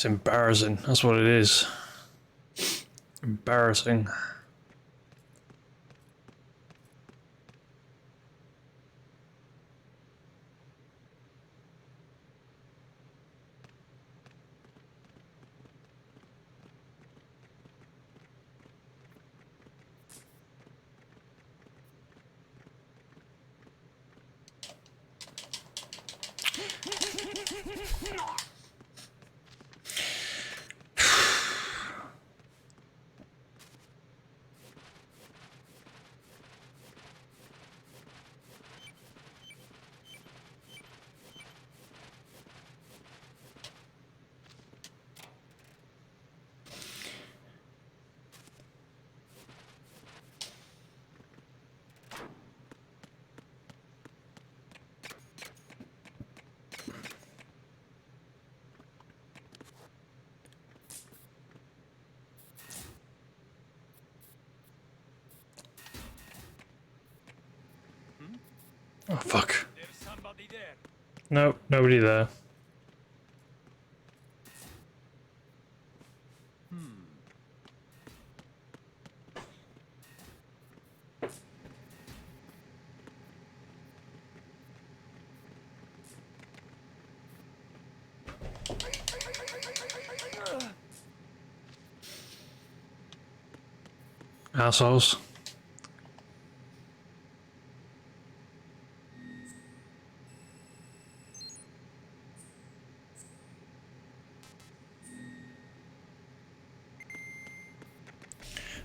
It's embarrassing. That's what it is. Embarrassing. Oh, fuck. There's somebody there. Nope, nobody there. Assholes.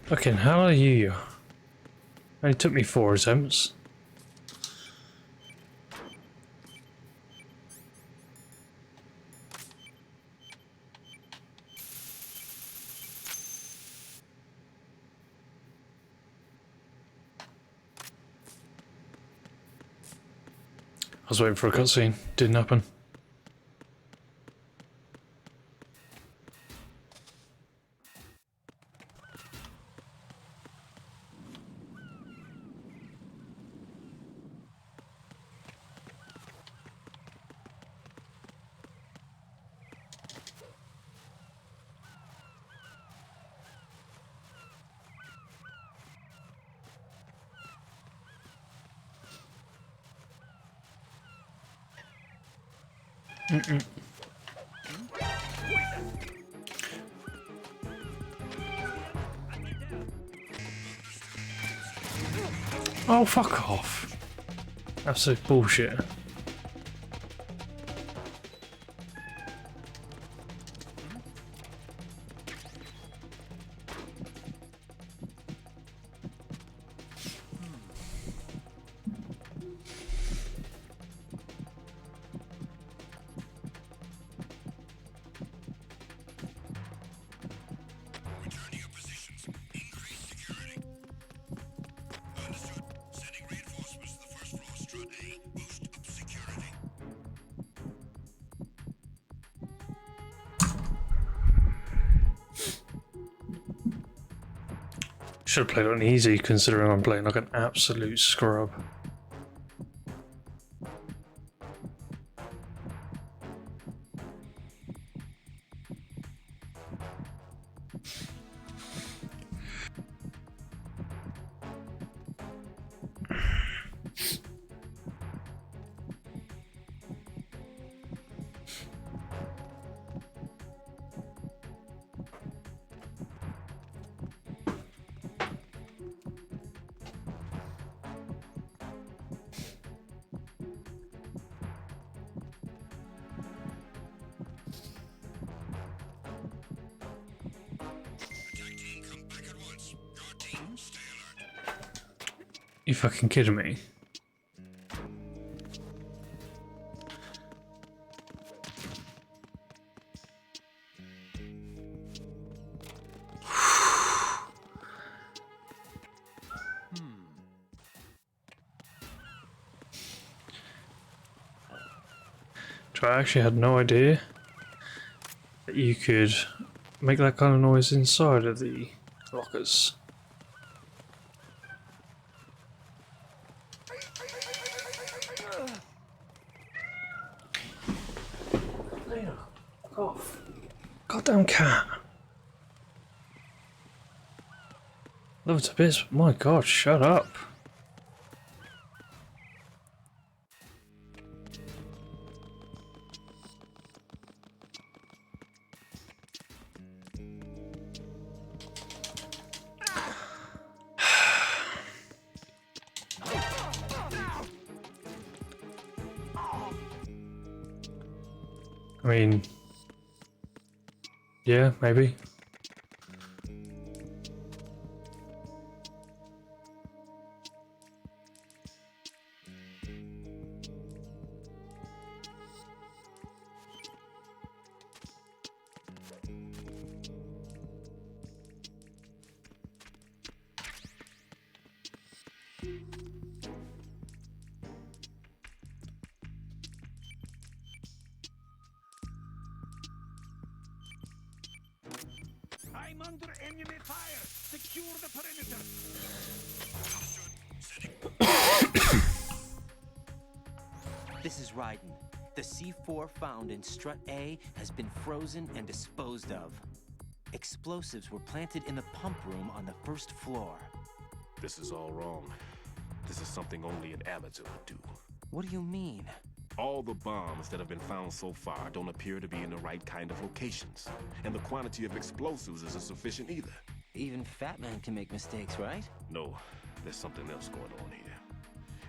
Fucking hell are you? Only took me 4 attempts. I was waiting for a cutscene. Didn't happen. Oh, fuck off. Absolute bullshit. Return to your positions. Increase security. Understood. Sending reinforcements to the first floor, strut A. Boost up security. Should have played on easy considering I'm playing like an absolute scrub. Attack team, come back at once. Guard team, stay alert. You fucking kidding me? So I actually had no idea that you could make that kind of noise inside of the lockers. Lena, fuck off. God Damn cat. Love it to bits, but my god, shut up. I mean, yeah, maybe. I'm under enemy fire. Secure the perimeter. This is Raiden. The C4 found in Strut A has been frozen and disposed of. Explosives were planted in the pump room on the first floor. This is all wrong. This is something only an amateur would do. What do you mean? All the bombs that have been found so far don't appear to be in the right kind of locations. And the quantity of explosives isn't sufficient either. Even Fat Man can make mistakes, right? No, there's something else going on here.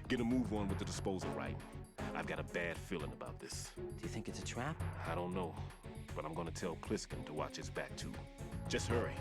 Get a move on with the disposal, right? I've got a bad feeling about this. Do you think it's a trap? I don't know, but I'm gonna tell Pliskin to watch his back too. Just hurry.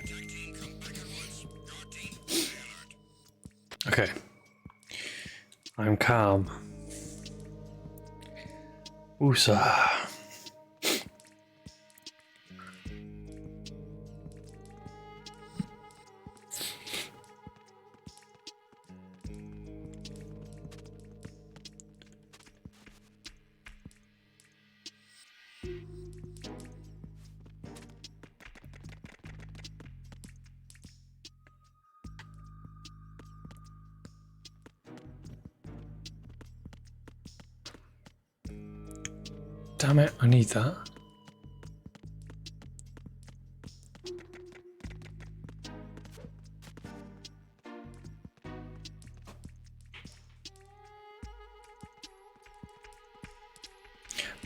Attack team, come back at once. Guard team, stay alert. Okay. I'm calm. Usa. Damn it, I need that.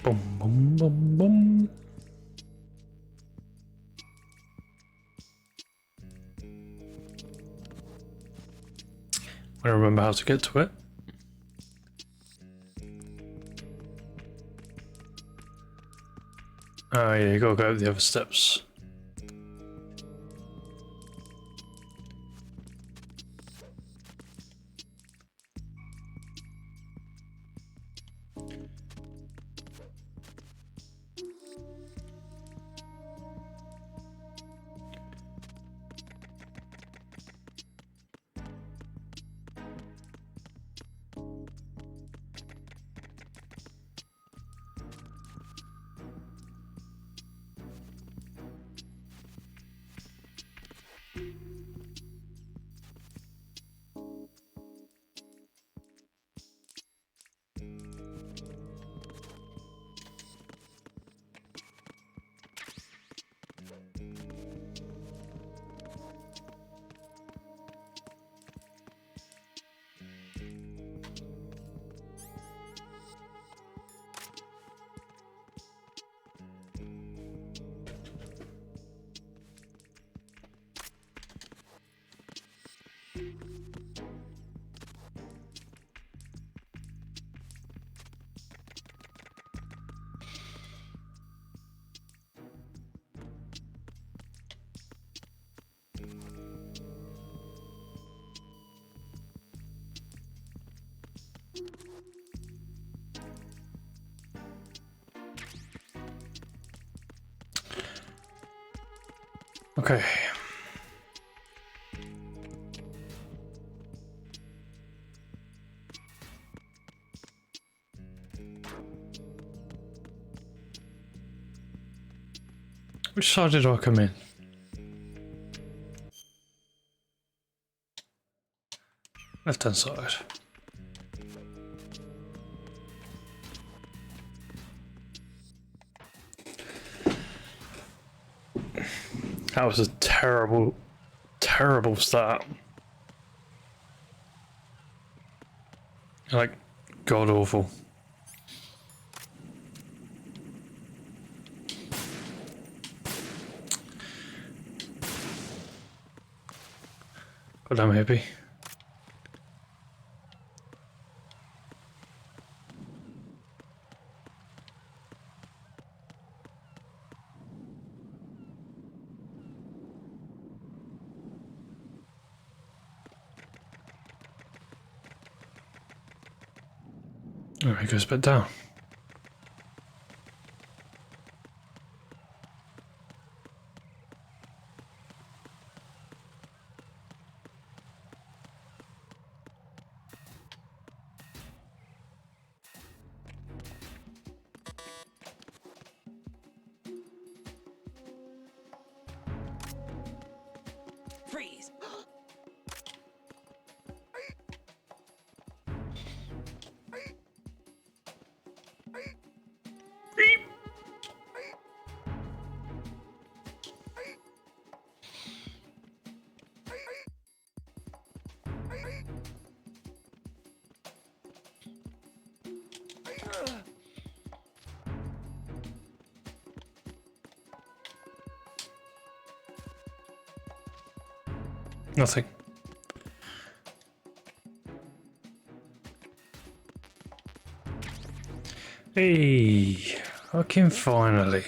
Boom, boom, boom, boom. I remember how to get to it. Oh yeah, you gotta go up the other steps. Okay. Which side did I come in? Left hand side. That was a terrible, terrible start. Like, god awful. God, I'm happy. Oh, he goes back down. Freeze! Nothing. Hey, fucking finally.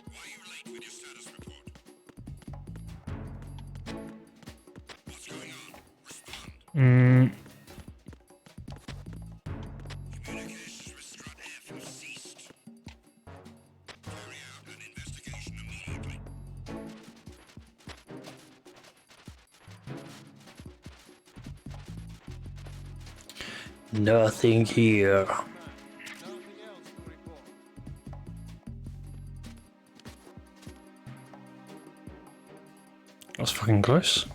Why are you late with your status report? What's going on? Respond. Communications with Strut F have ceased. Carry out an investigation immediately. Nothing here. That's fucking close.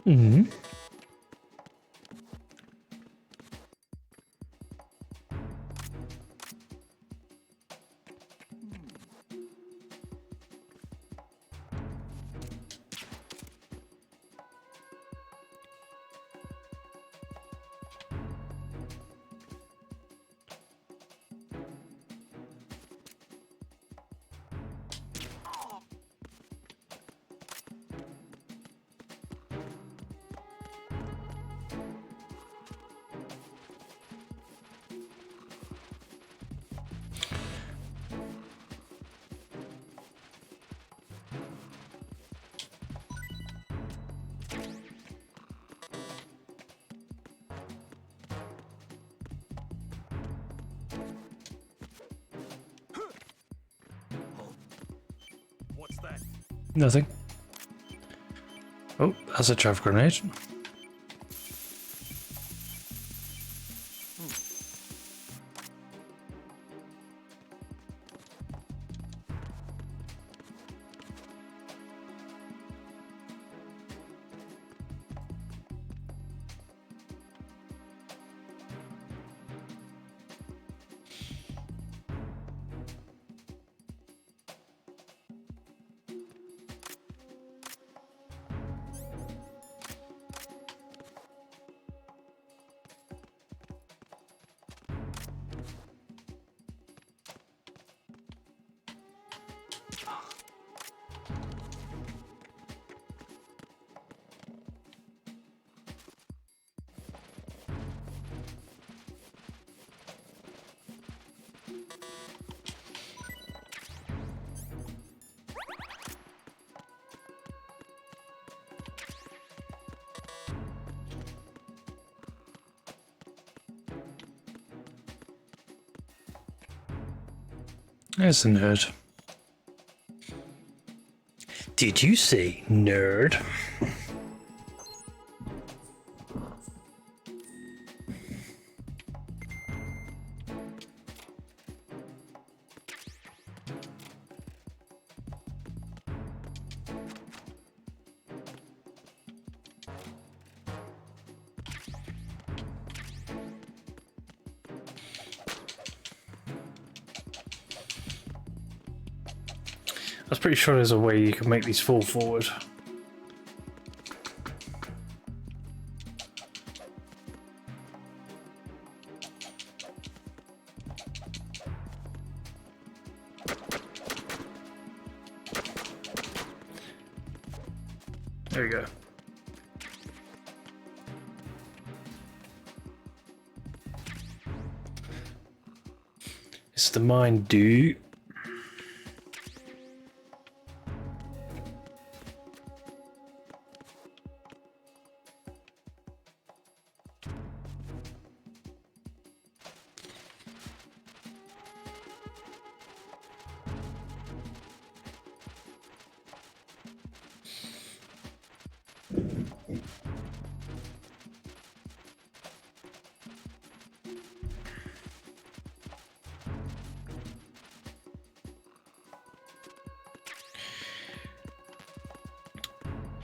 Mm-hmm. What's that? Nothing. Oh, that's a chaff grenade. There's a nerd. Did you say nerd? I was pretty sure there's a way you can make these fall forward. There we go. It's the mine, dude.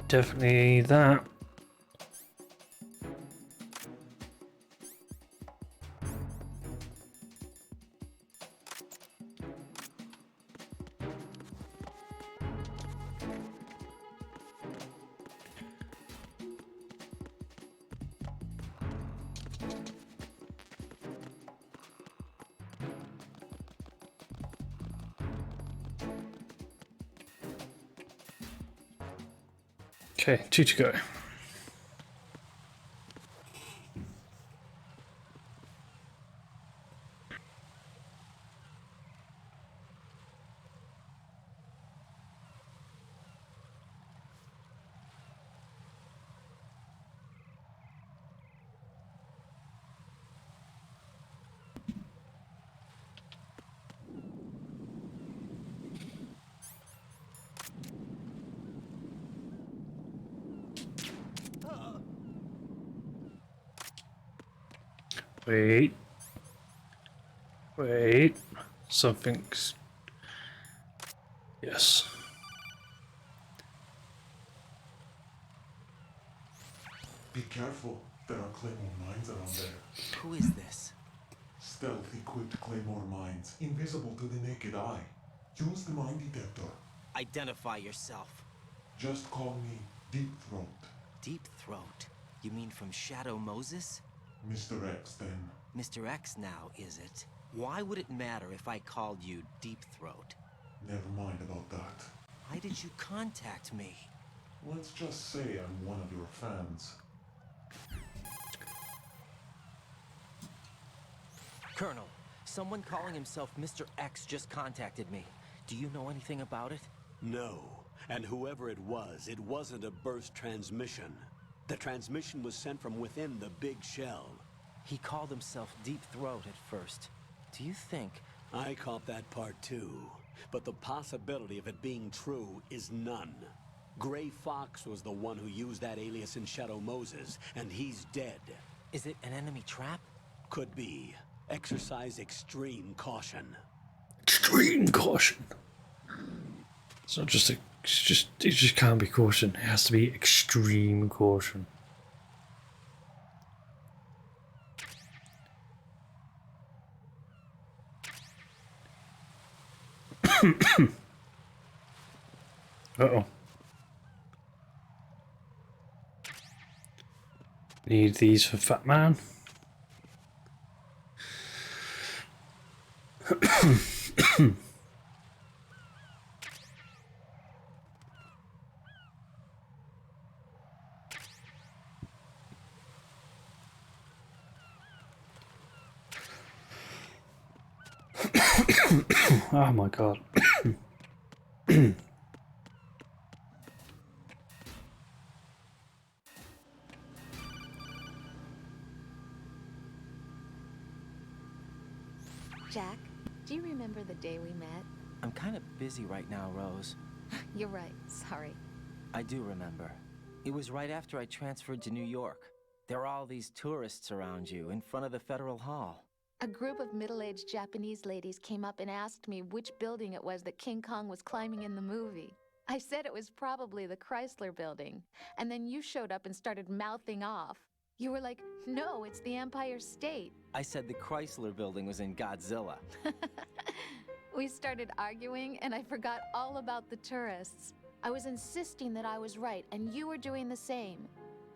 Definitely that. Okay, 2 to go. Wait. Wait. Something's... Yes. Be careful. There are Claymore mines around there. Who is this? Stealth-equipped Claymore mines, invisible to the naked eye. Use the mine detector. Identify yourself. Just call me Deep Throat. Deep Throat? You mean from Shadow Moses? Mr. X, then. Mr. X now, is it? Why would it matter if I called you Deep Throat? Never mind about that. Why did you contact me? Let's just say I'm one of your fans. Colonel, someone calling himself Mr. X just contacted me. Do you know anything about it? No, and whoever it wasn't a burst transmission. The transmission was sent from within the big shell. He called himself Deep Throat at first. Do you think... I caught that part too, but the possibility of it being true is none. Gray Fox was the one who used that alias in Shadow Moses, and he's dead. Is it an enemy trap? Could be. Exercise extreme caution. Extreme caution. It's not just a... It just can't be caution. It has to be extreme caution. Uh-oh. Need these for Fat Man. Oh my god. Jack, do you remember the day we met? I'm kind of busy right now, Rose. You're right, sorry. I do remember. It was right after I transferred to New York. There were all these tourists around you in front of the Federal Hall. A group of middle-aged Japanese ladies came up and asked me which building it was that King Kong was climbing in the movie. I said it was probably the Chrysler Building, and then you showed up and started mouthing off. You were like, no, it's the Empire State. I said the Chrysler Building was in Godzilla. We started arguing, and I forgot all about the tourists. I was insisting that I was right, and you were doing the same.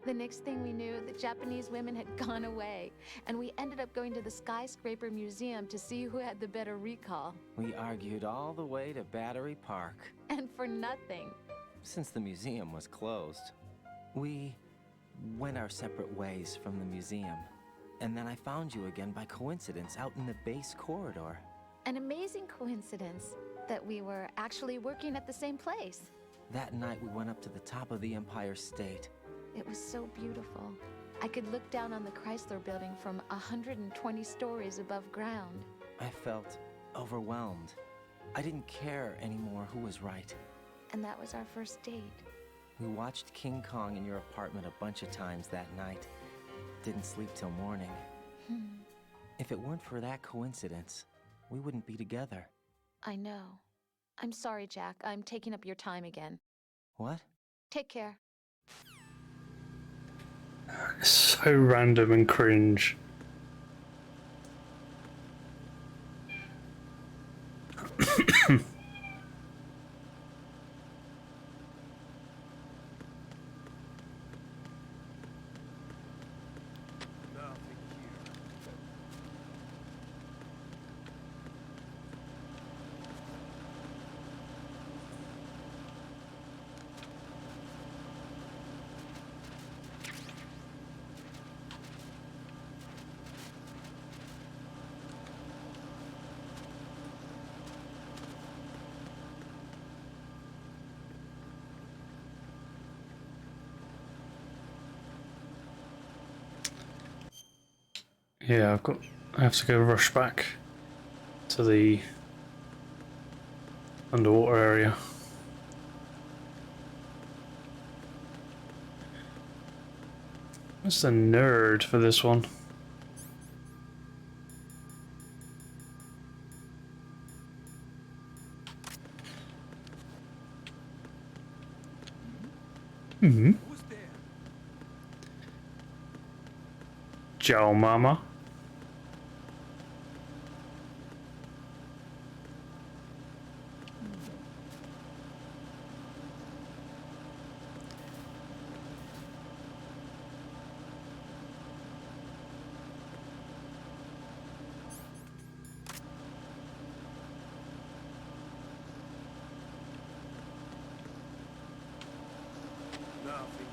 The next thing we knew, the Japanese women had gone away, and we ended up going to the Skyscraper Museum to see who had the better recall. We argued all the way to Battery Park. And for nothing. Since the museum was closed, we went our separate ways from the museum. And then I found you again by coincidence out in the base corridor. An amazing coincidence that we were actually working at the same place. That night we went up to the top of the Empire State. It was so beautiful. I could look down on the Chrysler Building from 120 stories above ground. I felt overwhelmed. I didn't care anymore who was right. And that was our first date. We watched King Kong in your apartment a bunch of times that night. Didn't sleep till morning. If it weren't for that coincidence, we wouldn't be together. I know. I'm sorry, Jack. I'm taking up your time again. What? Take care. So random and cringe. Yeah, I have to go rush back to the underwater area. What's the nerd for this one? Who's there? Ciao, mama. Nothing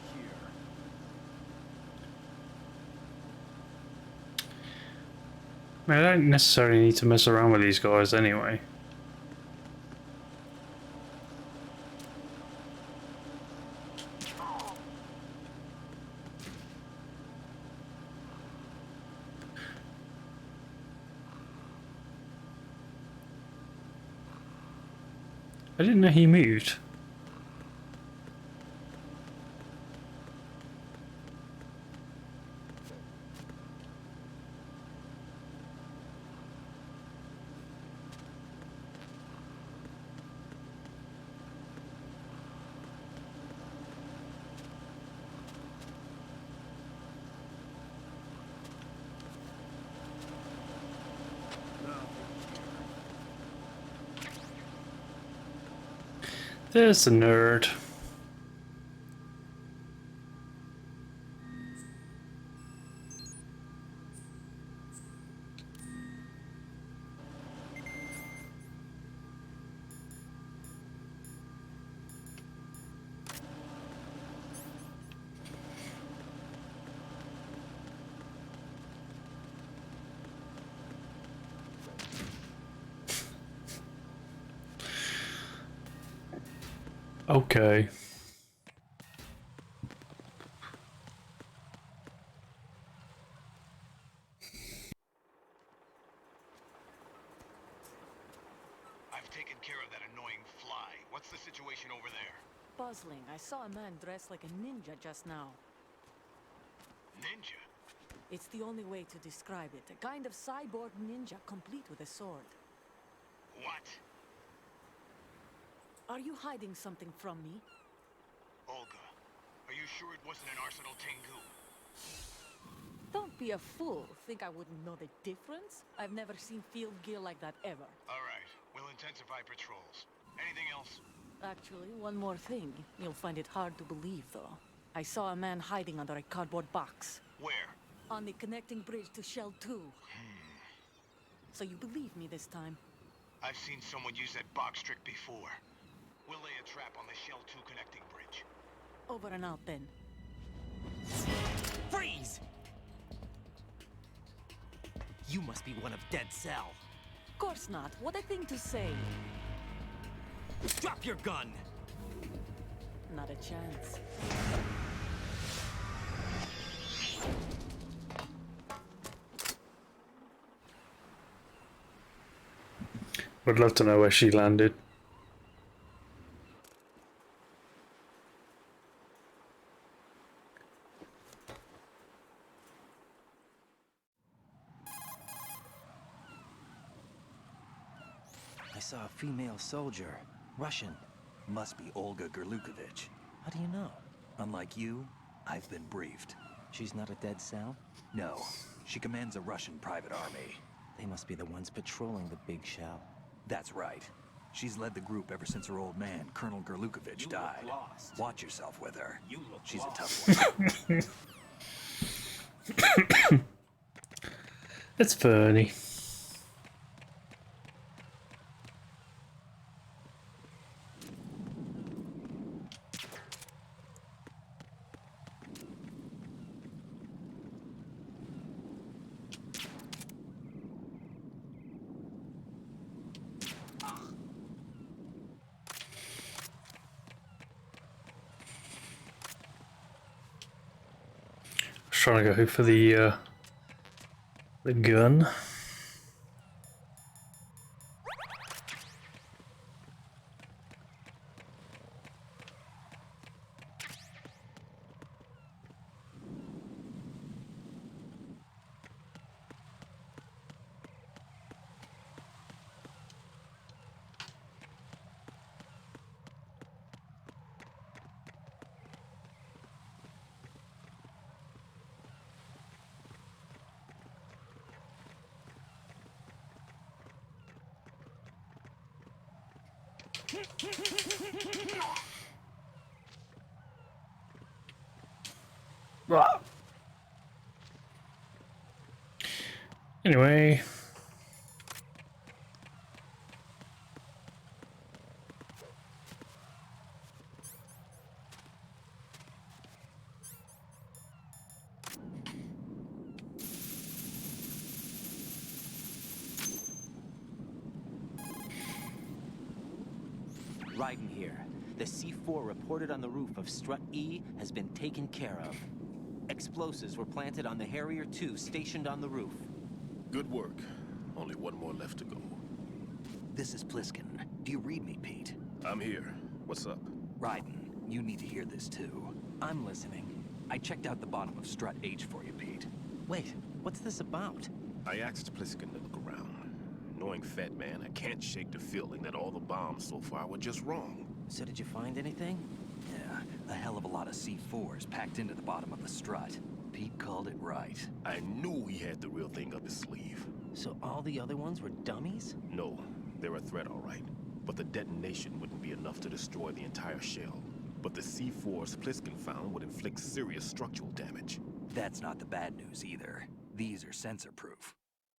here. I don't necessarily need to mess around with these guys anyway. I didn't know he moved. There's the nerd. Okay. I've taken care of that annoying fly. What's the situation over there? Puzzling. I saw a man dressed like a ninja just now. Ninja? It's the only way to describe it. A kind of cyborg ninja, complete with a sword. What? Are you hiding something from me? Olga, are you sure it wasn't an Arsenal Tengu? Don't be a fool. Think I wouldn't know the difference? I've never seen field gear like that ever. All right, we'll intensify patrols. Anything else? Actually, one more thing. You'll find it hard to believe, though. I saw a man hiding under a cardboard box. Where? On the connecting bridge to Shell 2. So you believe me this time? I've seen someone use that box trick before. We'll lay a trap on the Shell 2 connecting bridge. Over and out then. Freeze! You must be one of Dead Cell. Course not. What a thing to say. Drop your gun! Not a chance. Would love to know where she landed. I saw a female soldier. Russian. Must be Olga Gerlukovich. How do you know? Unlike you, I've been briefed. She's not a Dead Cell? No, she commands a Russian private army. They must be the ones patrolling the big shell. That's right. She's led the group ever since her old man, Colonel Gerlukovich, died. Watch yourself with her. She's a tough one. It's funny. Trying to go for the gun. Anyway. Raiden here. The C4 reported on the roof of Strut E has been taken care of. Explosives were planted on the Harrier 2 stationed on the roof. Good work. Only one more left to go. This is Pliskin. Do you read me, Pete? I'm here. What's up? Raiden, you need to hear this too. I'm listening. I checked out the bottom of Strut H for you, Pete. Wait, what's this about? I asked Pliskin to look around. Knowing Fat Man, I can't shake the feeling that all the bombs so far were just wrong. So did you find anything? Yeah, a hell of a lot of C4s packed into the bottom of the strut. Pete called it right. I knew he had the real thing up his sleeve. So all the other ones were dummies? No, they're a threat, all right. But the detonation wouldn't be enough to destroy the entire shell. But the C4s Pliskin found would inflict serious structural damage. That's not the bad news either. These are sensor-proof.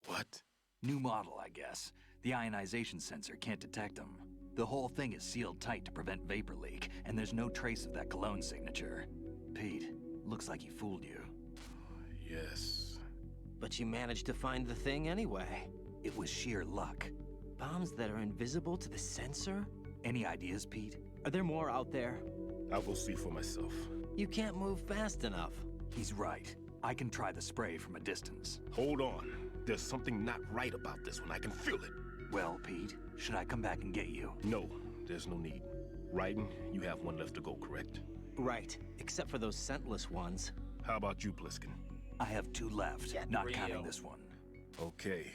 What? New model, I guess. The ionization sensor can't detect them. The whole thing is sealed tight to prevent vapor leak, and there's no trace of that cologne signature. Pete, looks like he fooled you. Yes. But you managed to find the thing anyway. It was sheer luck. Bombs that are invisible to the sensor? Any ideas, Pete? Are there more out there? I'll go see for myself. You can't move fast enough. He's right. I can try the spray from a distance. Hold on. There's something not right about this one. I can feel it. Well, Pete, should I come back and get you? No, there's no need. Raiden, you have one left to go, correct? Right, except for those scentless ones. How about you, Pliskin? I have 2 left, not counting this one. Okay.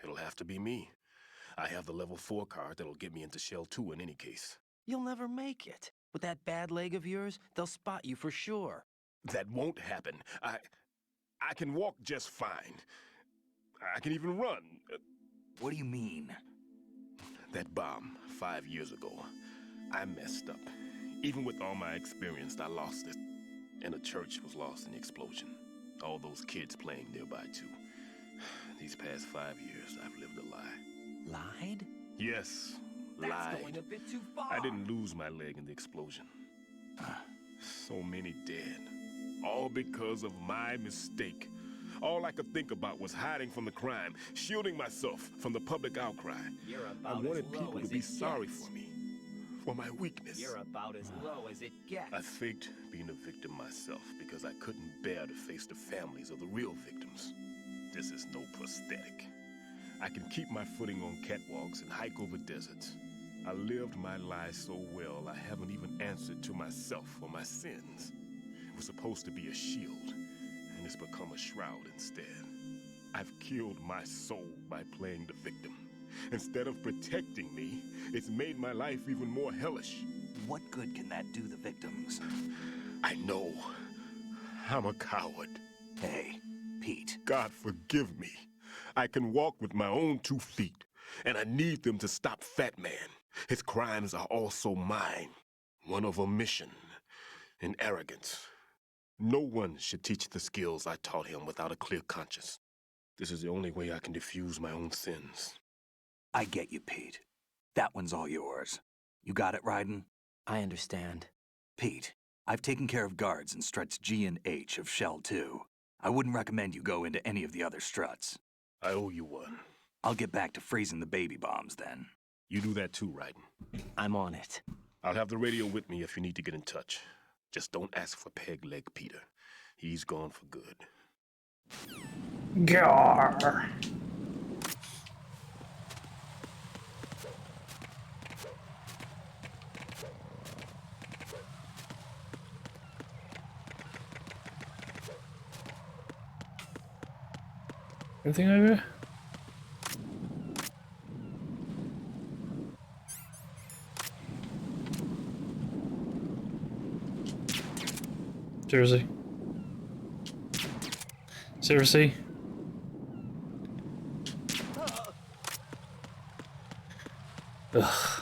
It'll have to be me. I have the level 4 card that'll get me into Shell 2 in any case. You'll never make it. With that bad leg of yours, they'll spot you for sure. That won't happen. I can walk just fine. I can even run. What do you mean? That bomb 5 years ago, I messed up. Even with all my experience, I lost it. And the church was lost in the explosion. All those kids playing nearby, too. These past 5 years, I've lived a lie. Lied? Yes, That's lied. going a bit too far. I didn't lose my leg in the explosion. So many dead. All because of my mistake. All I could think about was hiding from the crime, shielding myself from the public outcry. You're I about wanted as low people to as be it sorry gets. for me, for my weakness. You're about as low as it gets. I faked being a victim myself because I couldn't bear to face the families of the real victims. This is no prosthetic. I can keep my footing on catwalks and hike over deserts. I lived my life so well, I haven't even answered to myself for my sins. It was supposed to be a shield, and it's become a shroud instead. I've killed my soul by playing the victim. Instead of protecting me, it's made my life even more hellish. What good can that do the victims? I know. I'm a coward. Hey, Pete. God forgive me. I can walk with my own 2 feet, and I need them to stop Fat Man. His crimes are also mine. One of omission and arrogance. No one should teach the skills I taught him without a clear conscience. This is the only way I can diffuse my own sins. I get you, Pete. That one's all yours. You got it, Raiden? I understand. Pete, I've taken care of guards in struts G and H of Shell 2. I wouldn't recommend you go into any of the other struts. I owe you one. I'll get back to freezing the baby bombs then. You do that too, Raiden. I'm on it. I'll have the radio with me if you need to get in touch. Just don't ask for Peg Leg Peter. He's gone for good. Gar. Anything over here? Seriously? Seriously? Ugh.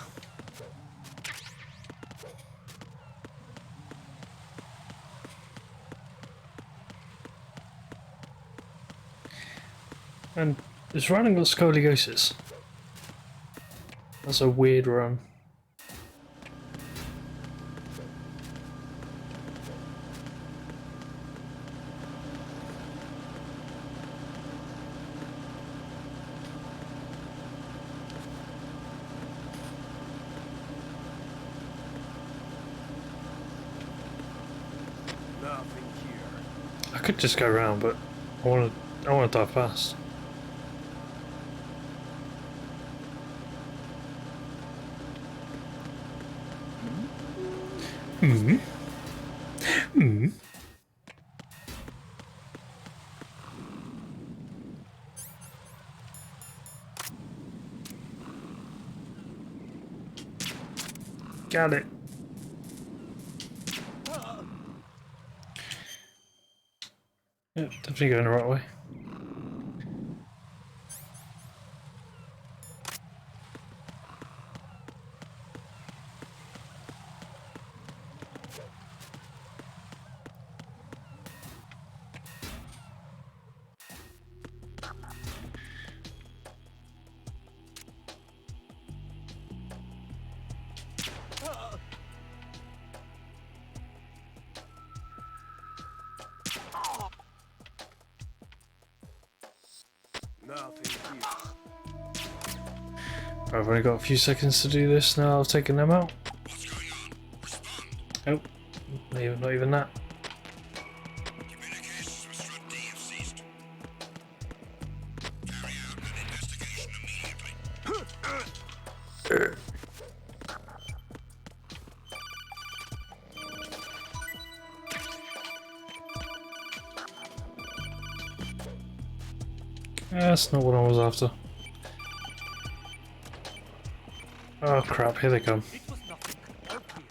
And this running got scoliosis. That's a weird run. Nothing here. I could just go around, but I want to die fast. Hmm. Hmm. Got it. Yep, definitely going the right way. Nothing here. I've only got a few seconds to do this now. I've taken them out. Nope. Not even that. Communications with Strut D have ceased. Carry out an investigation immediately. That's not what I was after. Oh crap, here they come. It was nothing. All clear.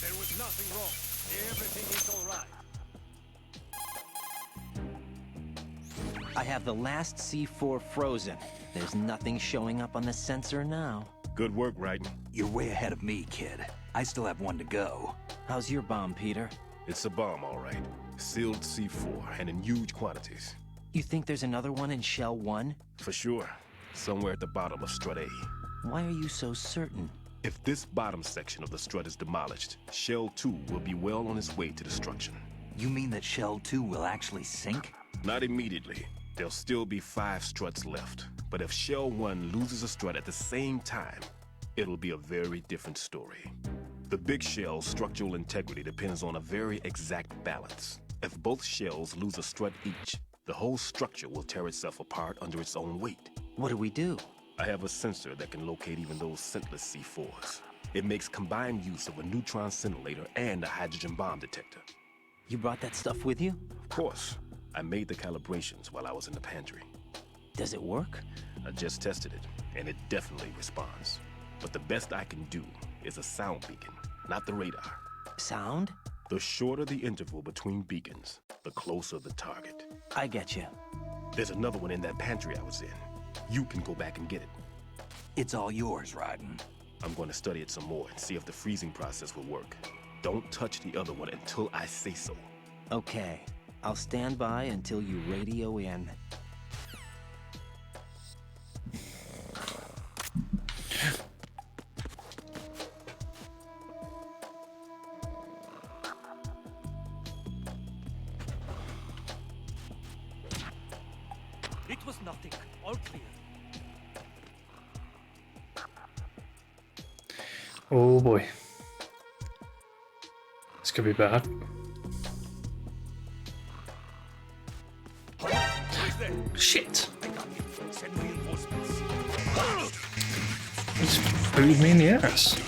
There was nothing wrong. Everything is all right. I have the last C4 frozen. There's nothing showing up on the sensor now. Good work, Raiden. You're way ahead of me, kid. I still have one to go. How's your bomb, Peter? It's a bomb, all right. Sealed C4, and in huge quantities. You think there's another one in Shell 1? For sure. Somewhere at the bottom of Strut A. Why are you so certain? If this bottom section of the strut is demolished, Shell 2 will be well on its way to destruction. You mean that Shell 2 will actually sink? Not immediately. There'll still be 5 struts left. But if Shell 1 loses a strut at the same time, it'll be a very different story. The big shell's structural integrity depends on a very exact balance. If both shells lose a strut each, the whole structure will tear itself apart under its own weight. What do we do? I have a sensor that can locate even those scentless C4s. It makes combined use of a neutron scintillator and a hydrogen bomb detector. You brought that stuff with you? Of course. I made the calibrations while I was in the pantry. Does it work? I just tested it, and it definitely responds. But the best I can do is a sound beacon, not the radar. Sound? The shorter the interval between beacons, the closer the target. I get you. There's another one in that pantry I was in. You can go back and get it. It's all yours, Raiden. I'm going to study it some more and see if the freezing process will work. Don't touch the other one until I say so. Okay. I'll stand by until you radio in. It was nothing. All clear. Oh boy. This could be bad. Shit! Send reinforcements. It's booted me in the ass.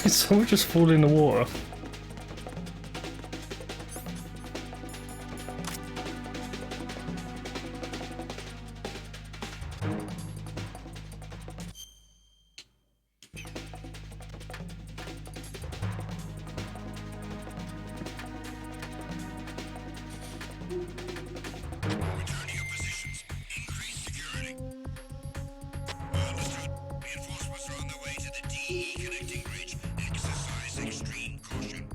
Did someone just fall in the water? Return to your positions. Increase security. Understood. Reinforcements are on their way to the DE connecting bridge. Exercise extreme caution.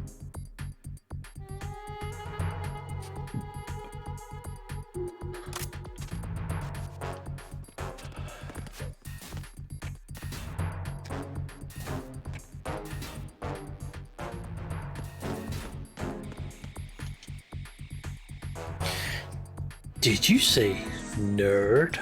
Did you say nerd?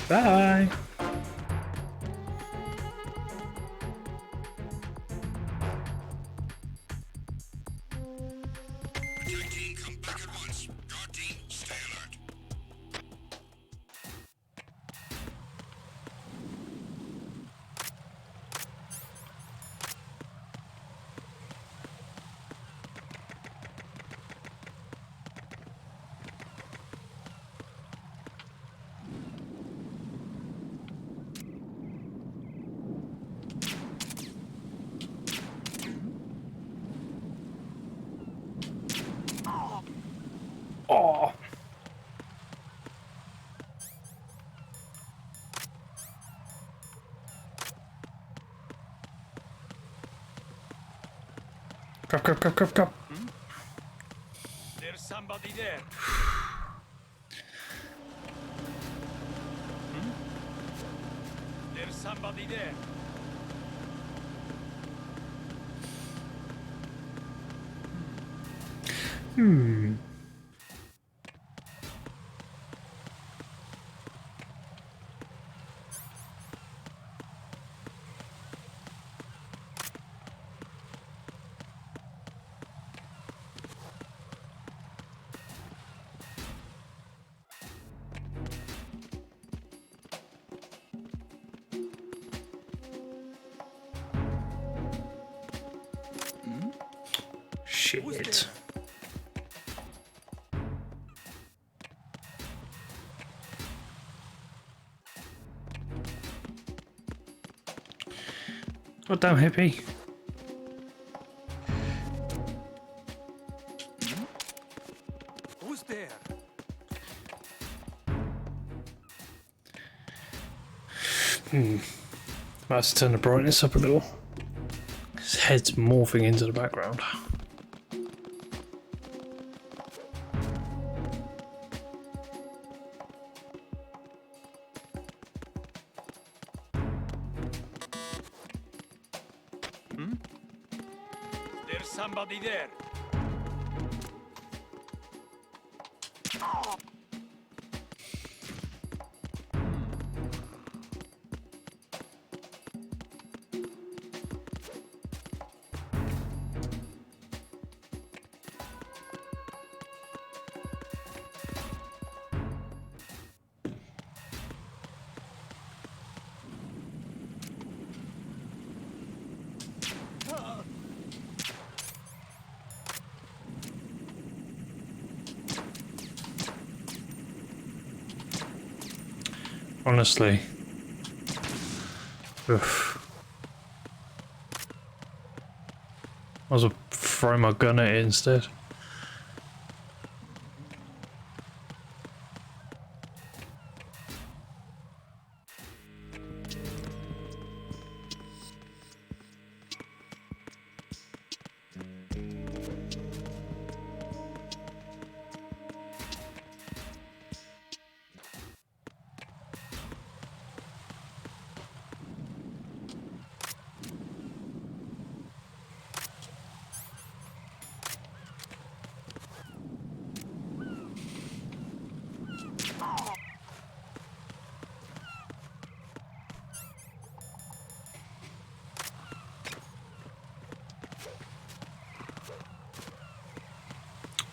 Bye. Attack team, come back at once. Guard team, stay alert. Oh. Crap. There's somebody there. There's somebody there. Shit. God damn hippie. Who's there? Might have to turn the brightness up a little. His head's morphing into the background. There's somebody there. Honestly. Oof. I was gonna throw my gun at it instead.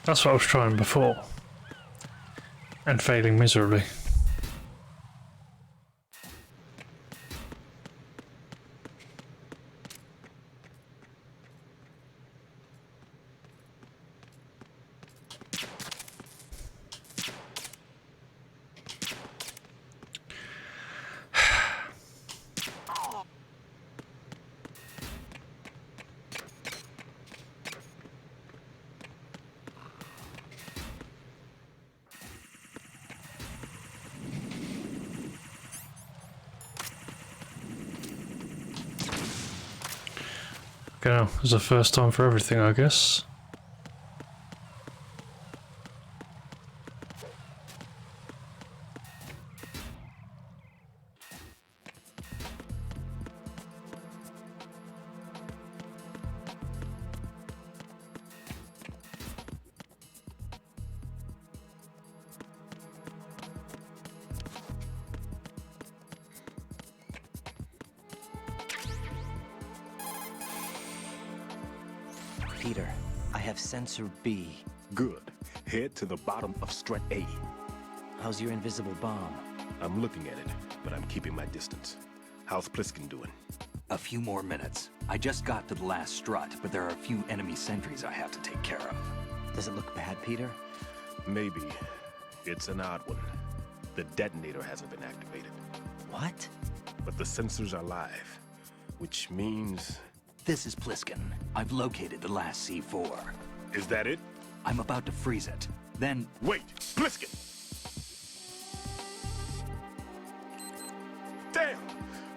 That's what I was trying before. And failing miserably. Okay, it's the first time for everything, I guess. Peter, I have sensor B. Good. Head to the bottom of strut A. How's your invisible bomb? I'm looking at it, but I'm keeping my distance. How's Pliskin doing? A few more minutes. I just got to the last strut, but there are a few enemy sentries I have to take care of. Does it look bad, Peter? Maybe. It's an odd one. The detonator hasn't been activated. What? But the sensors are live, which means... This is Pliskin. I've located the last C4. Is that it? I'm about to freeze it. Then... Wait! Pliskin! Damn!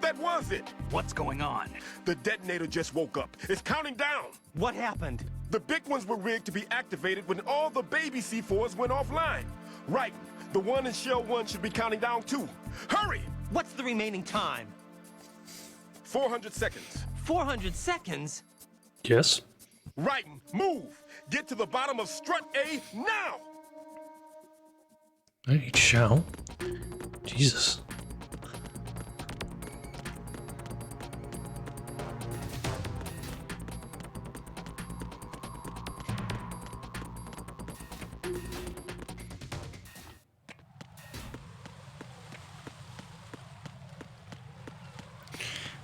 That was it! What's going on? The detonator just woke up. It's counting down! What happened? The big ones were rigged to be activated when all the baby C4s went offline. Right. The one in Shell 1 should be counting down too. Hurry! What's the remaining time? 400 seconds. 400 seconds? Yes. Right. Move! Get to the bottom of strut A now! I need to shout. Jesus.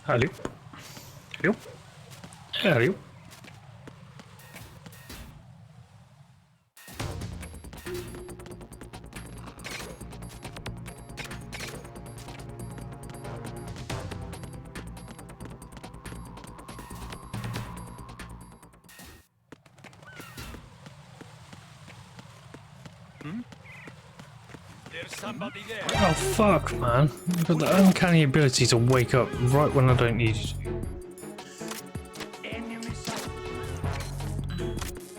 Hello. Hello. Hello. There's somebody there. Oh fuck, man. I've got the uncanny ability to wake up right when I don't need you to.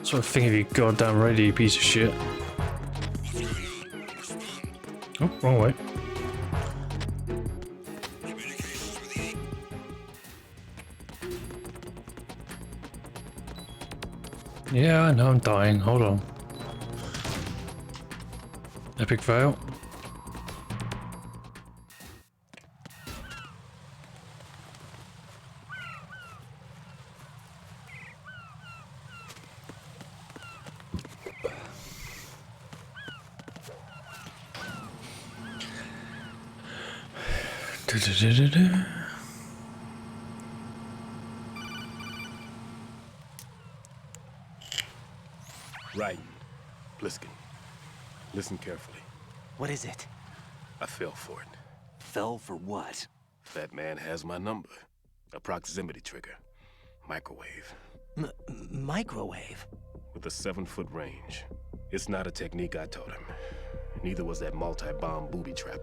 Sort of thing of you goddamn radio, you piece of shit. Oh, wrong way. Yeah, I know I'm dying. Hold on. Epic fail. Right. Pliskin. Listen carefully. What is it? I fell for it. Fell for what? That man has my number. A proximity trigger. Microwave. Microwave? With a 7-foot range. It's not a technique I taught him. Neither was that multi-bomb booby trap.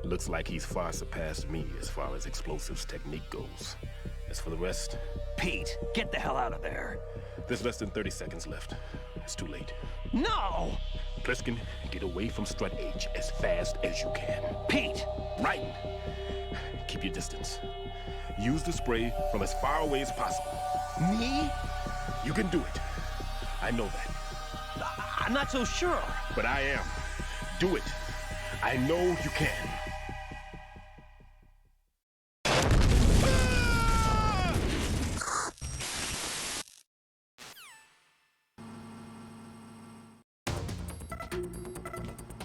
Looks like he's far surpassed me as far as explosives technique goes. As for the rest... Pete, get the hell out of there. There's less than 30 seconds left. It's too late. No! Pliskin, get away from Strut H as fast as you can. Pete! Right. Keep your distance. Use the spray from as far away as possible. Me? You can do it. I know that. I'm not so sure. But I am. Do it. I know you can.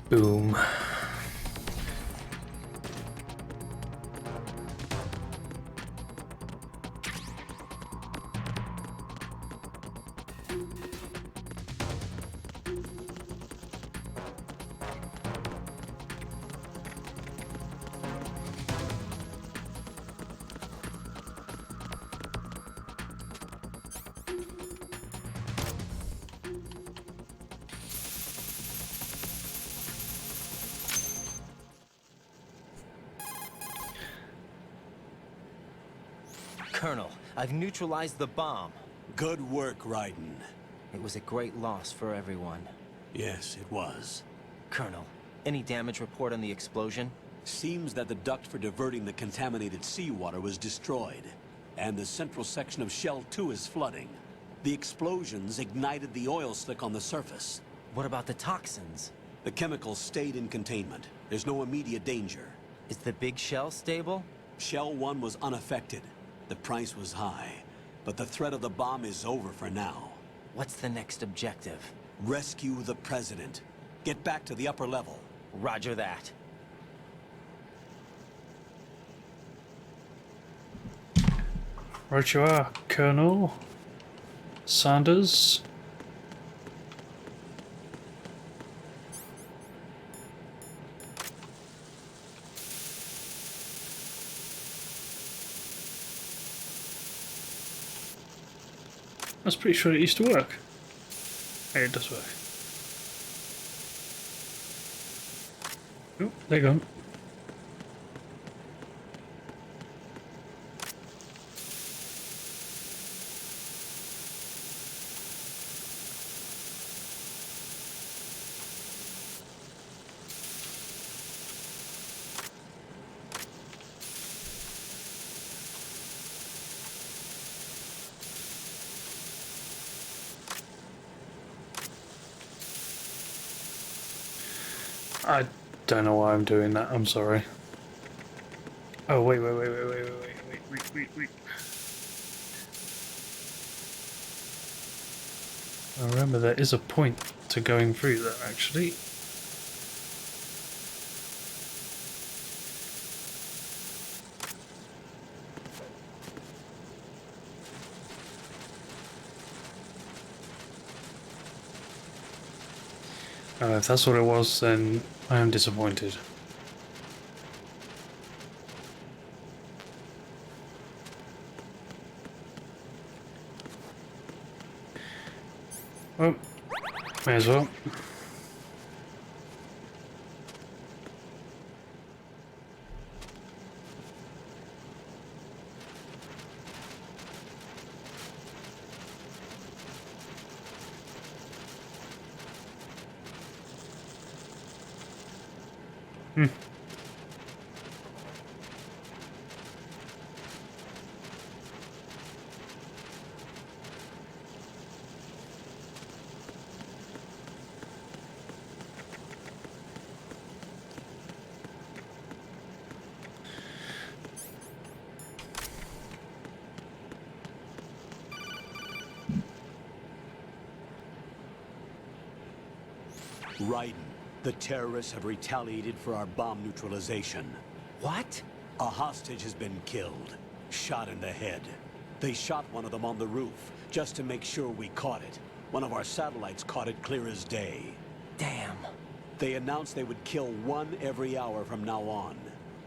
Boom. Colonel, I've neutralized the bomb. Good work, Raiden. It was a great loss for everyone. Yes, it was. Colonel, any damage report on the explosion? Seems that the duct for diverting the contaminated seawater was destroyed, and the central section of Shell 2 is flooding. The explosions ignited the oil slick on the surface. What about the toxins? The chemicals stayed in containment. There's no immediate danger. Is the big shell stable? Shell 1 was unaffected. The price was high, but the threat of the bomb is over for now. What's the next objective? Rescue the president. Get back to the upper level. Roger that. Right you are, Colonel Sanders. I was pretty sure it used to work. Hey, it does work. Oh, they're gone. I don't know why I'm doing that, I'm sorry. Oh, wait. I remember there is a point to going through that, actually. If that's what it was, then I am disappointed. Well, may as well. Raiden, the terrorists have retaliated for our bomb neutralization. What? A hostage has been killed, shot in the head. They shot one of them on the roof, just to make sure we caught it. One of our satellites caught it clear as day. Damn. They announced they would kill one every hour from now on.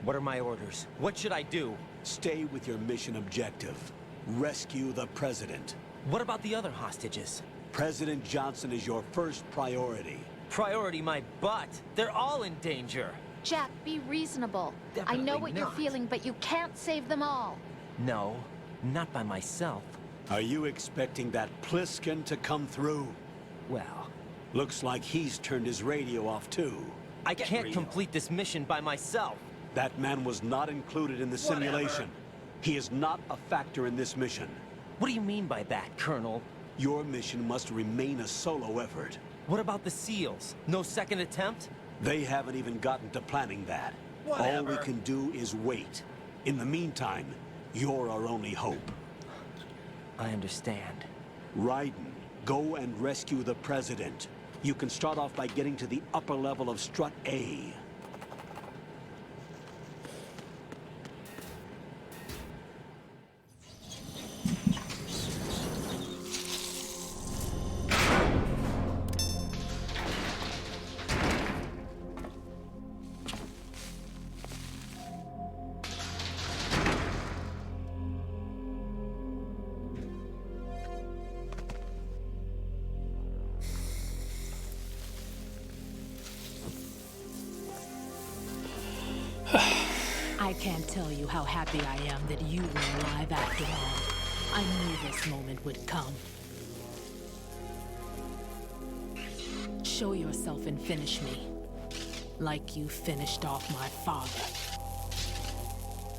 What are my orders? What should I do? Stay with your mission objective. Rescue the president. What about the other hostages? President Johnson is your first priority. Priority my butt. They're all in danger. Jack, be reasonable. I know what you're feeling, but you can't save them all. No, not by myself. Are you expecting that Pliskin to come through? Well, looks like he's turned his radio off too. I can't complete this mission by myself. That man was not included in the simulation. He is not a factor in this mission. What do you mean by that, Colonel? Your mission must remain a solo effort. What about the SEALs? No second attempt? They haven't even gotten to planning that. Whatever. All we can do is wait. In the meantime, you're our only hope. I understand. Raiden, go and rescue the president. You can start off by getting to the upper level of Strut A. I can't tell you how happy I am that you were alive after all. I knew this moment would come. Show yourself and finish me. Like you finished off my father.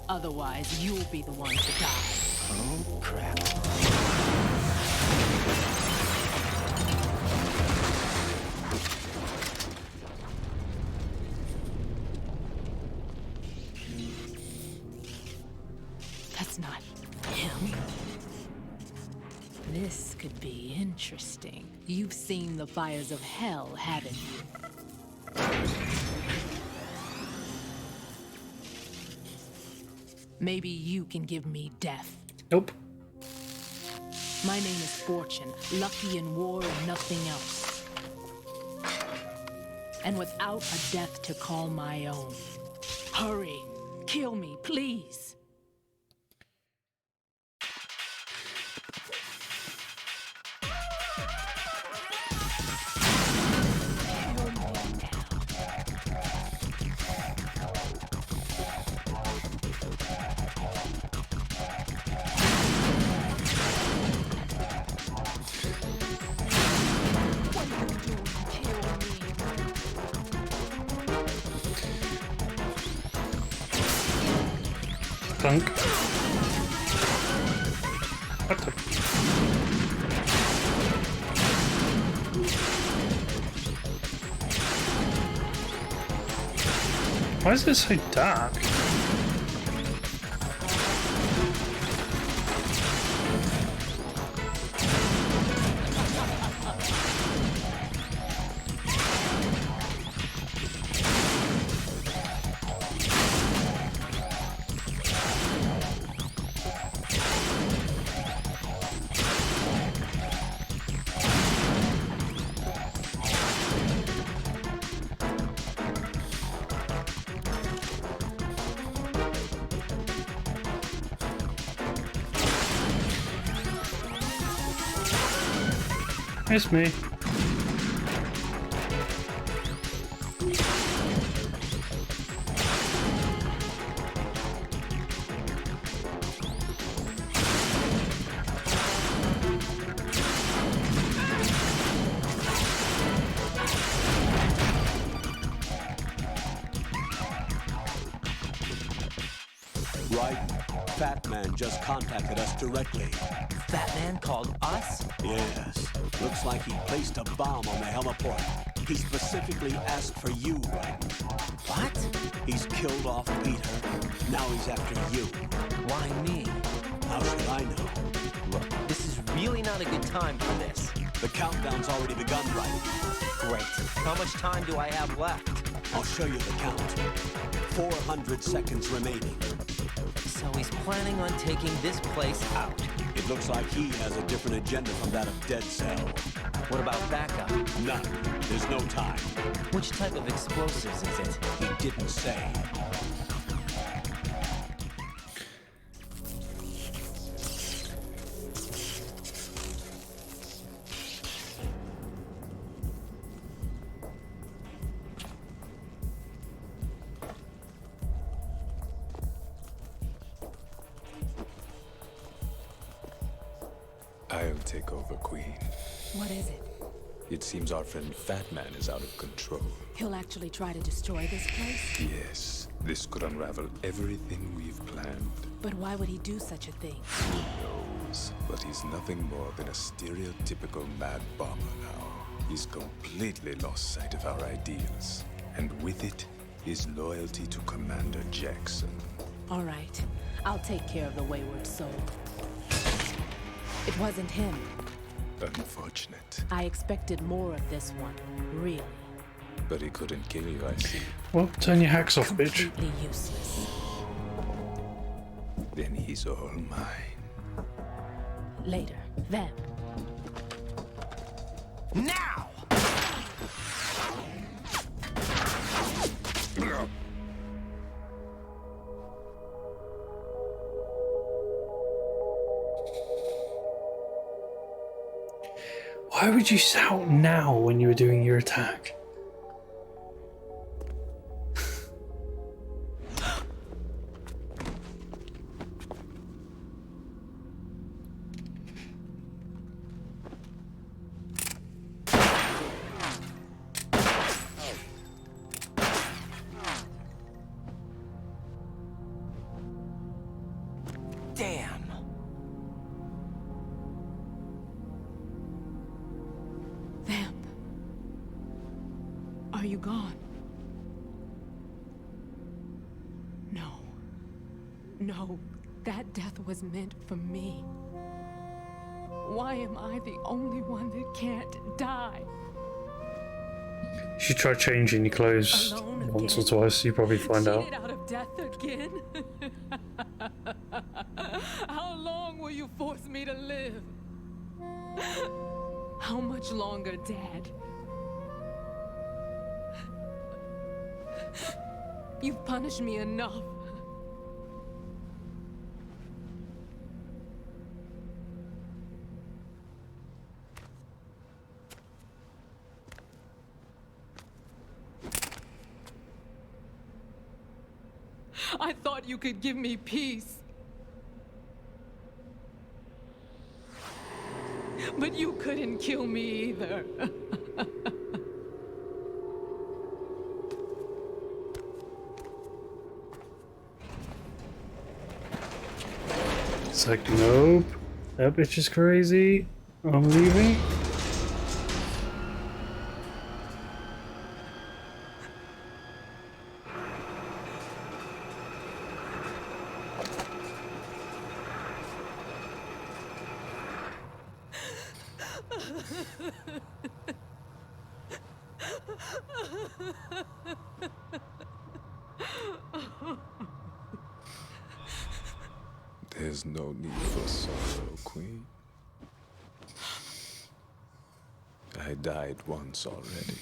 Otherwise, you'll be the one to die. Oh, crap. That's not him. This could be interesting. You've seen the fires of hell, haven't you? Maybe you can give me death. Nope. My name is Fortune, lucky in war and nothing else. And without a death to call my own. Hurry, kill me, please. Clunk. What the? Why is it so dark? It's me. Raiden, Fat Man just contacted us directly. Fat Man called us? Yes. Looks like he placed a bomb on the heliport. He specifically asked for you, Raiden. What? He's killed off Peter. Now he's after you. Why me? How should I know? Look, this is really not a good time for this. The countdown's already begun, Raiden. Great. How much time do I have left? I'll show you the count. 400 seconds remaining. So he's planning on taking this place out. It looks like he has a different agenda from that of Dead Cell. What about backup? None. There's no time. Which type of explosives is it? He didn't say. I'll take over, Queen. What is it? It seems our friend Fat Man is out of control. He'll actually try to destroy this place? Yes, this could unravel everything we've planned. But why would he do such a thing? Who knows? But he's nothing more than a stereotypical mad bomber now. He's completely lost sight of our ideals. And with it, his loyalty to Commander Jackson. All right. I'll take care of the wayward soul. It wasn't him. Unfortunate. I expected more of this one, really. But he couldn't kill you, I see. Well, turn your hacks off, bitch. Completely useless. Then he's all mine. Later. Then. Now! Why would you shout now when you were doing your attack? Damn! Vamp. Are you gone? No. No. That death was meant for me. Why am I the only one that can't die? You should try changing your clothes Alone once or again? twice. You probably find out. Cheated out of death again? How long will you force me to live? How much longer, Dad? You've punished me enough. I thought you could give me peace. But you couldn't kill me either. It's like, nope. That bitch is crazy. I'm leaving. There's no need for sorrow, Queen. I died once already.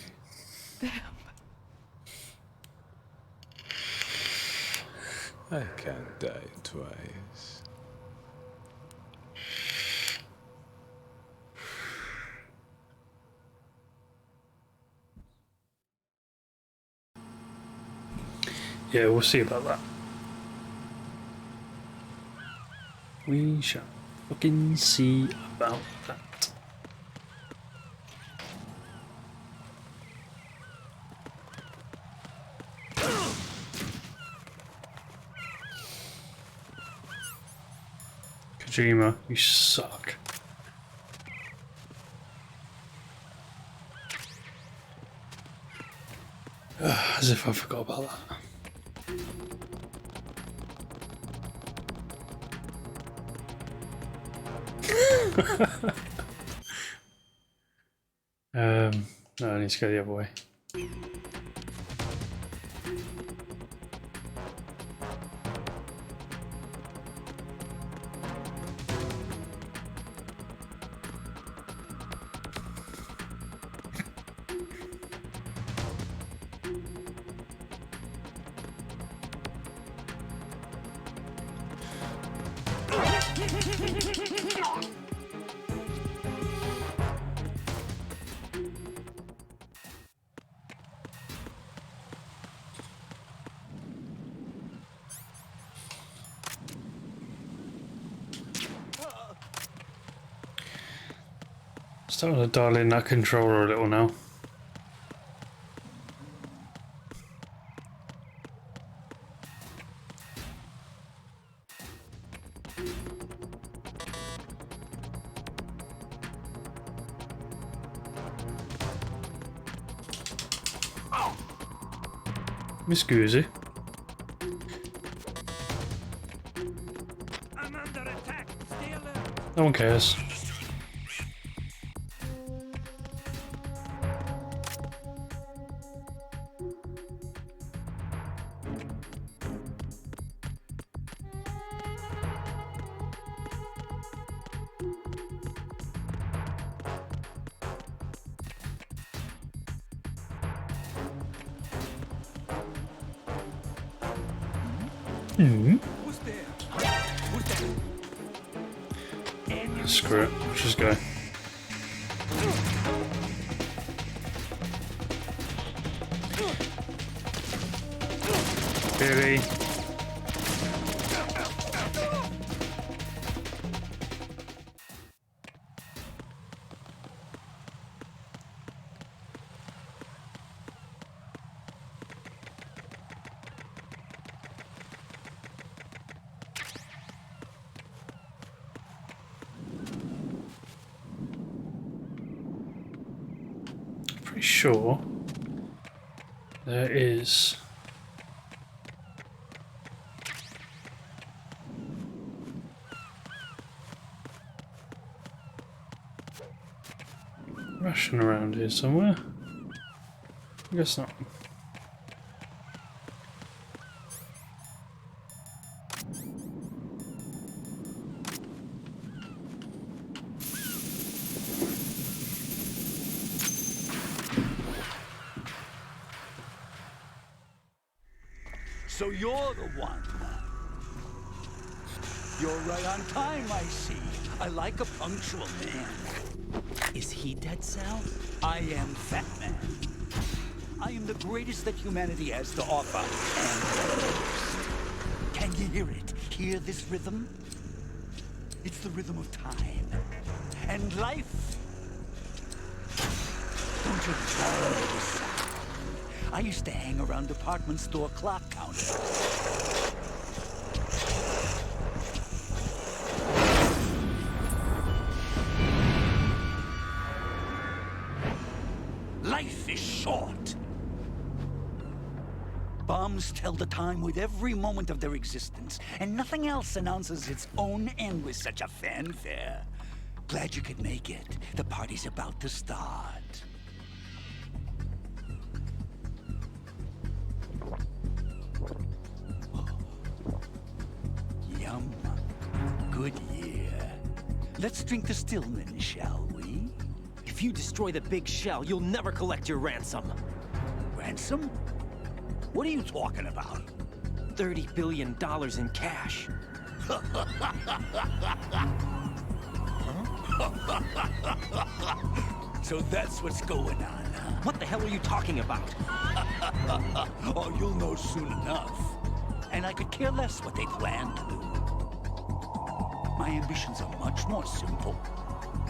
I can't die twice. Yeah, we'll see about that. We shall fucking see about that. Kojima, you suck. As if I forgot about that. No, I need to go the other way. Starting to dial in that controller a little now. Miss Goosey. I'm under attack. Stay alert. No one cares. Who's there? Who's there? Screw it. Let's just go. Billy. Pretty sure there is ration around here somewhere? I guess not. So you're the one. You're right on time, I see. I like a punctual man. Is he Dead Cell? I am Fat Man. I am the greatest that humanity has to offer, and can you hear it? Hear this rhythm? It's the rhythm of time and life. Don't you love this sound? I used to hang around department store clock counters. Life is short. Bombs tell the time with every moment of their existence, and nothing else announces its own end with such a fanfare. Glad you could make it. The party's about to start. Yum. Good year. Let's drink the Stillman, shall we? If you destroy the big shell, you'll never collect your ransom. Ransom? What are you talking about? $30 billion in cash. So that's what's going on, huh? What the hell are you talking about? Oh, you'll know soon enough. And I could care less what they plan to do. My ambitions are much more simple.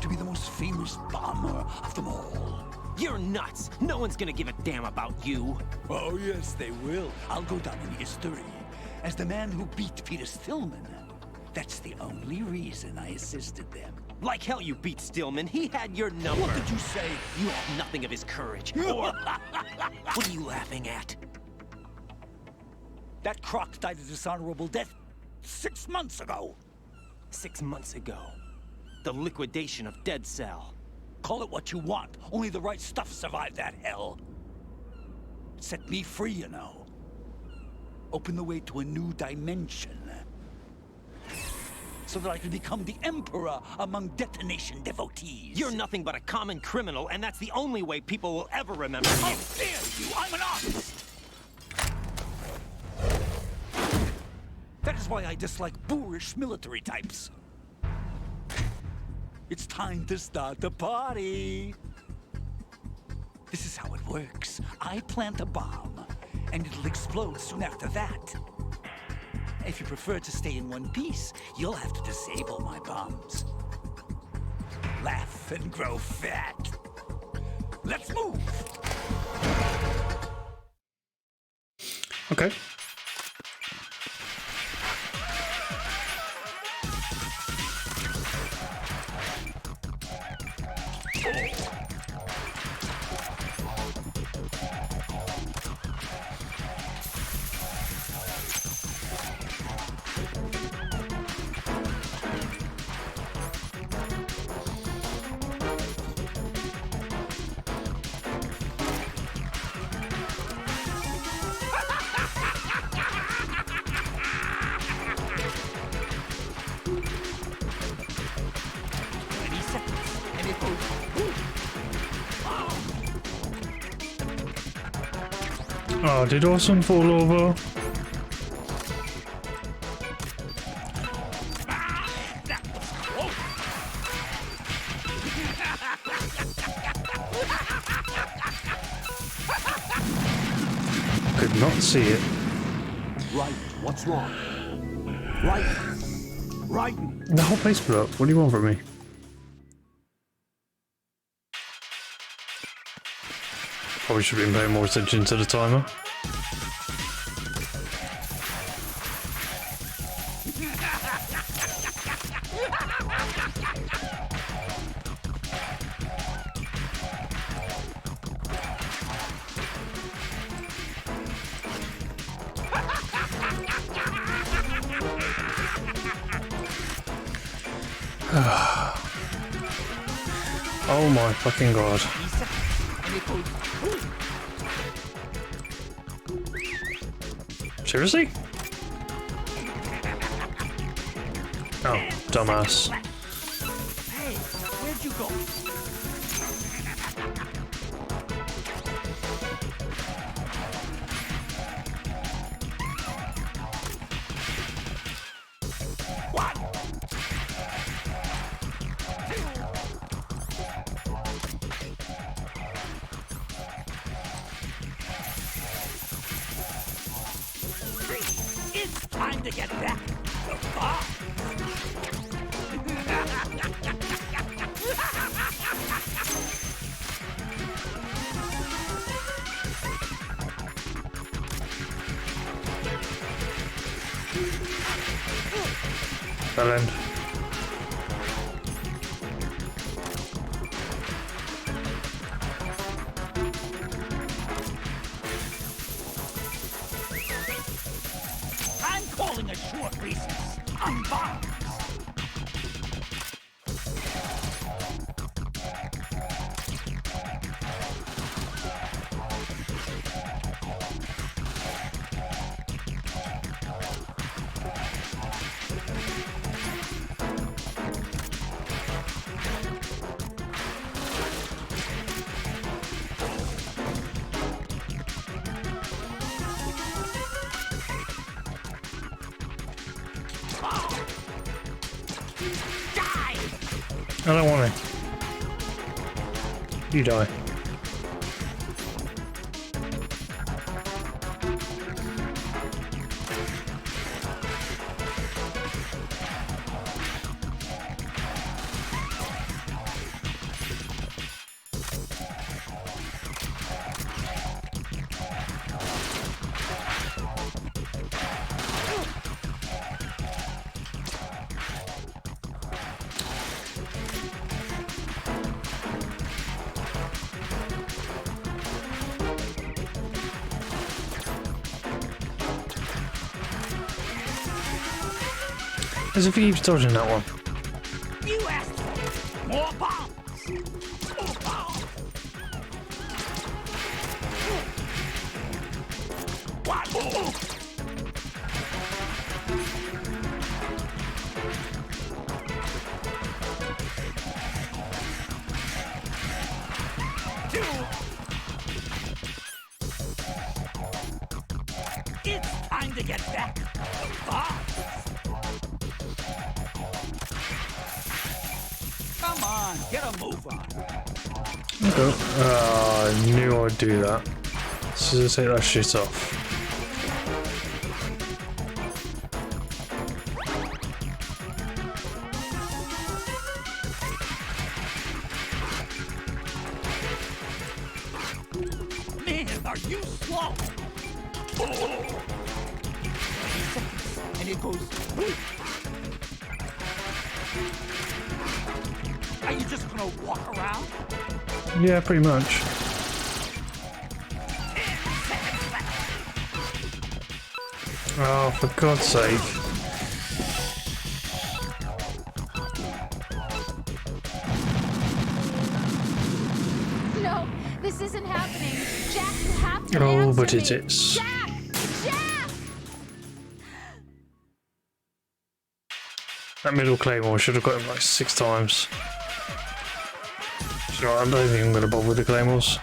To be the most famous bomber of them all. You're nuts! No one's gonna give a damn about you! Oh, yes, they will. I'll go down in history as the man who beat Peter Stillman. That's the only reason I assisted them. Like hell you beat Stillman. He had your number. What did you say? You have nothing of his courage. Or... What are you laughing at? That croc died a dishonorable death 6 months ago. 6 months ago. The liquidation of Dead Cell. Call it what you want. Only the right stuff survived that hell. It set me free, you know. Open the way to a new dimension. So that I can become the Emperor among detonation devotees. You're nothing but a common criminal, and that's the only way people will ever remember you. How dare you! I'm an artist! That is why I dislike boorish military types. It's time to start the party. This is how it works. I plant a bomb, and it'll explode soon after that. If you prefer to stay in one piece, you'll have to disable my bombs. Laugh and grow fat. Let's move! Okay. Oh, did Awesome fall over? Could not see it. Right, what's wrong? Right. The whole place blew up. What do you want from me? Probably should have been paying more attention to the timer. Oh my fucking god. And it goes. Seriously? Oh, dumbass. Hey, where'd you go? What? It's time to get back to the bar. Bell end. I'm calling a short recess. I'm bombs. I don't want to. You die. As if he keeps dodging that one. You asked for more bombs. More bombs. What? It's time to get back to the bombs. Come on, get a move on. Okay. I knew I'd do that. So just take that shit off. Man, are you slow? Oh. 30 seconds, and it goes. Are you just gonna walk around? Yeah, pretty much. Oh, for God's sake. No, this isn't happening. Jack, you have to Oh, answer but it me. is. Jack! Jack! That middle claymore should have got him like 6 times. So I don't think I'm going to bother with the claymores.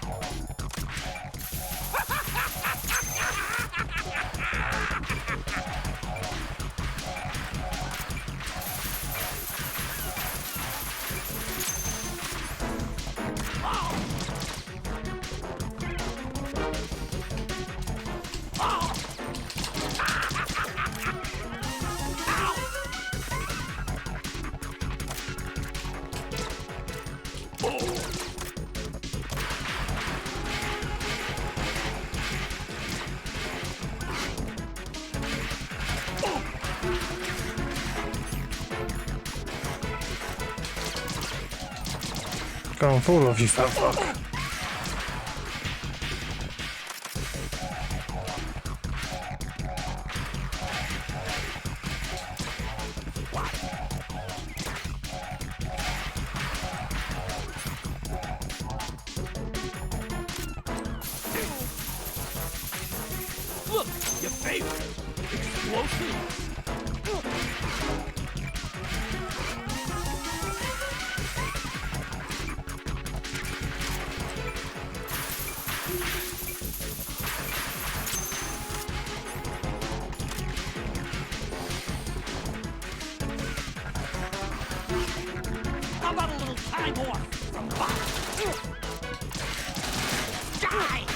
Go on, fall off, you fat fuck. favorite. Explosives. How about a little time off from box? Die!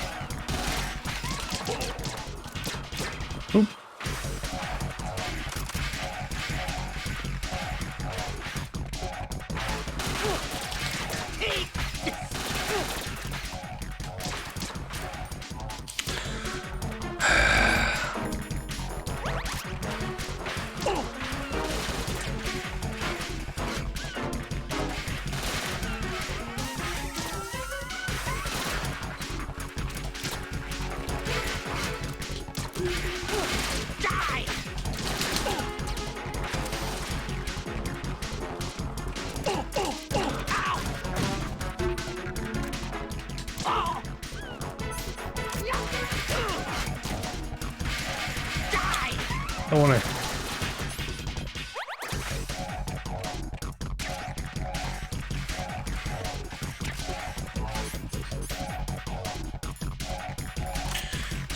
I want to.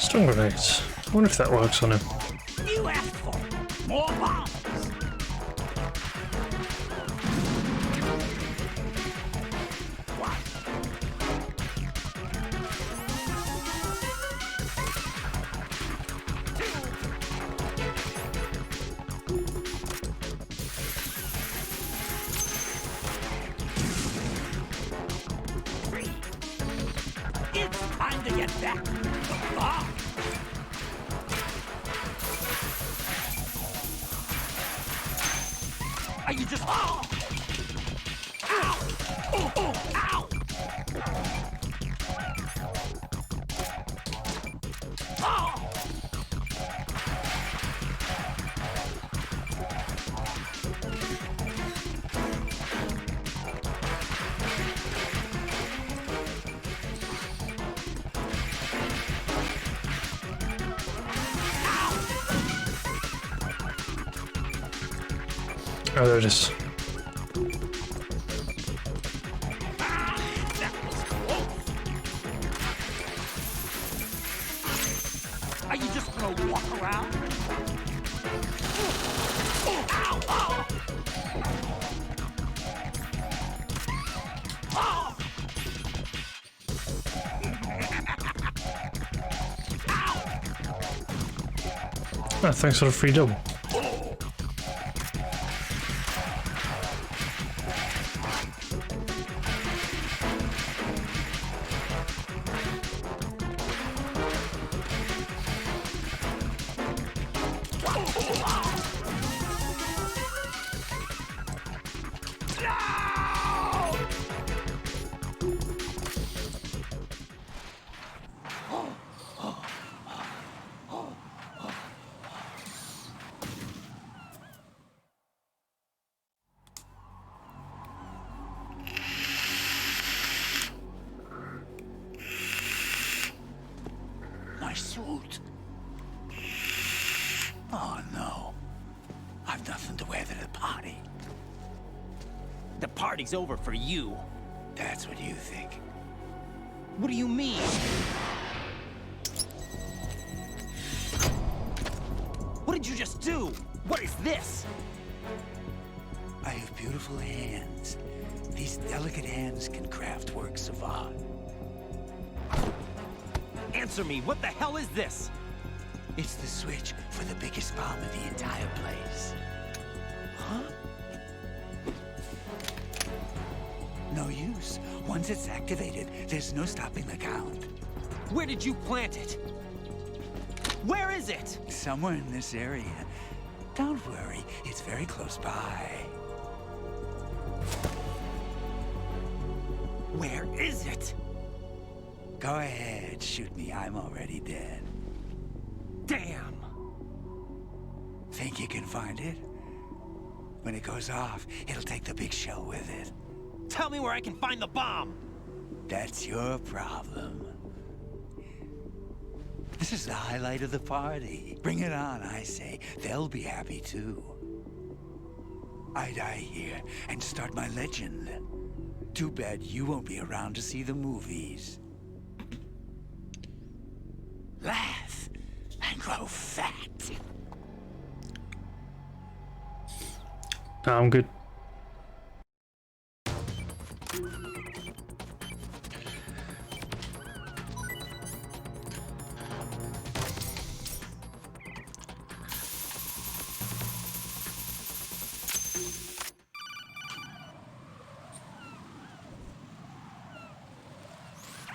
Stun grenades. I wonder if that works on him. You asked for it. More bombs. It's time to get back to the bomb. Are you just... Oh! Ow! Oh, oh, ow! Oh! Oh, there it is. That was close. Are you just gonna walk around? Ow! Oh! Oh! Oh, thanks for the free double. My suit. Oh no. I've nothing to wear to the party. The party's over for you. That's what you think. What do you mean? What did you just do? What is this? I have beautiful hands. These delicate hands can craft works of art. Answer me, what the hell is this? It's the switch for the biggest bomb in the entire place. Huh? No use. Once it's activated, there's no stopping the count. Where did you plant it? Where is it? Somewhere in this area. Don't worry, it's very close by. Where is it? Go ahead, shoot me. I'm already dead. Damn! Think you can find it? When it goes off, it'll take the big show with it. Tell me where I can find the bomb! That's your problem. The This is the highlight of the party. Bring it on, I say. They'll be happy too. I die here and start my legend. Too bad you won't be around to see the movies. Laugh and grow fat. No, I'm good.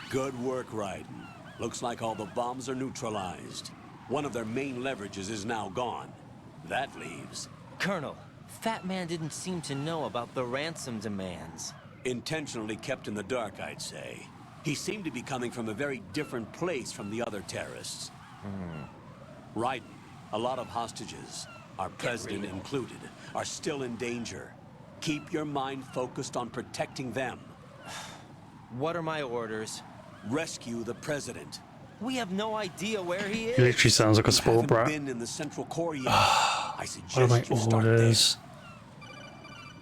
Good work, Raiden. Looks like all the bombs are neutralized. One of their main leverages is now gone. That leaves... Colonel, Fat Man didn't seem to know about the ransom demands. Intentionally kept in the dark, I'd say. He seemed to be coming from a very different place from the other terrorists. Raiden, a lot of hostages, our president included, are still in danger. Keep your mind focused on protecting them. What are my orders? Rescue the president. We have no idea where he is. He literally sounds like a spoiled brat. Been in the central core yet. I What are suggest my you start orders?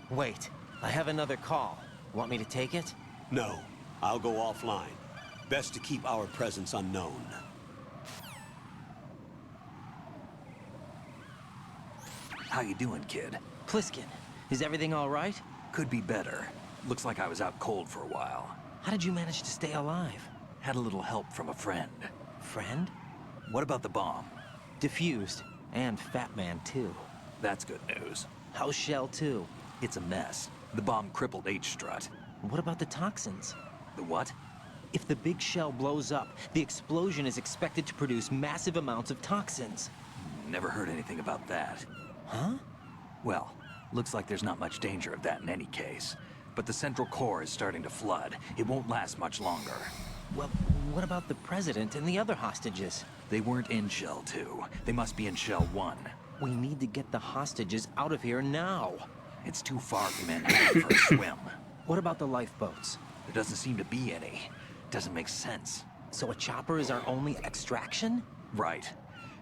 there. Wait, I have another call. Want me to take it? No, I'll go offline. Best to keep our presence unknown. How you doing, kid? Pliskin, is everything all right? Could be better. Looks like I was out cold for a while. How did you manage to stay alive? Had a little help from a friend. Friend? What about the bomb? Diffused. And Fat Man, too. That's good news. How's Shell 2? It's a mess. The bomb crippled H-Strut. What about the toxins? The what? If the big shell blows up, the explosion is expected to produce massive amounts of toxins. Never heard anything about that. Huh? Well, looks like there's not much danger of that in any case. But the central core is starting to flood. It won't last much longer. Well, what about the president and the other hostages? They weren't in Shell 2. They must be in Shell 1. We need to get the hostages out of here now. It's too far from Manhattan for a swim. What about the lifeboats? There doesn't seem to be any. Doesn't make sense. So a chopper is our only extraction? Right.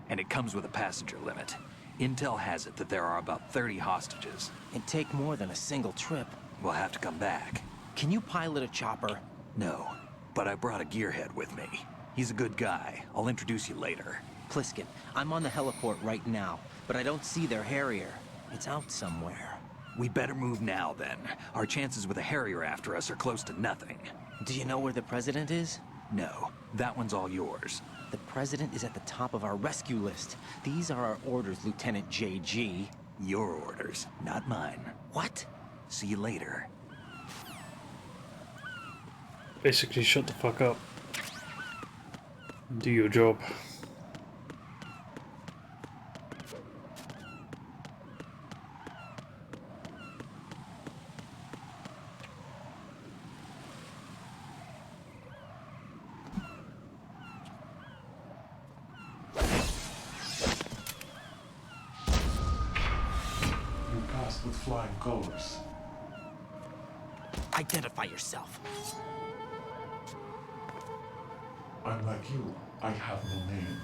And it comes with a passenger limit. Intel has it that there are about 30 hostages. It'd take more than a single trip. We'll have to come back. Can you pilot a chopper? No, but I brought a gearhead with me. He's a good guy. I'll introduce you later. Pliskin, I'm on the heliport right now, but I don't see their Harrier. It's out somewhere. We better move now, then. Our chances with a Harrier after us are close to nothing. Do you know where the president is? No, that one's all yours. The president is at the top of our rescue list. These are our orders, Lieutenant JG. Your orders, not mine. What? See you later. Basically, shut the fuck up. Do your job. You passed with flying colors. Identify yourself. I'm like you. I have no name.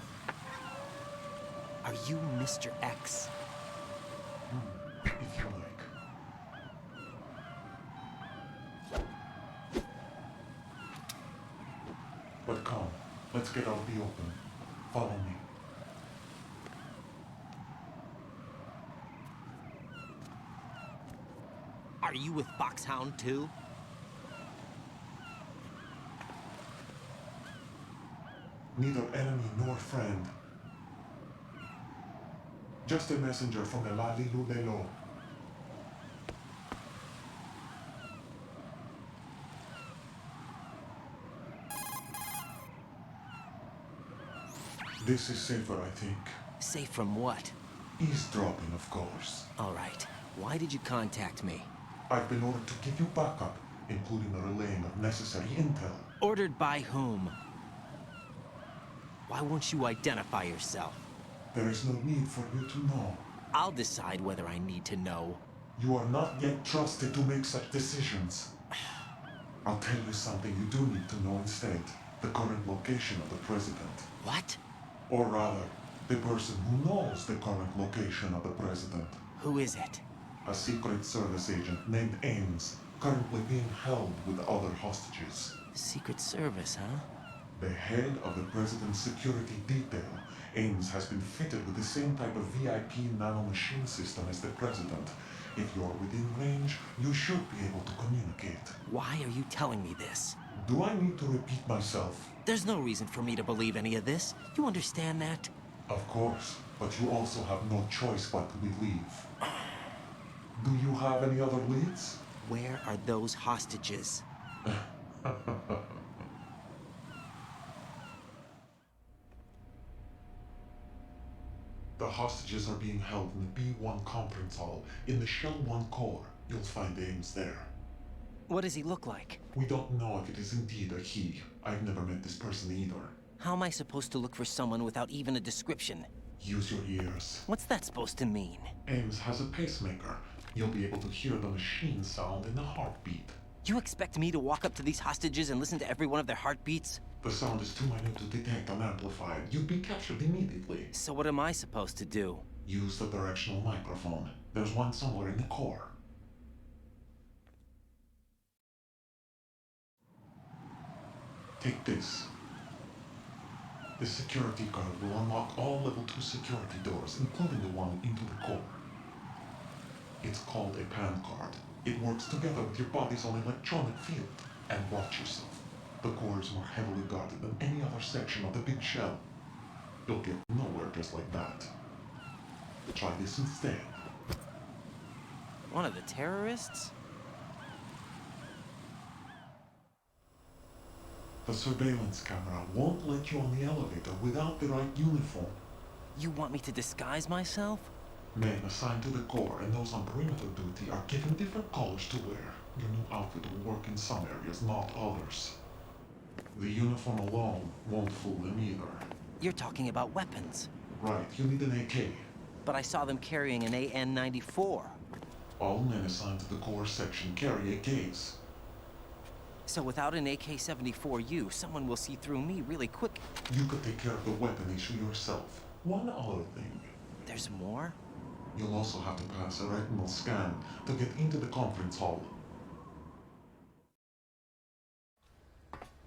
Are you Mr. X? If you like. But come, let's get out the open. Follow me. Are you with Foxhound too? Neither enemy nor friend. Just a messenger from the Lali Lulelo. This is safer, I think. Safe from what? Eavesdropping, of course. All right. Why did you contact me? I've been ordered to give you backup, including the relaying of necessary intel. Ordered by whom? Why won't you identify yourself? There is no need for you to know. I'll decide whether I need to know. You are not yet trusted to make such decisions. I'll tell you something you do need to know instead. The current location of the president. What? Or rather, the person who knows the current location of the president. Who is it? A Secret Service agent named Ames, currently being held with other hostages. Secret Service, huh? The head of the president's security detail, Ames, has been fitted with the same type of VIP nanomachine system as the president. If you're within range, you should be able to communicate. Why are you telling me this? Do I need to repeat myself? There's no reason for me to believe any of this. You understand that? Of course, but you also have no choice but to believe. Do you have any other leads? Where are those hostages? The hostages are being held in the B1 conference hall in the Shell 1 core. You'll find Ames there. What does he look like? We don't know if it is indeed a he. I've never met this person either. How am I supposed to look for someone without even a description? Use your ears. What's that supposed to mean? Ames has a pacemaker. You'll be able to hear the machine sound in the heartbeat. You expect me to walk up to these hostages and listen to every one of their heartbeats? The sound is too minute to detect unamplified. You'd be captured immediately. So what am I supposed to do? Use the directional microphone. There's one somewhere in the core. Take this. The security card will unlock all level 2 security doors, including the one into the core. It's called a PAN card. It works together with your body's own electronic field. And watch yourself. The core is more heavily guarded than any other section of the big shell. You'll get nowhere just like that. Try this instead. One of the terrorists? The surveillance camera won't let you on the elevator without the right uniform. You want me to disguise myself? Men assigned to the core and those on perimeter duty are given different colors to wear. Your new outfit will work in some areas, not others. The uniform alone won't fool them either. You're talking about weapons. Right, you need an AK. But I saw them carrying an AN-94. All men assigned to the core section carry AKs. So without an AK-74U, someone will see through me really quick. You could take care of the weapon issue yourself. One other thing. There's more? You'll also have to pass a retinal scan to get into the conference hall.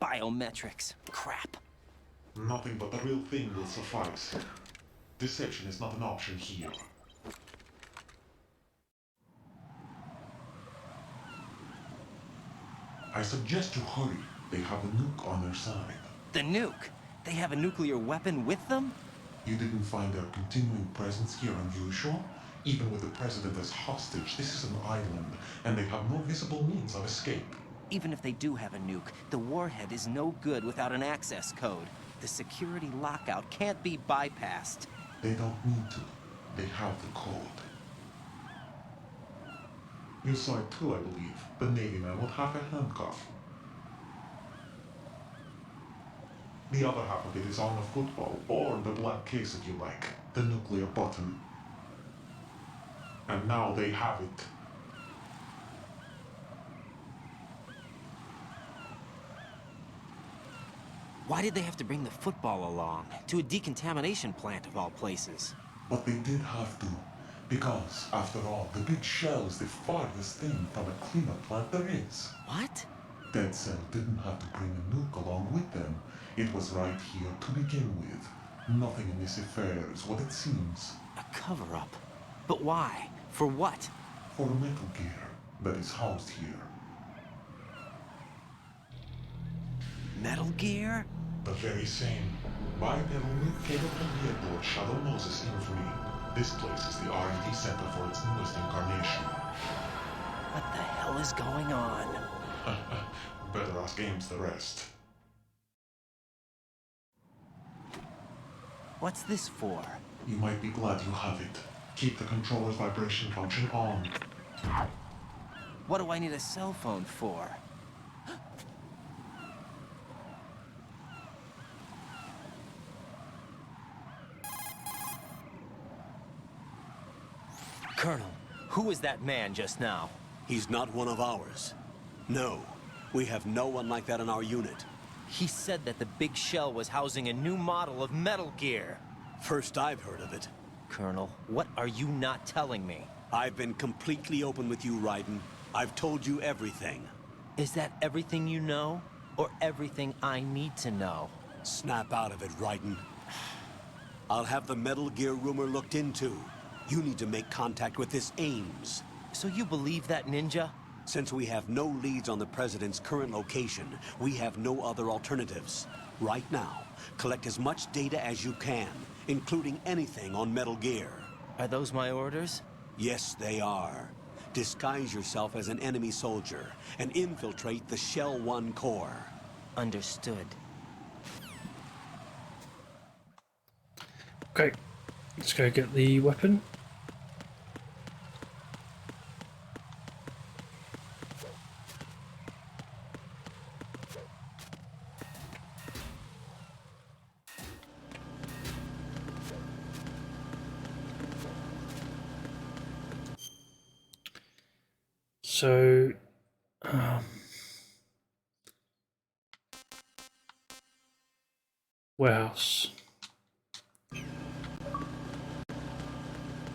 Biometrics. Crap. Nothing but the real thing will suffice. Deception is not an option here. I suggest you hurry. They have a nuke on their side. The nuke? They have a nuclear weapon with them? You didn't find their continuing presence here unusual? Even with the president as hostage, this is an island, and they have no visible means of escape. Even if they do have a nuke, the warhead is no good without an access code. The security lockout can't be bypassed. They don't need to. They have the code. You saw it too, I believe. The Navy man with half a handcuff. The other half of it is on a football, or the black case if you like. The nuclear button. And now they have it. Why did they have to bring the football along? To a decontamination plant of all places. But they did have to. Because, after all, the big shell is the farthest thing from a cleanup plant there is. What? Dead Cell didn't have to bring a nuke along with them. It was right here to begin with. Nothing in this affair is what it seems. A cover-up? But why? For what? For Metal Gear that is housed here. Metal Gear? The very same. Bipedal nuke-capable vehicle of Shadow Moses infamy. This place is the R&D center for its newest incarnation. What the hell is going on? Better ask Ames the rest. What's this for? You might be glad you have it. Keep the controller's vibration function on. What do I need a cell phone for? Colonel, who was that man just now? He's not one of ours. No, we have no one like that in our unit. He said that the big shell was housing a new model of Metal Gear. First I've heard of it. Colonel, what are you not telling me? I've been completely open with you, Raiden. I've told you everything. Is that everything you know? Or everything I need to know? Snap out of it, Raiden. I'll have the Metal Gear rumor looked into. You need to make contact with this Ames. So you believe that, Ninja? Since we have no leads on the President's current location, we have no other alternatives. Right now, collect as much data as you can, including anything on Metal Gear. Are those my orders? Yes, they are. Disguise yourself as an enemy soldier and infiltrate the Shell 1 core. Understood. Okay, let's go get the weapon. So, warehouse.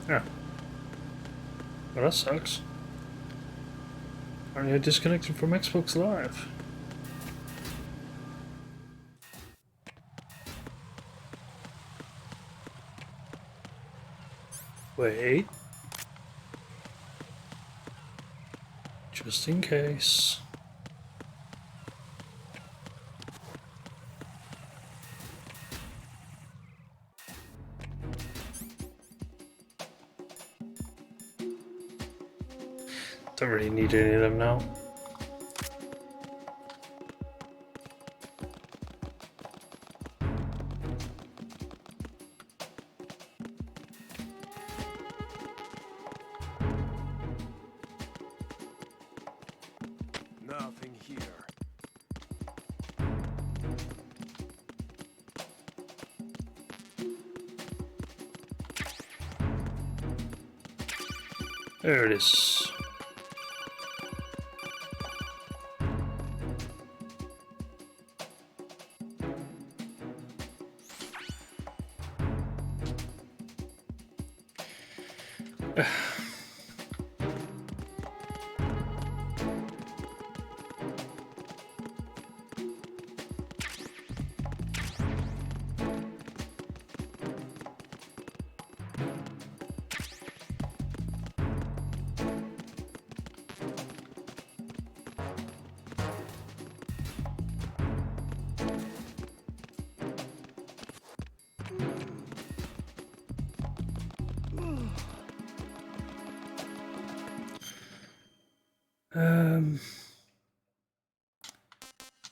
Yeah. Well, that sucks. Apparently I disconnected from Xbox Live. Wait. Just in case. Don't really need any of them now. Nothing here. There it is.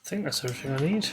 I think that's everything I need.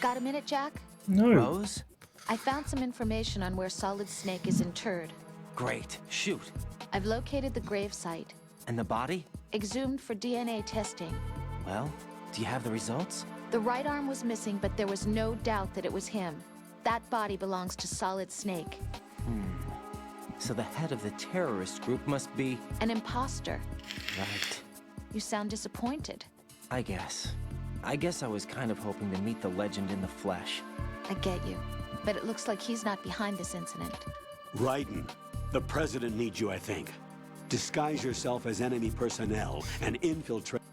Got a minute, Jack? No. Rose? I found some information on where Solid Snake is interred. Great. Shoot. I've located the grave site. And the body? Exhumed for DNA testing. Well, do you have the results? The right arm was missing, but there was no doubt that it was him. That body belongs to Solid Snake. So the head of the terrorist group must be... An imposter. Right. You sound disappointed. I guess I was kind of hoping to meet the legend in the flesh. I get you. But it looks like he's not behind this incident. Raiden, the President needs you, I think. Disguise yourself as enemy personnel and infiltrate...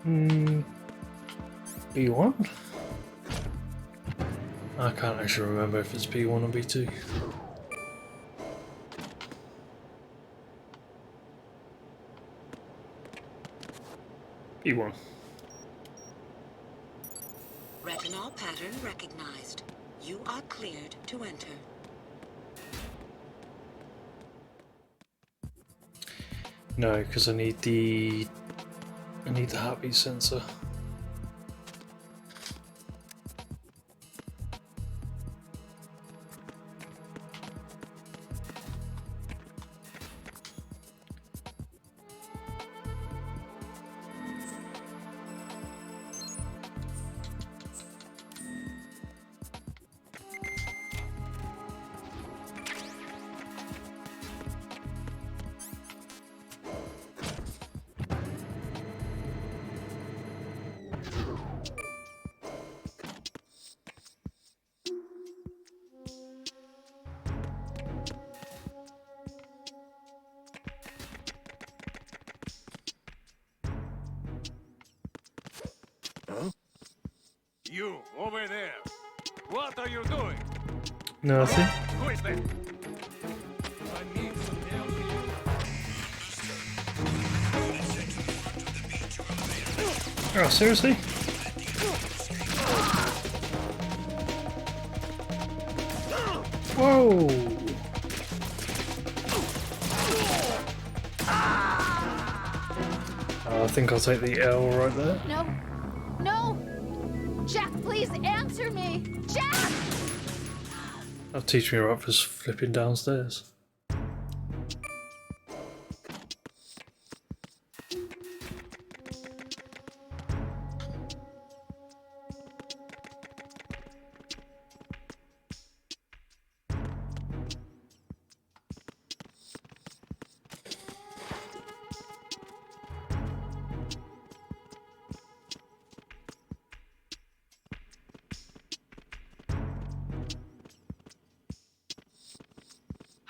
B1? I can't actually remember if it's B1 or B2. B1. Retinol pattern recognized. You are cleared to enter. No, because I need the heartbeat sensor. You, over there. What are you doing? Nothing. Who is that? I need some help here. Oh, seriously? Whoa! I think I'll take the L right there. No. No! Jack, please answer me! Jack! That'll teach me right for flipping downstairs.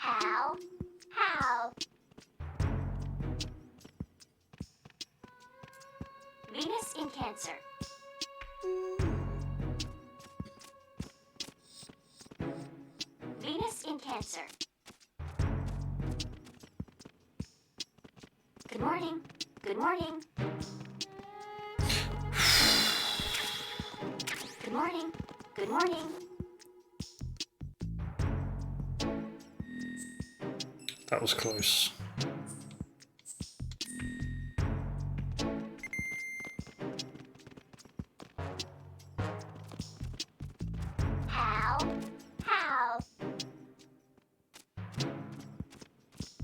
How? Venus in Cancer. Venus in Cancer. Good morning. Good morning. Good morning. Good morning. That was close. How?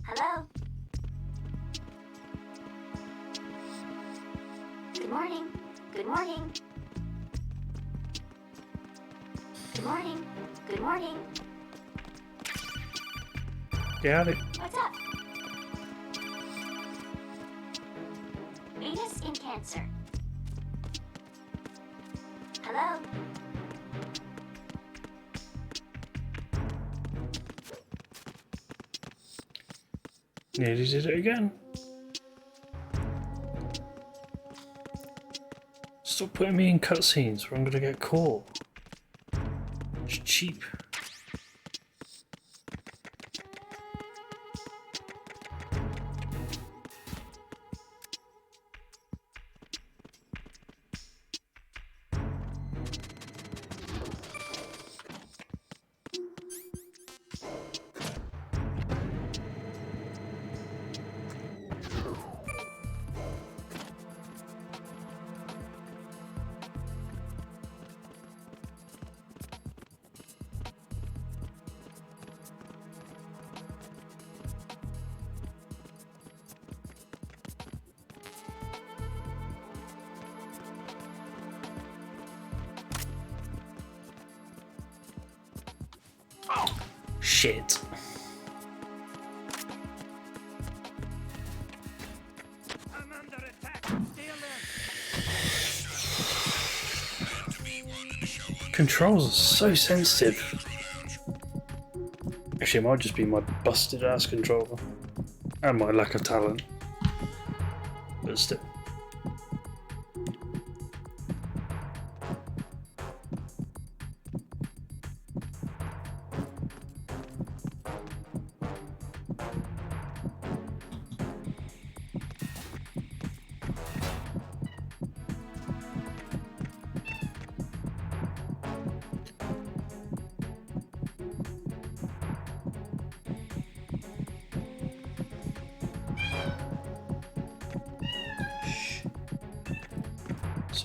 Hello? Good morning. Good morning. Good morning. Good morning. Got it. What's up? Venus in Cancer. Hello? Nearly did it again. Stop putting me in cutscenes where I'm gonna get caught. It's cheap. Shit. I'm under attack. Stay alert. Controls are so sensitive. Actually, it might just be my busted ass controller and my lack of talent. But still.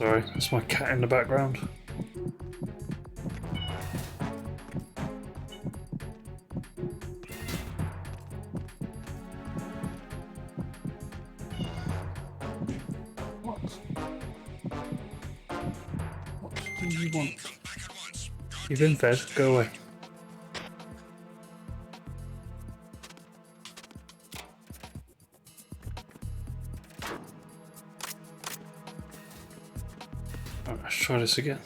Sorry, that's my cat in the background. What do you want? You've been fed, go away. Alright, let's try this again.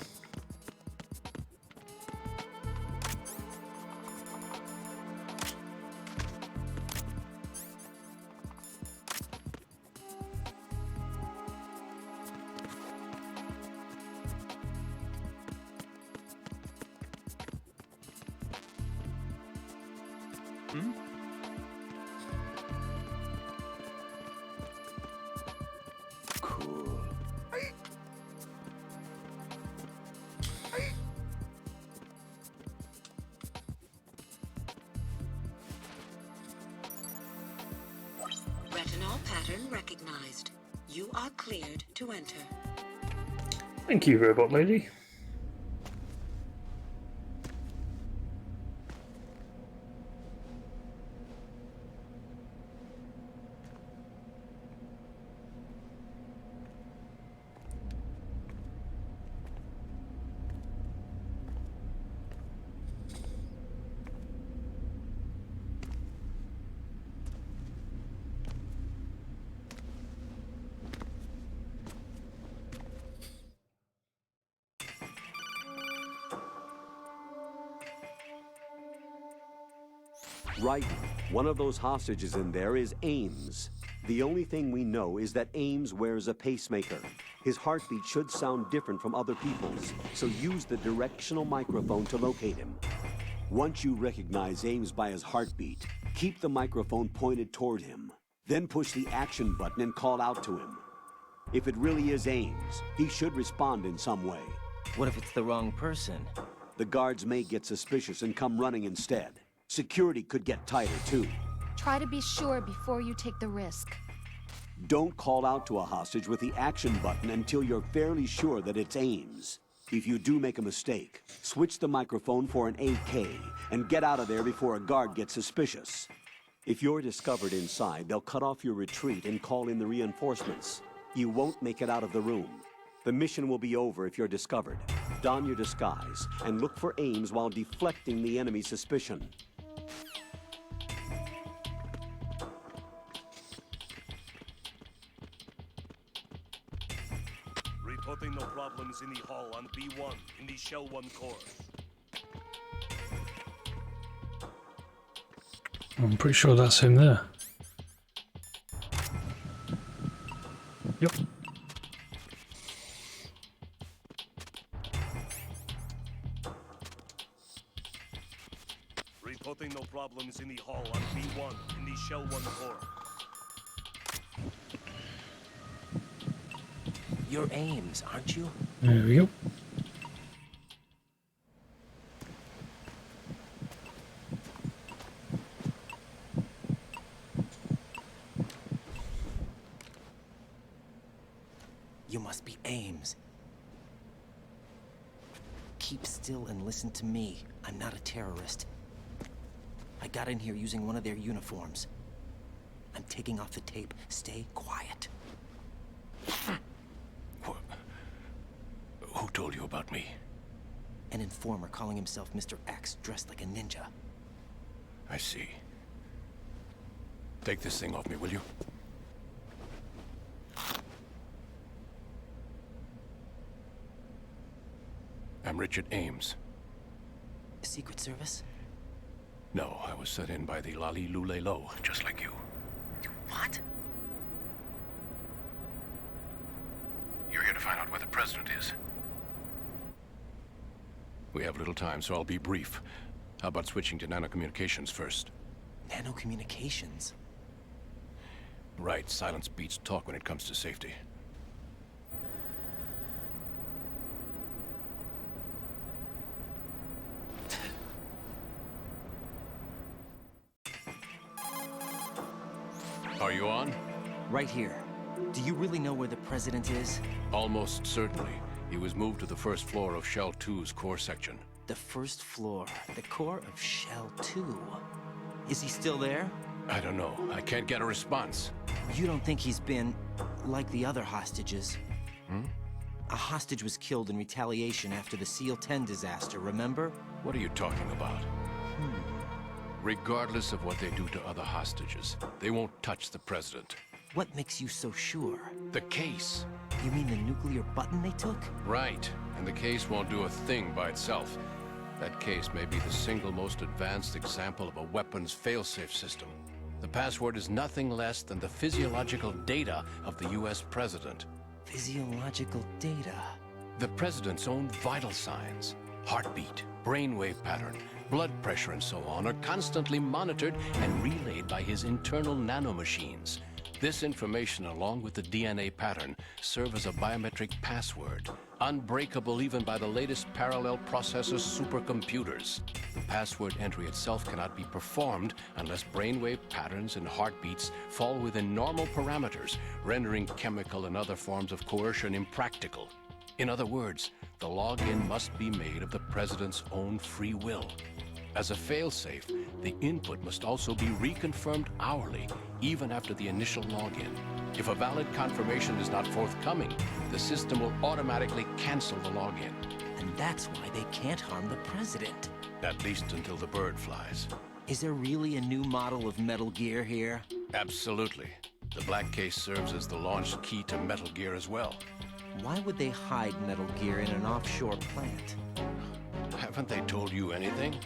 Cool. Retinol pattern recognized. You are cleared to enter. Thank you, robot lady. Right. One of those hostages in there is Ames. The only thing we know is that Ames wears a pacemaker. His heartbeat should sound different from other people's, so use the directional microphone to locate him. Once you recognize Ames by his heartbeat, keep the microphone pointed toward him. Then push the action button and call out to him. If it really is Ames, he should respond in some way. What if it's the wrong person? The guards may get suspicious and come running instead. Security could get tighter, too. Try to be sure before you take the risk. Don't call out to a hostage with the action button until you're fairly sure that it's Ames. If you do make a mistake, switch the microphone for an AK and get out of there before a guard gets suspicious. If you're discovered inside, they'll cut off your retreat and call in the reinforcements. You won't make it out of the room. The mission will be over if you're discovered. Don your disguise and look for Ames while deflecting the enemy's suspicion. Reporting no problems in the hall on B1 in the Shell 1 core. I'm pretty sure that's him there. Yep. Reporting no problems in the hall on B1 in the Shell 1 core. You're Ames, aren't you? There we go. You must be Ames. Keep still and listen to me. I'm not a terrorist. I got in here using one of their uniforms. I'm taking off the tape. Stay quiet. Who told you about me? An informer calling himself Mr. X, dressed like a ninja. I see. Take this thing off me, will you? I'm Richard Ames. Secret Service? No, I was sent in by the Lali Lule Lo, just like you. What? You're here to find out where the president is. We have little time, so I'll be brief. How about switching to nanocommunications first? Nanocommunications? Right, silence beats talk when it comes to safety. Are you on? Right here. Do you really know where the president is? Almost certainly. He was moved to the first floor of Shell 2's core section. The first floor, the core of Shell 2. Is he still there? I don't know. I can't get a response. You don't think he's been like the other hostages? A hostage was killed in retaliation after the SEAL 10 disaster, remember? What are you talking about? Regardless of what they do to other hostages, they won't touch the president. What makes you so sure? The case. You mean the nuclear button they took? Right. And the case won't do a thing by itself. That case may be the single most advanced example of a weapons failsafe system. The password is nothing less than the physiological data of the US president. Physiological data? The president's own vital signs, heartbeat, brainwave pattern, blood pressure and so on are constantly monitored and relayed by his internal nanomachines. This information, along with the DNA pattern, serve as a biometric password, unbreakable even by the latest parallel processor supercomputers. The password entry itself cannot be performed unless brainwave patterns and heartbeats fall within normal parameters, rendering chemical and other forms of coercion impractical. In other words, the login must be made of the president's own free will. As a failsafe, the input must also be reconfirmed hourly, even after the initial login. If a valid confirmation is not forthcoming, the system will automatically cancel the login. And that's why they can't harm the president. At least until the bird flies. Is there really a new model of Metal Gear here? Absolutely. The black case serves as the launch key to Metal Gear as well. Why would they hide Metal Gear in an offshore plant? Haven't they told you anything?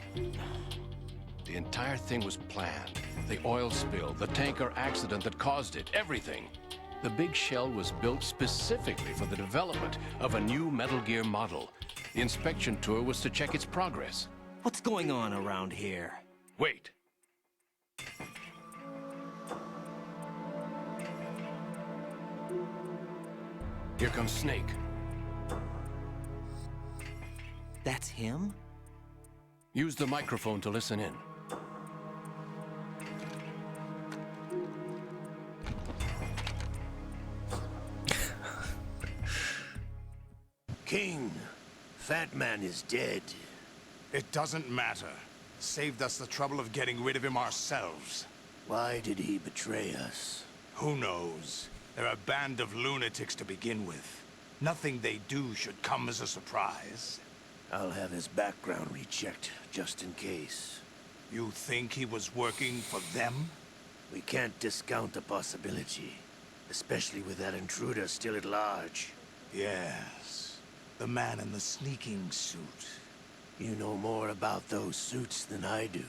The entire thing was planned. The oil spill, the tanker accident that caused it, everything. The big shell was built specifically for the development of a new Metal Gear model. The inspection tour was to check its progress. What's going on around here? Wait. Here comes Snake. That's him? Use the microphone to listen in. King, Fat Man is dead. It doesn't matter. Saved us the trouble of getting rid of him ourselves. Why did he betray us? Who knows? They're a band of lunatics to begin with. Nothing they do should come as a surprise. I'll have his background rechecked, just in case. You think he was working for them? We can't discount the possibility, especially with that intruder still at large. Yes, the man in the sneaking suit. You know more about those suits than I do.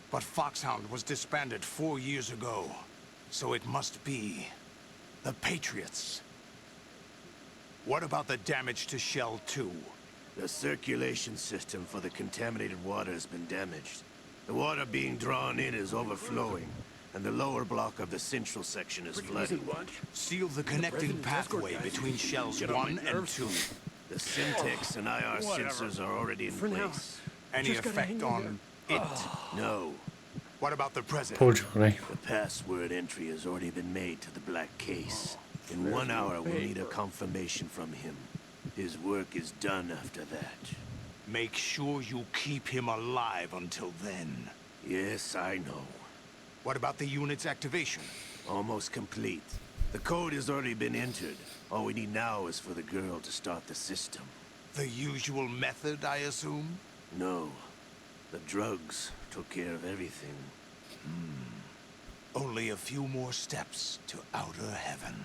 But Foxhound was disbanded 4 years ago, so it must be the Patriots. What about the damage to Shell 2? The circulation system for the contaminated water has been damaged. The water being drawn in is overflowing, and the lower block of the central section is flooded. Seal the connecting pathway between Shells 1 and 2. The Syntex and IR sensors are already in place. Any effect on it? No. What about the president? Poor Johnny. The password entry has already been made to the black case. In 1 hour, we'll need a confirmation from him. His work is done after that. Make sure you keep him alive until then. Yes, I know. What about the unit's activation? Almost complete. The code has already been entered. All we need now is for the girl to start the system. The usual method, I assume? No. The drugs took care of everything. Only a few more steps to outer heaven.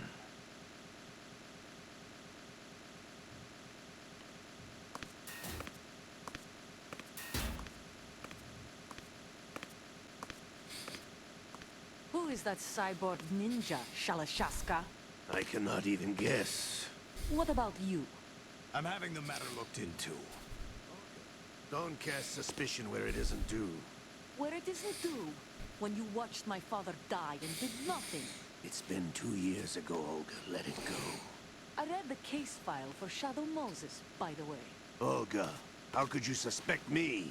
Who is that cyborg ninja, Shalashaska? I cannot even guess. What about you? I'm having the matter looked into. Don't cast suspicion where it isn't due. Where it isn't due, when you watched my father die and did nothing. It's been 2 years ago, Olga. Let it go. I read the case file for Shadow Moses, by the way. Olga, how could you suspect me?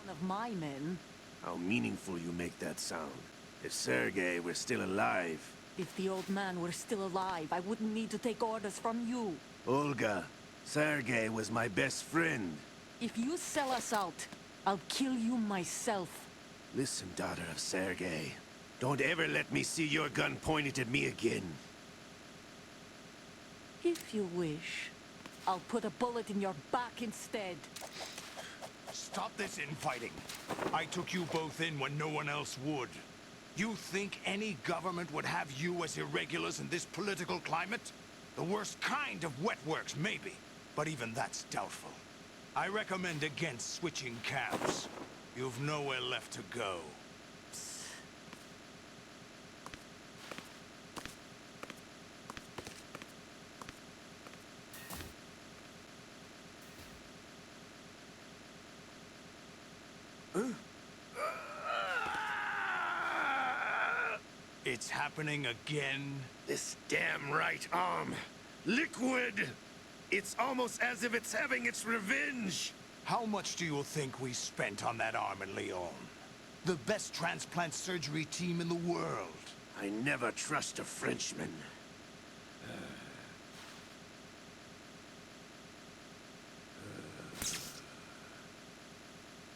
One of my men. How meaningful you make that sound. If Sergei were still alive, If the old man were still alive, I wouldn't need to take orders from you. Olga, Sergei was my best friend. If you sell us out, I'll kill you myself. Listen, daughter of Sergei. Don't ever let me see your gun pointed at me again. If you wish, I'll put a bullet in your back instead. Stop this infighting. I took you both in when no one else would. You think any government would have you as irregulars in this political climate? The worst kind of wet works, maybe. But even that's doubtful. I recommend against switching camps. You've nowhere left to go. It's happening again? This damn right arm. Liquid! It's almost as if it's having its revenge! How much do you think we spent on that arm in Lyon? The best transplant surgery team in the world. I never trust a Frenchman.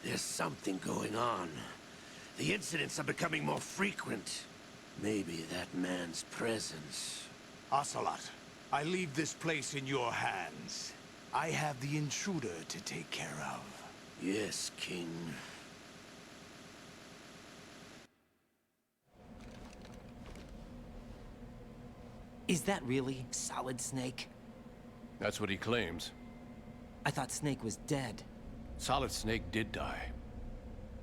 There's something going on. The incidents are becoming more frequent. Maybe that man's presence. Ocelot, I leave this place in your hands. I have the intruder to take care of. Yes, King. Is that really Solid Snake? That's what he claims. I thought Snake was dead. Solid Snake did die.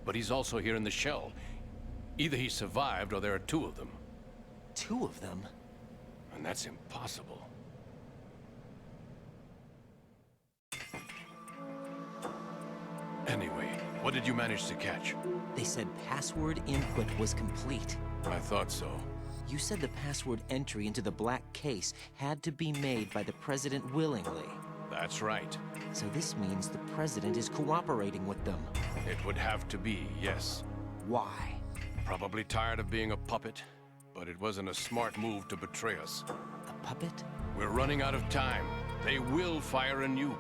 But he's also here in the shell. Either he survived or there are two of them. Two of them? And that's impossible. Anyway, what did you manage to catch? They said password input was complete. I thought so. You said the password entry into the black case had to be made by the President willingly. That's right. So this means the President is cooperating with them. It would have to be, yes. Why? Probably tired of being a puppet, but it wasn't a smart move to betray us. A puppet? We're running out of time. They will fire a nuke.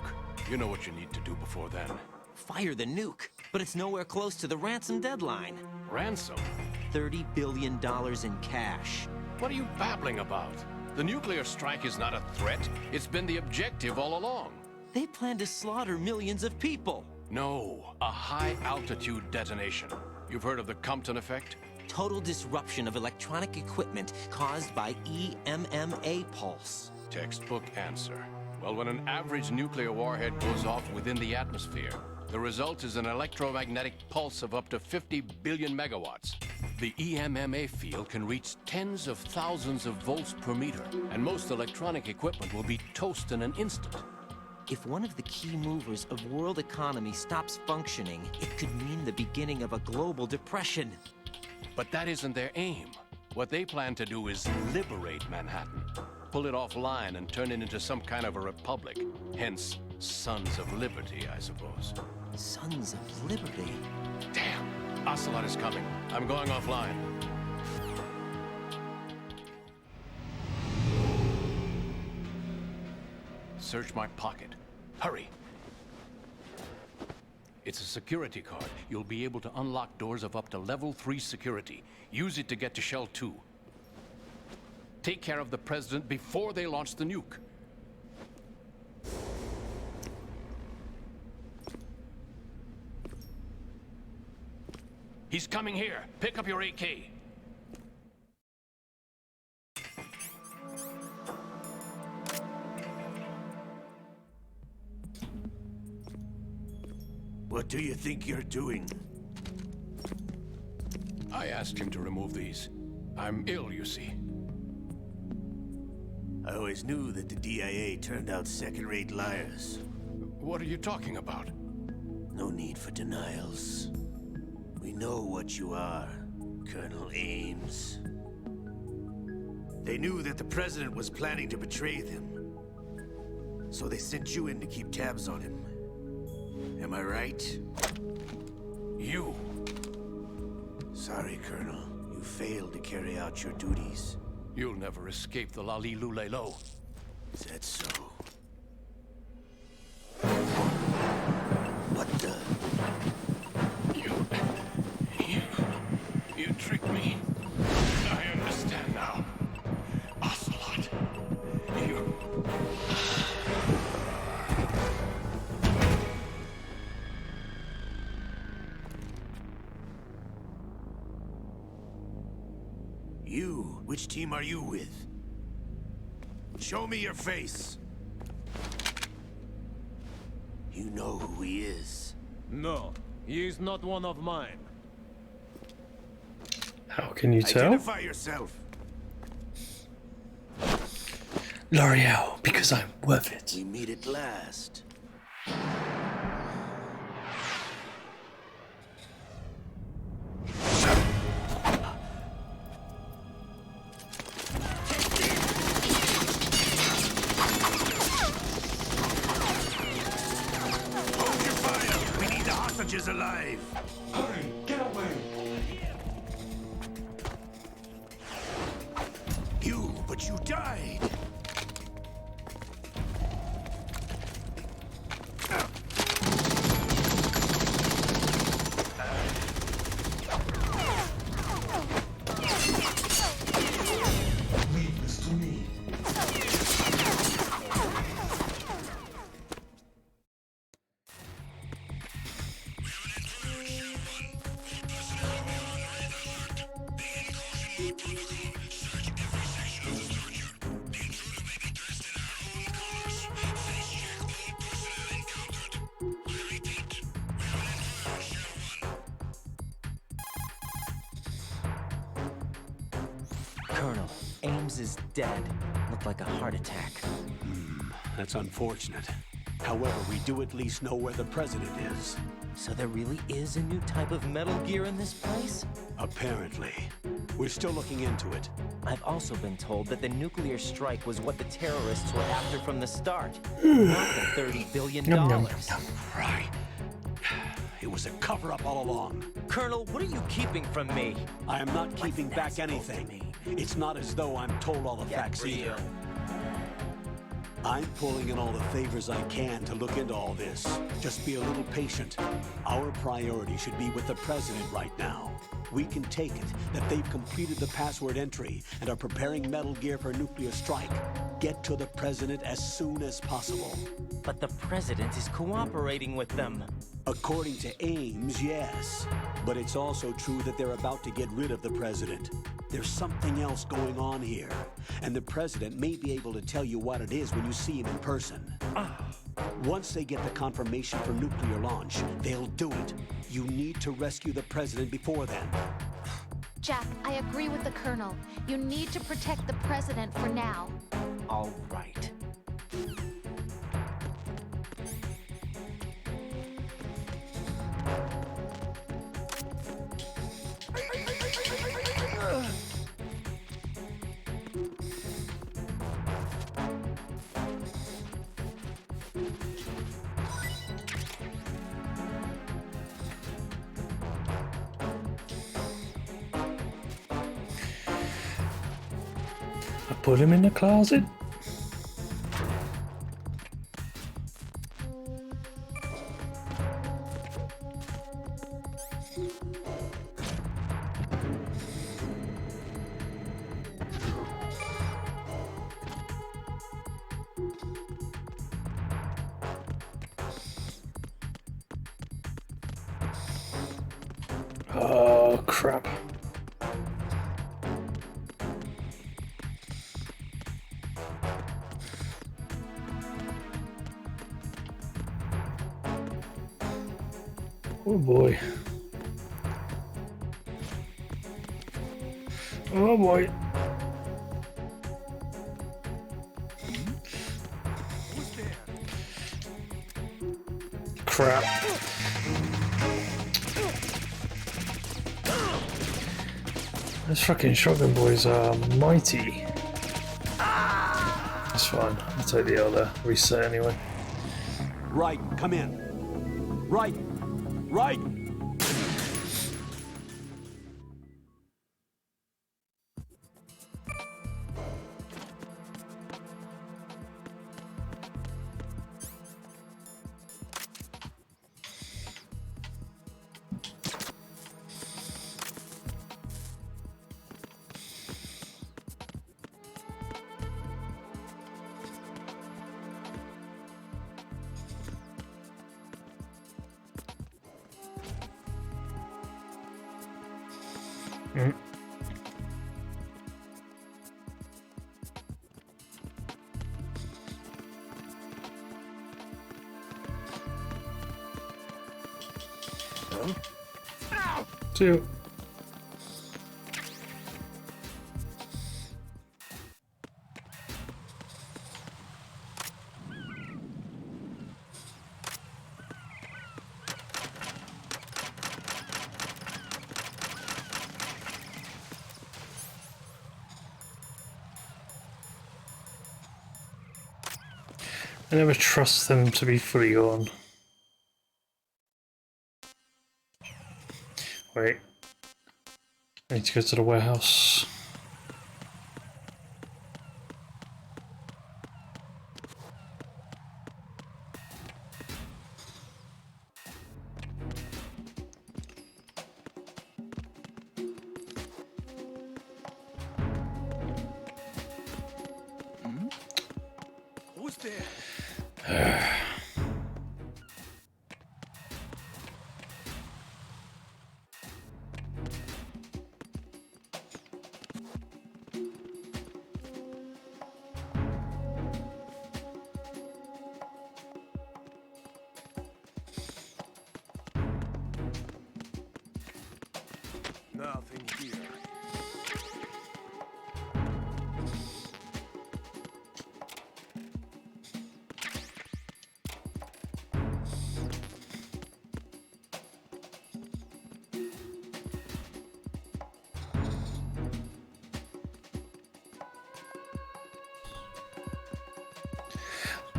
You know what you need to do before then. Fire the nuke, but it's nowhere close to the ransom deadline. Ransom? $30 billion in cash. What are you babbling about? The nuclear strike is not a threat. It's been the objective all along. They plan to slaughter millions of people. No, a high-altitude detonation. You've heard of the Compton effect? Total disruption of electronic equipment caused by EMMA pulse. Textbook answer. Well, when an average nuclear warhead goes off within the atmosphere, the result is an electromagnetic pulse of up to 50 billion megawatts. The EMMA field can reach tens of thousands of volts per meter, and most electronic equipment will be toast in an instant. If one of the key movers of world economy stops functioning, it could mean the beginning of a global depression. But that isn't their aim. What they plan to do is liberate Manhattan. Pull it offline and turn it into some kind of a republic. Hence, Sons of Liberty, I suppose. Sons of Liberty? Damn! Ocelot is coming. I'm going offline. Search my pocket. Hurry! It's a security card. You'll be able to unlock doors of up to level 3 security. Use it to get to Shell 2. Take care of the President before they launch the nuke. He's coming here. Pick up your AK. What do you think you're doing? I asked him to remove these. I'm ill, you see. I always knew that the DIA turned out second-rate liars. What are you talking about? No need for denials. We know what you are, Colonel Ames. They knew that the President was planning to betray them. So they sent you in to keep tabs on him. Am I right? You. Sorry, Colonel. You failed to carry out your duties. You'll never escape the Lalilulelo. Is that so? What the? You tricked me. I understand now. Ocelot. You... You? Which team are you with? Show me your face. You know who he is. No, he is not one of mine. How can you tell? Identify yourself. L'Oreal, because I'm worth it. We meet at last. Hold your fire. We need the hostages alive. Hurry, get away. But you died. Leave this to me. Colonel, Ames is dead. Looked like a heart attack. That's unfortunate. However, we do at least know where the president is. So there really is a new type of Metal Gear in this place? Apparently. We're still looking into it. I've also been told that the nuclear strike was what the terrorists were after from the start. Not the $30 billion. Right. It was a cover-up all along. Colonel, what are you keeping from me? I am not keeping back anything. It's not as though I'm told all the facts either. I'm pulling in all the favors I can to look into all this. Just be a little patient. Our priority should be with the president right now. We can take it that they've completed the password entry and are preparing Metal Gear for nuclear strike. Get to the president as soon as possible. But the president is cooperating with them. According to Ames, yes. But it's also true that they're about to get rid of the president. There's something else going on here. And the president may be able to tell you what it is when you see him in person. Once they get the confirmation for nuclear launch, they'll do it. You need to rescue the president before then. Jack, I agree with the Colonel. You need to protect the president for now. All right. I put him in the closet. Oh, crap. Oh boy. Oh boy. Crap. Those fucking shotgun boys are mighty. That's fine. I'll take the other reset anyway. Right, come in. Right. Right. See you. I never trust them to be fully gone. Wait. I need to go to the warehouse. Who's there? Nothing here.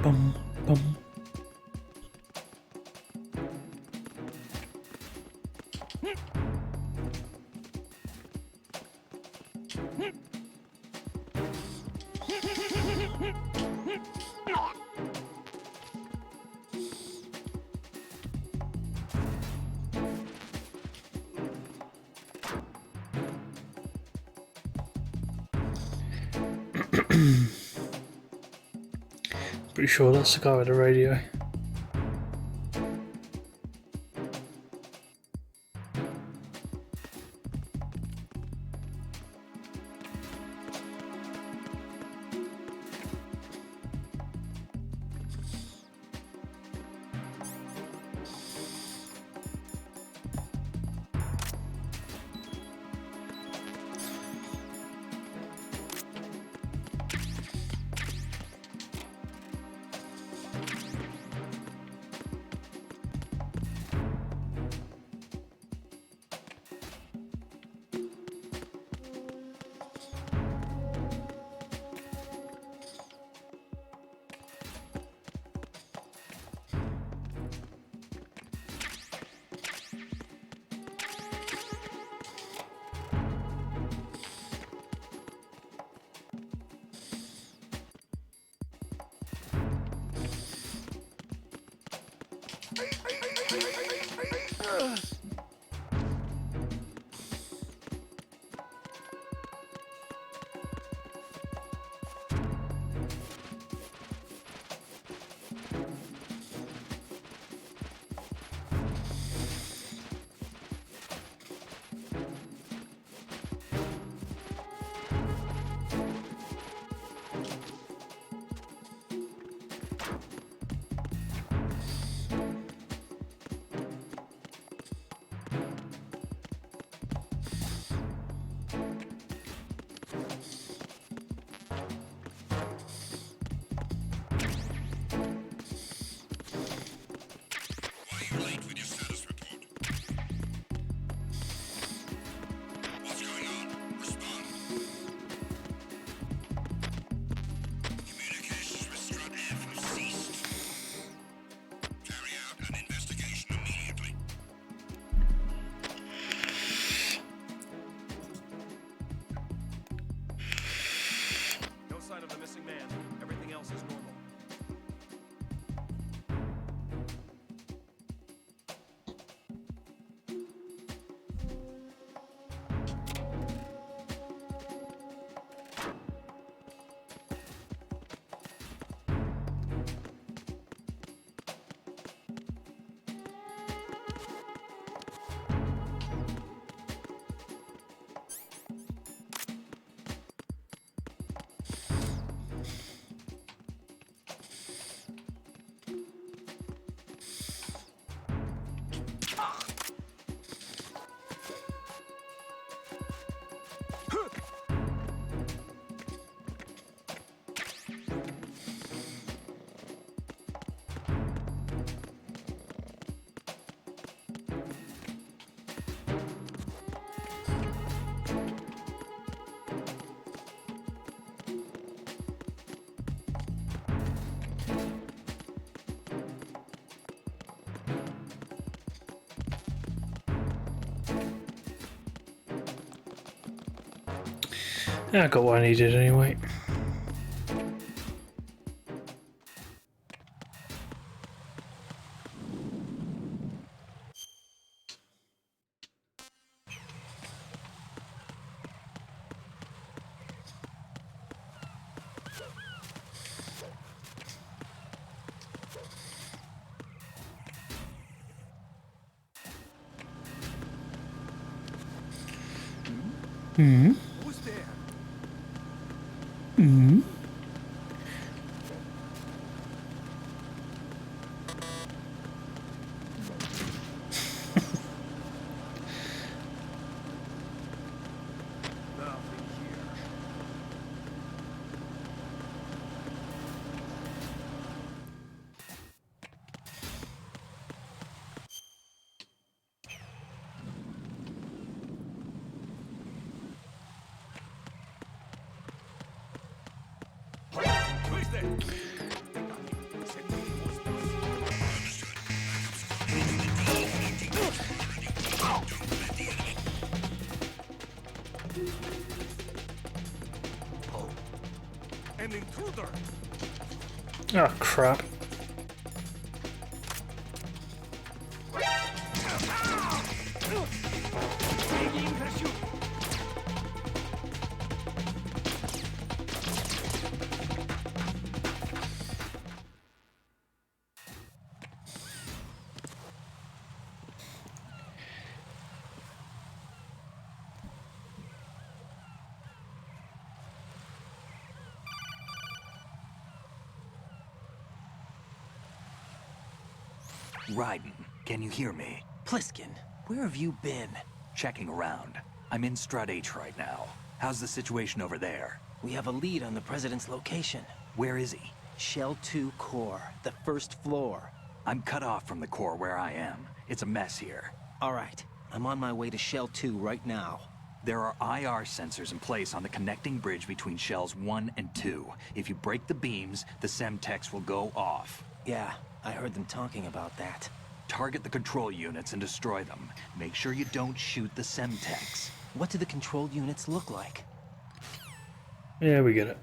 Bum, bum. Pretty sure that's the guy with the radio. Yeah, I got what I needed anyway. Hmm. Who's there? Hmm. Nothing here. Who's there? An intruder! Oh crap. Taking pursuit! Raiden, can you hear me? Pliskin, where have you been? Checking around. I'm in Strut H right now. How's the situation over there? We have a lead on the President's location. Where is he? Shell 2 core, the first floor. I'm cut off from the core where I am. It's a mess here. All right, I'm on my way to Shell 2 right now. There are IR sensors in place on the connecting bridge between Shells 1 and 2. If you break the beams, the Semtex will go off. Yeah, I heard them talking about that. Target the control units and destroy them. Make sure you don't shoot the Semtex. What do the control units look like? Yeah, we get it.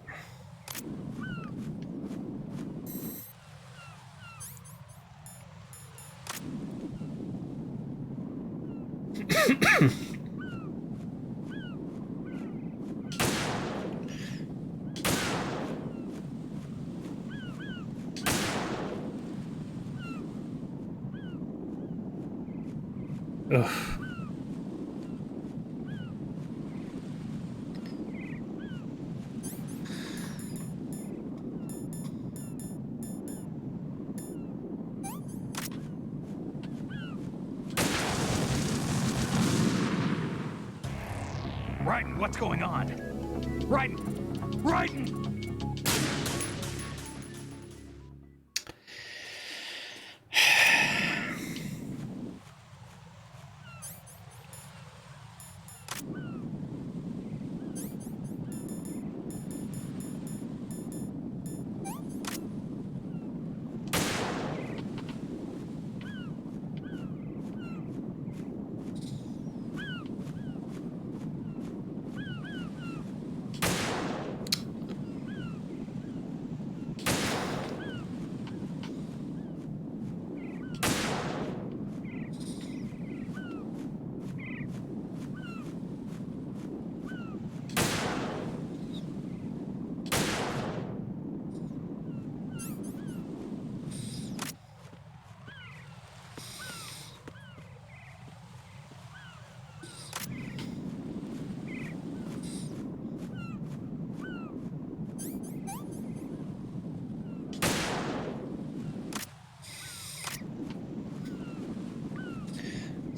Ugh. Raiden, what's going on? Raiden! Raiden!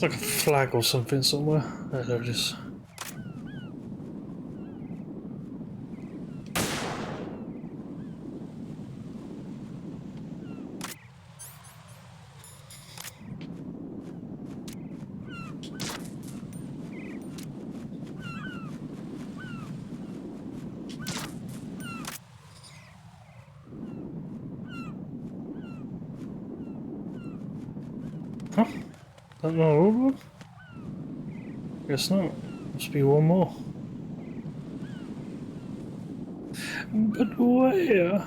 It's like a flag or something somewhere. Oh, there it is. Huh? Don't know all of them? Guess not. Must be one more. But where?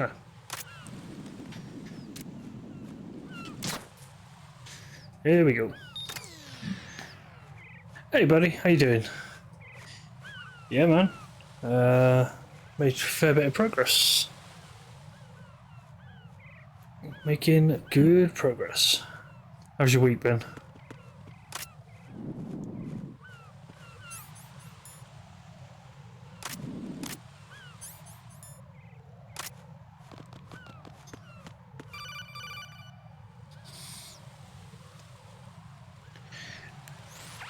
Ah. Here we go. Hey buddy, how you doing? Yeah man. Made a fair bit of progress. Making good progress. How's your week been?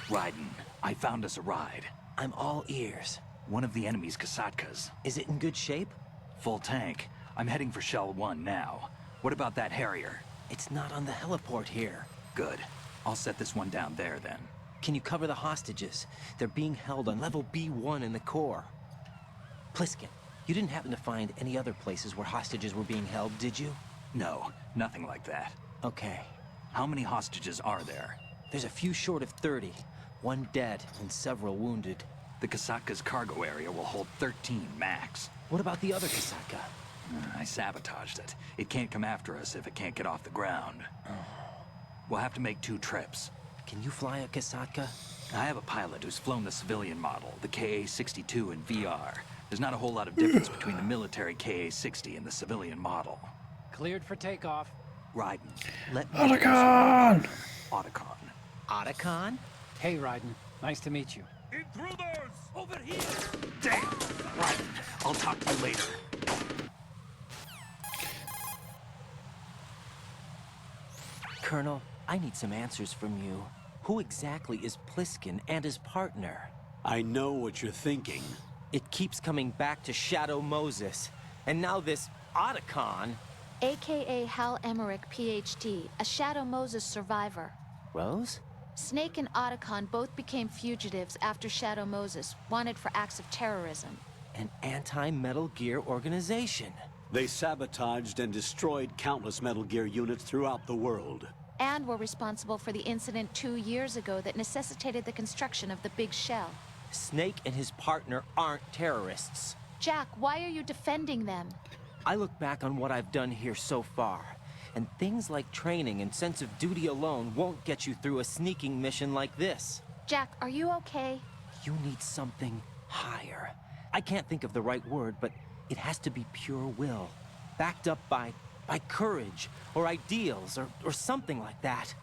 Raiden, I found us a ride. I'm all ears. One of the enemy's Kasatkas. Is it in good shape? Full tank. I'm heading for Shell 1 now. What about that Harrier? It's not on the heliport here. Good. I'll set this one down there then. Can you cover the hostages? They're being held on level B1 in the core. Pliskin, you didn't happen to find any other places where hostages were being held, did you? No, nothing like that. Okay. How many hostages are there? There's a few short of 30. One dead and several wounded. The Kasatka's cargo area will hold 13 max. What about the other Kasatka? I sabotaged it. It can't come after us if it can't get off the ground. We'll have to make 2 trips. Can you fly a Kasatka? I have a pilot who's flown the civilian model, the KA-62 in VR. There's not a whole lot of difference between the military KA-60 and the civilian model. Cleared for takeoff. Raiden, let me... Otacon! Otacon. Otacon? Hey, Raiden. Nice to meet you. Intruders! Over here! Damn! Raiden, I'll talk to you later. Colonel, I need some answers from you. Who exactly is Pliskin and his partner? I know what you're thinking. It keeps coming back to Shadow Moses. And now this Otacon. AKA Hal Emmerich, PhD, a Shadow Moses survivor. Rose? Snake and Otacon both became fugitives after Shadow Moses, wanted for acts of terrorism. An anti-Metal Gear organization. They sabotaged and destroyed countless Metal Gear units throughout the world. And were responsible for the incident 2 years ago that necessitated the construction of the Big Shell. Snake and his partner aren't terrorists. Jack, why are you defending them? I look back on what I've done here so far, and things like training and sense of duty alone won't get you through a sneaking mission like this. Jack, are you okay? You need something higher. I can't think of the right word, but it has to be pure will, backed up by courage, or ideals, or something like that.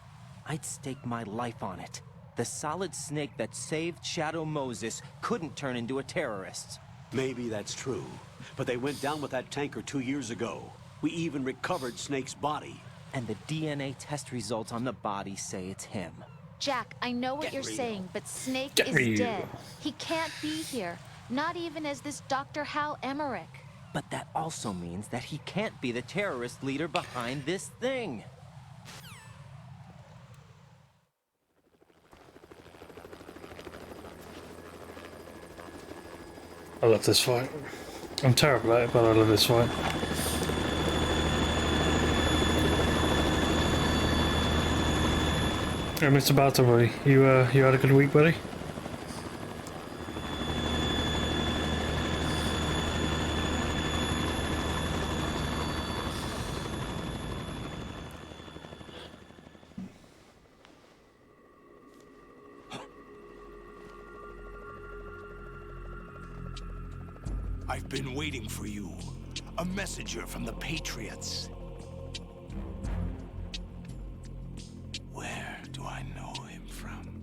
I'd stake my life on it. The Solid Snake that saved Shadow Moses couldn't turn into a terrorist. Maybe that's true, but they went down with that tanker 2 years ago. We even recovered Snake's body. And the DNA test results on the body say it's him. Jack, I know what Get you're real. saying, but Snake Get is real. dead. He can't be here, not even as this Dr. Hal Emmerich. But that also means that he can't be the terrorist leader behind this thing. I love this fight. I'm terrible at it, but I love this fight. Hey, Mr. Barton, buddy. You had a good week, buddy? I've been waiting for you. A messenger from the Patriots. Where do I know him from?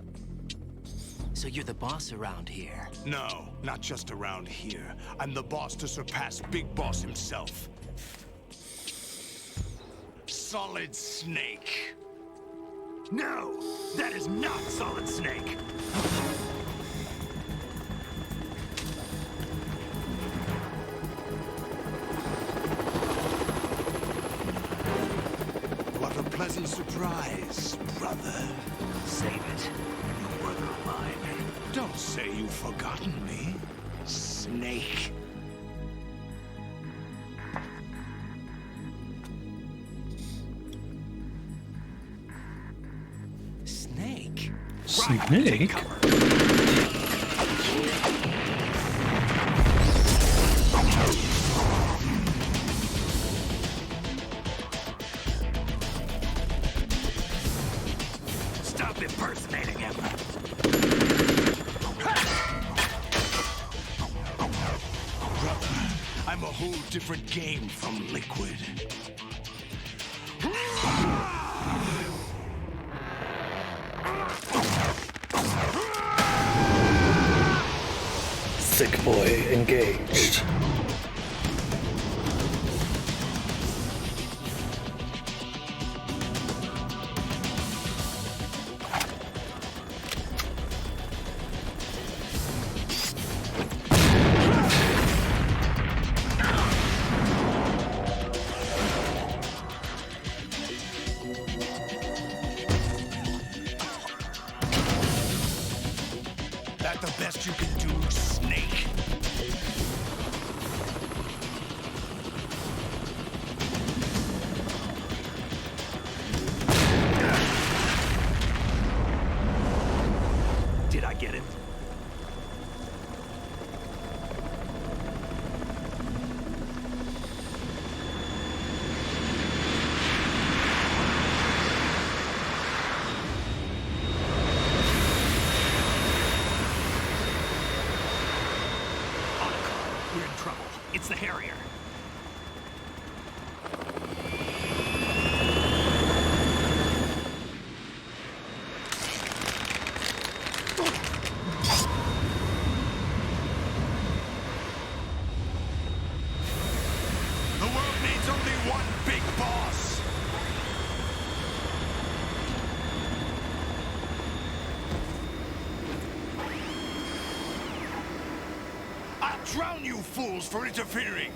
So you're the boss around here? No, not just around here. I'm the boss to surpass Big Boss himself. Solid Snake. No, that is not Solid Snake. What a pleasant surprise, brother. Save it. You brother of mine. Don't say you've forgotten me, Snake. Snake? Stop impersonating him. Brother, I'm a whole different game from Liquid. Sick boy engaged. That the best you can do, Snake? Did I get it? We're in trouble. It's the Harrier. The world needs only one big boss. I'll drown you fools for interfering.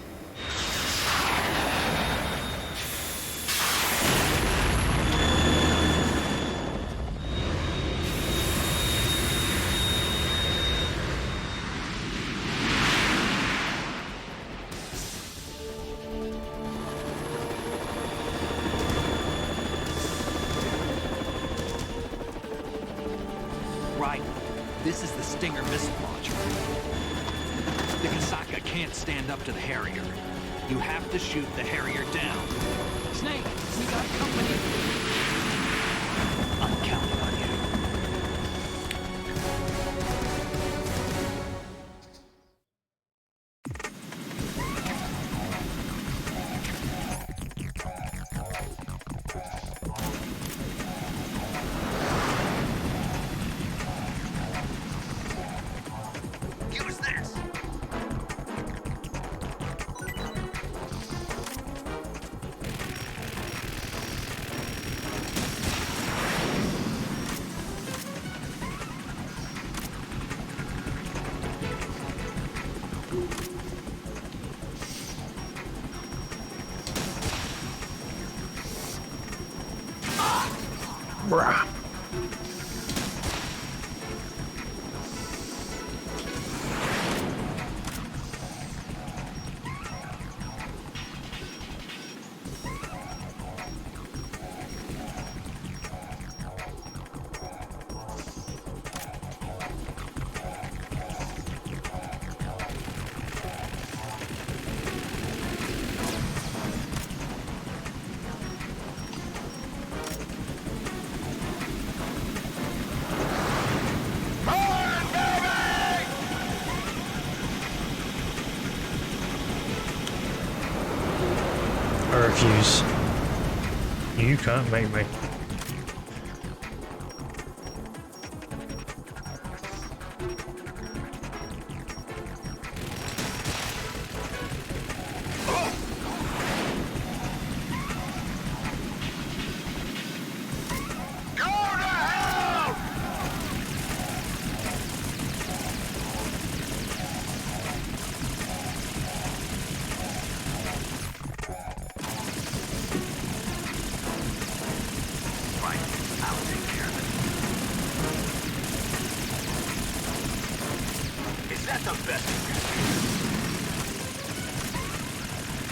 Right. This is the Stinger missile launcher. The Kasaka can't stand up to the Harrier. You have to shoot the Harrier down. Snake, we got company. I'm counting on you. Use this. Bruh. I refuse. You can't make me.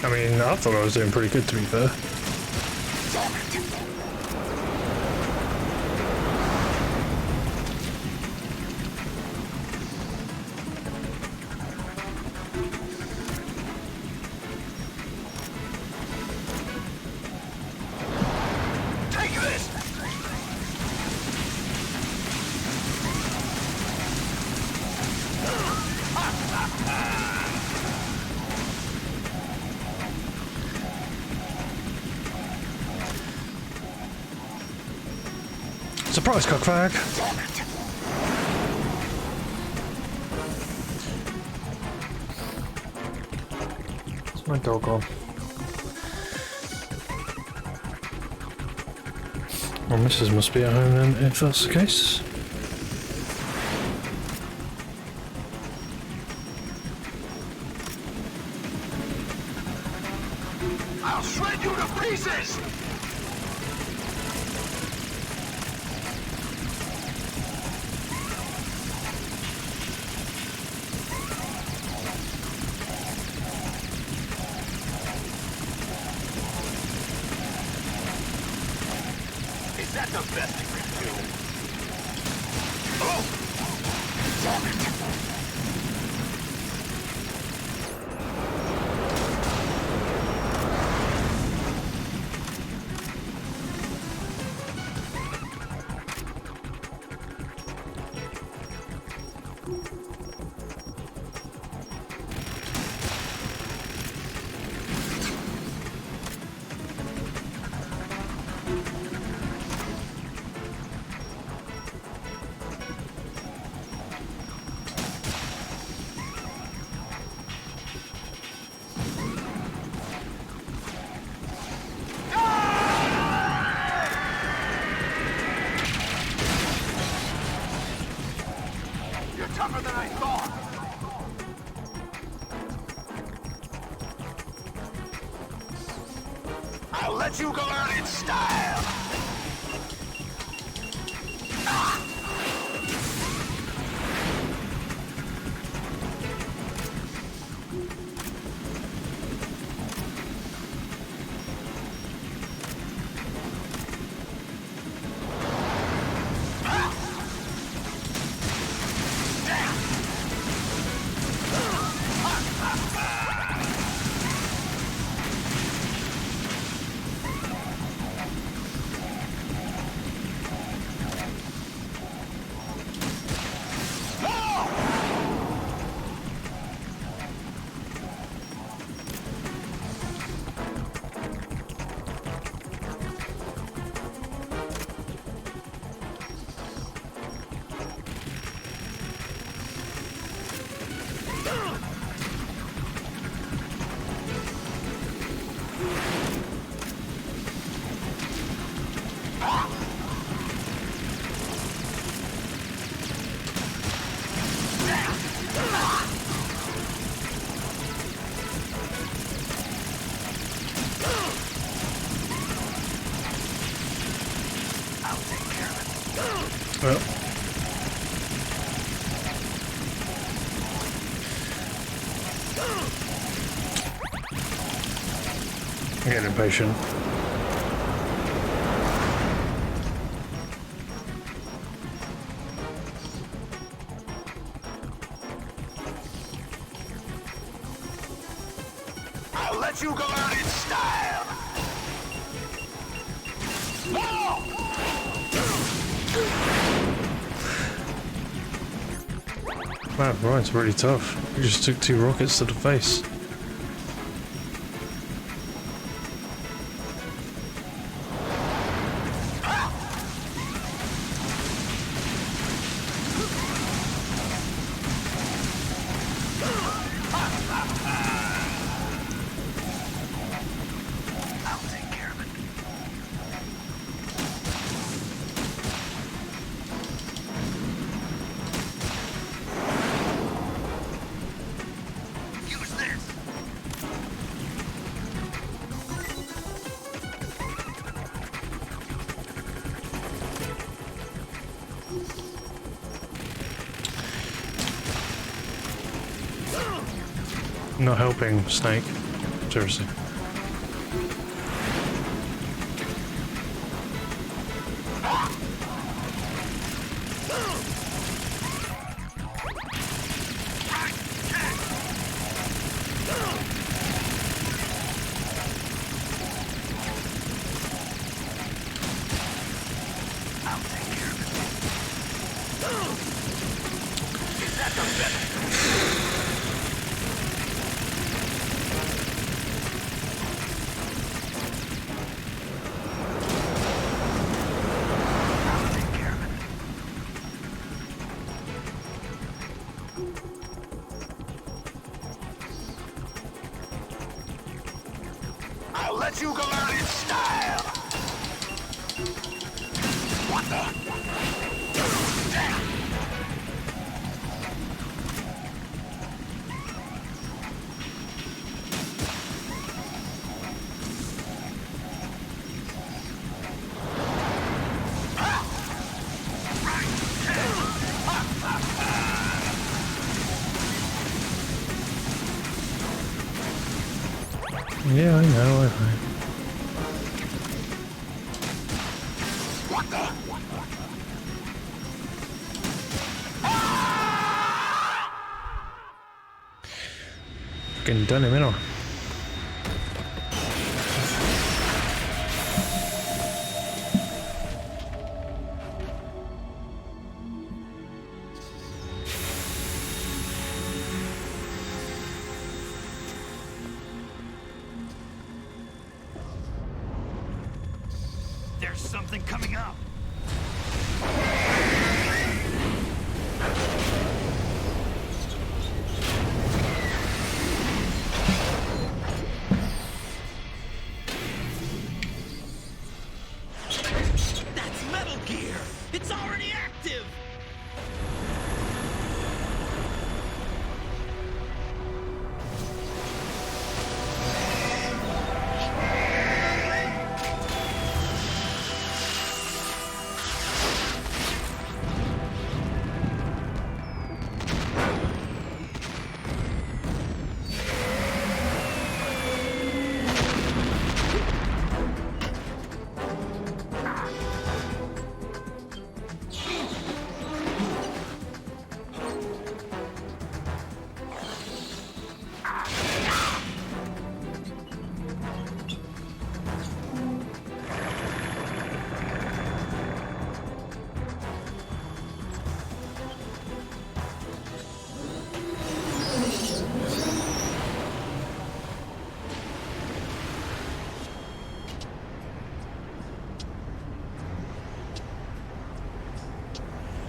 I mean, I thought I was doing pretty good, to be fair. Surprise, cockfag! Where's my dog on? Well, Mrs. must be at home then, if that's the case. I'll shred you to pieces! Is that the best you can do? Oh! Damn it! Tougher than I thought. I'll let you go out in style. Well. I'm getting impatient. I'll let you go out in style. No! Wow, Ryan's really tough. He just took 2 rockets to the face. Not helping, Snake. Seriously. let you go out in style! What the? Yeah, I know. What the? Fucking done him in on. There's something coming up. That's Metal Gear! It's already active!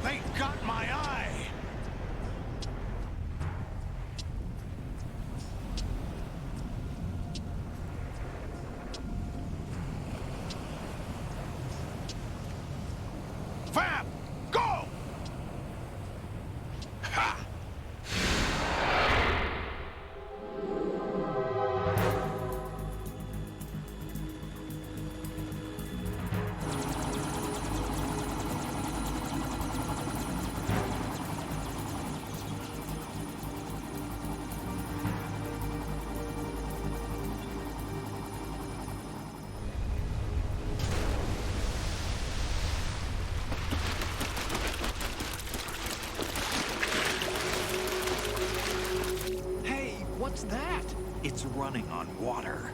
They got my eye! Fab! Go! Ha! Hey, what's that? It's running on water.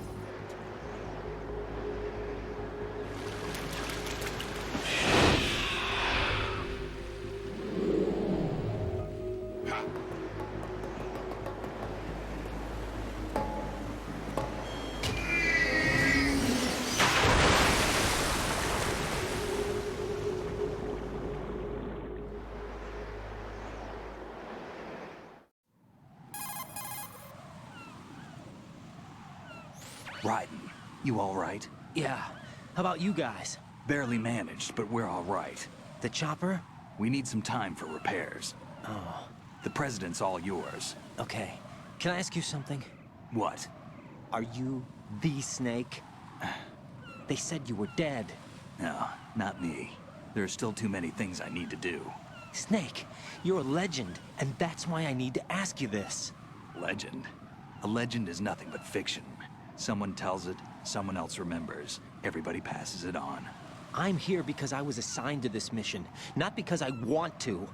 Raiden, you all right? Yeah. How about you guys? Barely managed, but we're all right. The chopper? We need some time for repairs. Oh. The president's all yours. Okay. Can I ask you something? What? Are you the Snake? They said you were dead. No, not me. There are still too many things I need to do. Snake, you're a legend, and that's why I need to ask you this. Legend? A legend is nothing but fiction. Someone tells it, someone else remembers. Everybody passes it on. I'm here because I was assigned to this mission, not because I want to.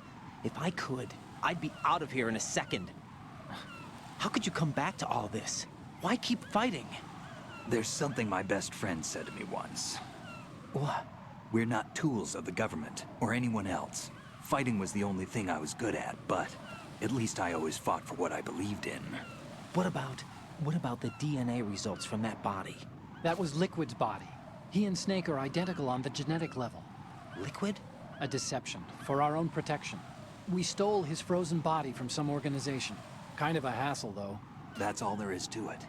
If I could, I'd be out of here in a second. How could you come back to all this? Why keep fighting? There's something my best friend said to me once. What? We're not tools of the government, or anyone else. Fighting was the only thing I was good at, but at least I always fought for what I believed in. What about the DNA results from that body? That was Liquid's body. He and Snake are identical on the genetic level. Liquid? A deception, for our own protection. We stole his frozen body from some organization. Kind of a hassle, though. That's all there is to it.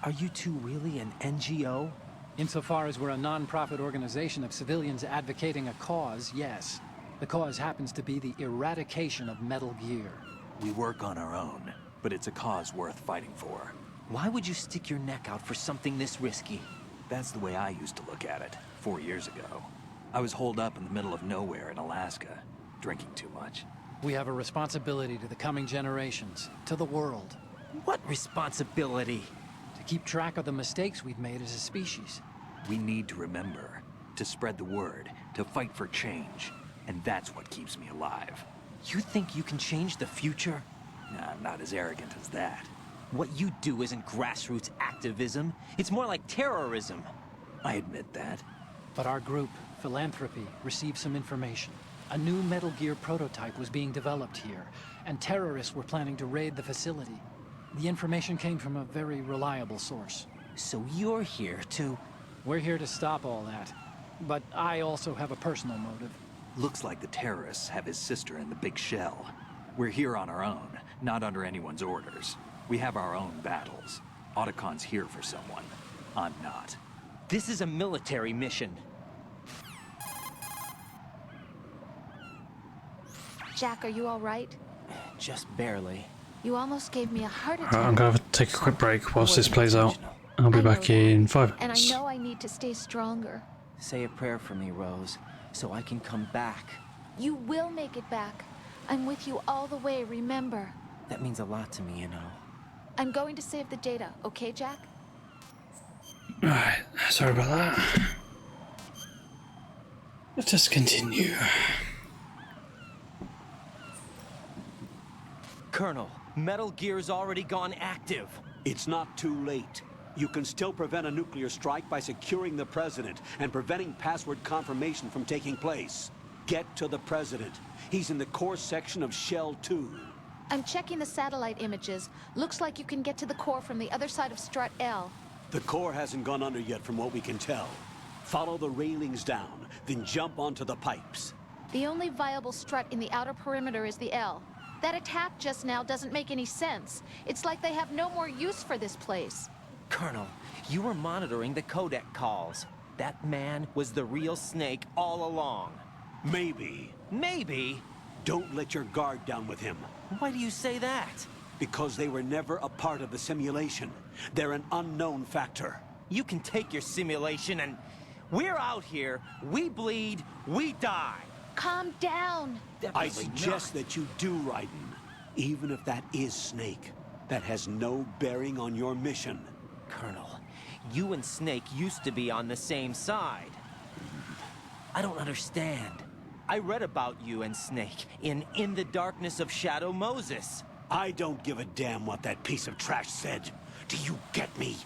Are you two really an NGO? Insofar as we're a non-profit organization of civilians advocating a cause, yes. The cause happens to be the eradication of Metal Gear. We work on our own, but it's a cause worth fighting for. Why would you stick your neck out for something this risky? That's the way I used to look at it, 4 years ago. I was holed up in the middle of nowhere in Alaska, drinking too much. We have a responsibility to the coming generations, to the world. What responsibility? To keep track of the mistakes we've made as a species. We need to remember, to spread the word, to fight for change. And that's what keeps me alive. You think you can change the future? Nah, I'm not as arrogant as that. What you do isn't grassroots activism. It's more like terrorism. I admit that. But our group, Philanthropy, received some information. A new Metal Gear prototype was being developed here, and terrorists were planning to raid the facility. The information came from a very reliable source. So you're here to... We're here to stop all that. But I also have a personal motive. Looks like the terrorists have his sister in the big shell. We're here on our own, not under anyone's orders. We have our own battles. Otacon's here for someone. I'm not. This is a military mission. Jack, are you all right? Just barely. You almost gave me a heart attack. Right, I'm gonna have to take a quick break whilst this plays out. I'll be back in 5 And I minutes. know I need to stay stronger. Say a prayer for me, Rose, so I can come back. You will make it back. I'm with you all the way, remember? That means a lot to me, you know. I'm going to save the data, okay, Jack? Alright, sorry about that. Let us continue. Colonel, Metal Gear's already gone active. It's not too late. You can still prevent a nuclear strike by securing the President and preventing password confirmation from taking place. Get to the President. He's in the core section of Shell 2. I'm checking the satellite images. Looks like you can get to the core from the other side of Strut L. The core hasn't gone under yet from what we can tell. Follow the railings down, then jump onto the pipes. The only viable strut in the outer perimeter is the L. That attack just now doesn't make any sense. It's like they have no more use for this place. Colonel, you were monitoring the codec calls. That man was the real Snake all along. Maybe. Maybe? Don't let your guard down with him. Why do you say that? Because they were never a part of the simulation. They're an unknown factor. You can take your simulation and... We're out here, we bleed, we die. Calm down. I suggest that you do, Raiden. Even if that is Snake. That has no bearing on your mission. Colonel, you and Snake used to be on the same side. I don't understand. I read about you and Snake in the Darkness of Shadow Moses. I don't give a damn what that piece of trash said. Do you get me?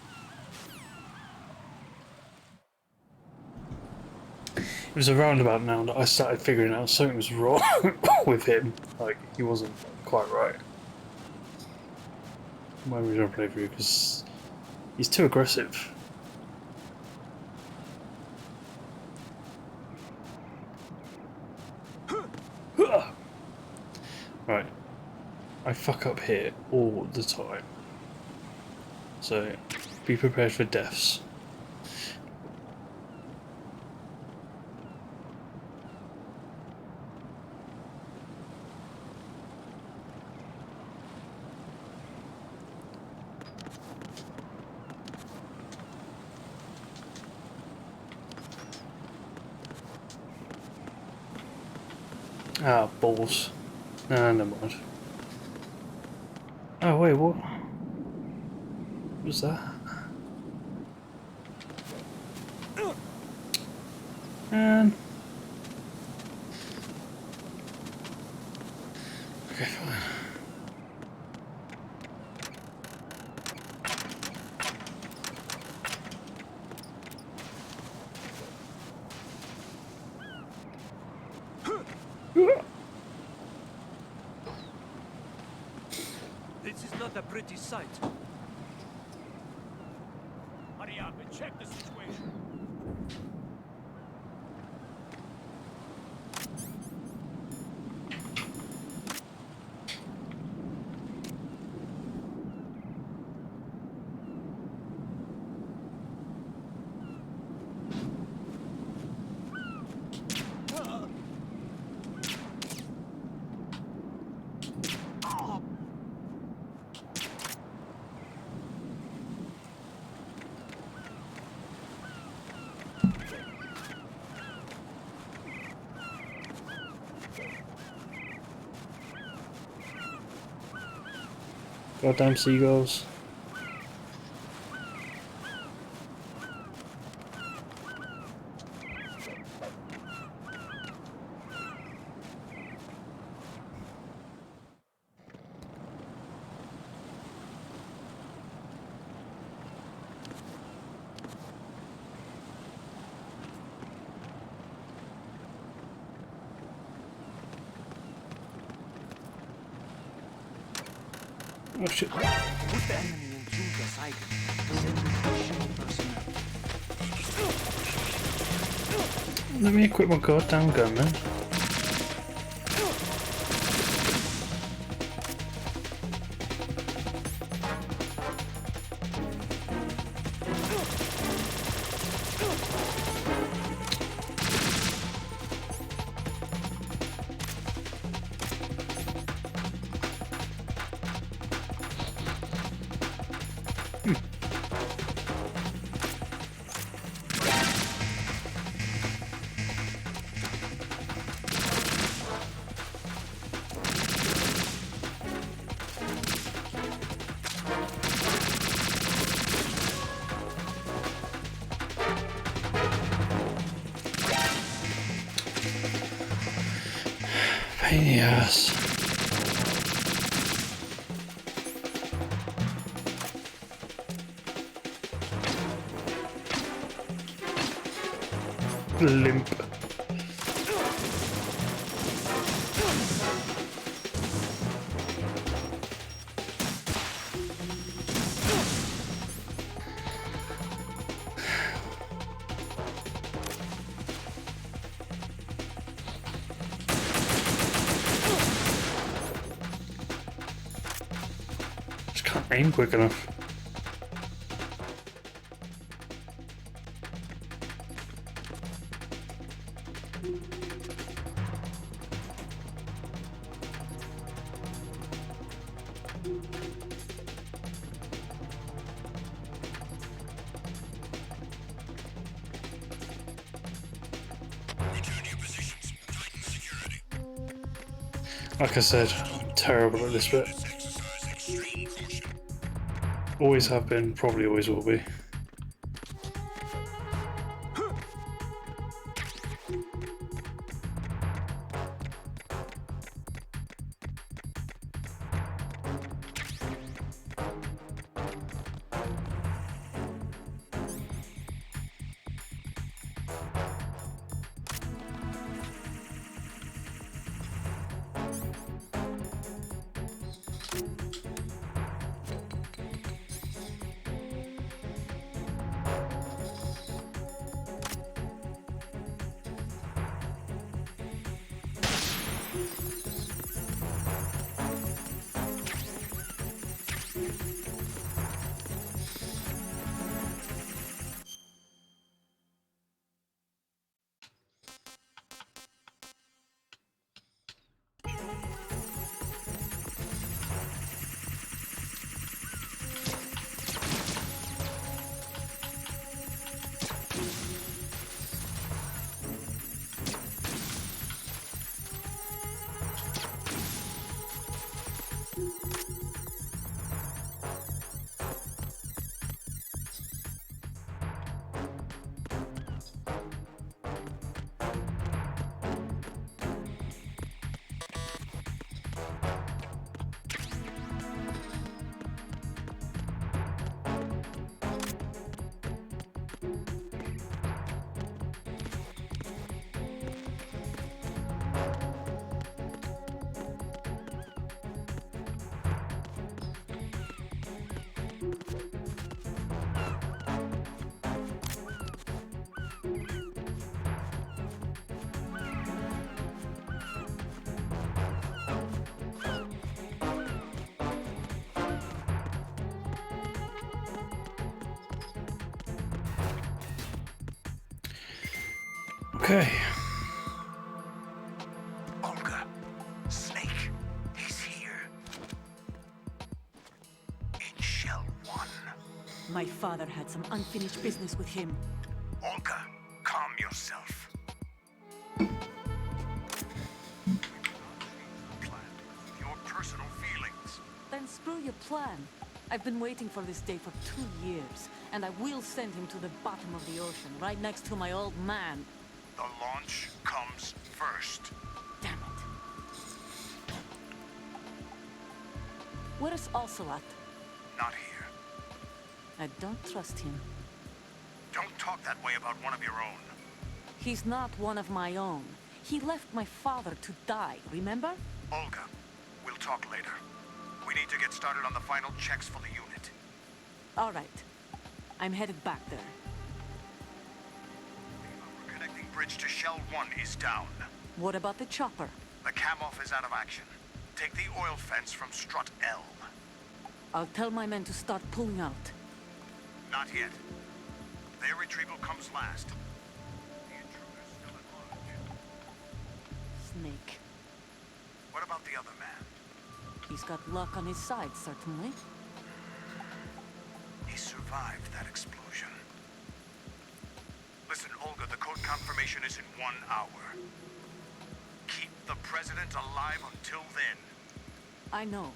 It was around about now that I started figuring out something was wrong with him. Like, he wasn't quite right. My original playthrough, because he's too aggressive. Right. I fuck up here all the time. So, be prepared for deaths. Ah, balls. Nah, never mind. Oh, wait, what? What was that? Man. Okay, fine. This is not a pretty sight. Hurry up and check the situation. Goddamn seagulls. Oh shit. Put the enemy in Junta's icon. Send additional personnel. Let me equip my goddamn gun then. Pain in the ass. Limp. Just can't aim quick enough. Like I said, I'm terrible at this bit. Always have been, probably always will be. Okay. Olga, Snake, he's here. In Shell 1. My father had some unfinished business with him. Olga, calm yourself. Your personal feelings. Then screw your plan. I've been waiting for this day for 2 years, and I will send him to the bottom of the ocean, right next to my old man. The launch comes first. Damn it. Where's Ocelot? Not here. I don't trust him. Don't talk that way about one of your own. He's not one of my own. He left my father to die, remember? Olga, we'll talk later. We need to get started on the final checks for the unit. All right. I'm headed back there. The connecting bridge to Shell 1 is down. What about the chopper? The cam-off is out of action. Take the oil fence from strut L. I'll tell my men to start pulling out. Not yet. Their retrieval comes last. The intruder's still at large. Snake. What about the other man? He's got luck on his side, certainly. He survived that explosion. Listen, Olga, the code confirmation is in 1 hour. Keep the president alive until then. I know.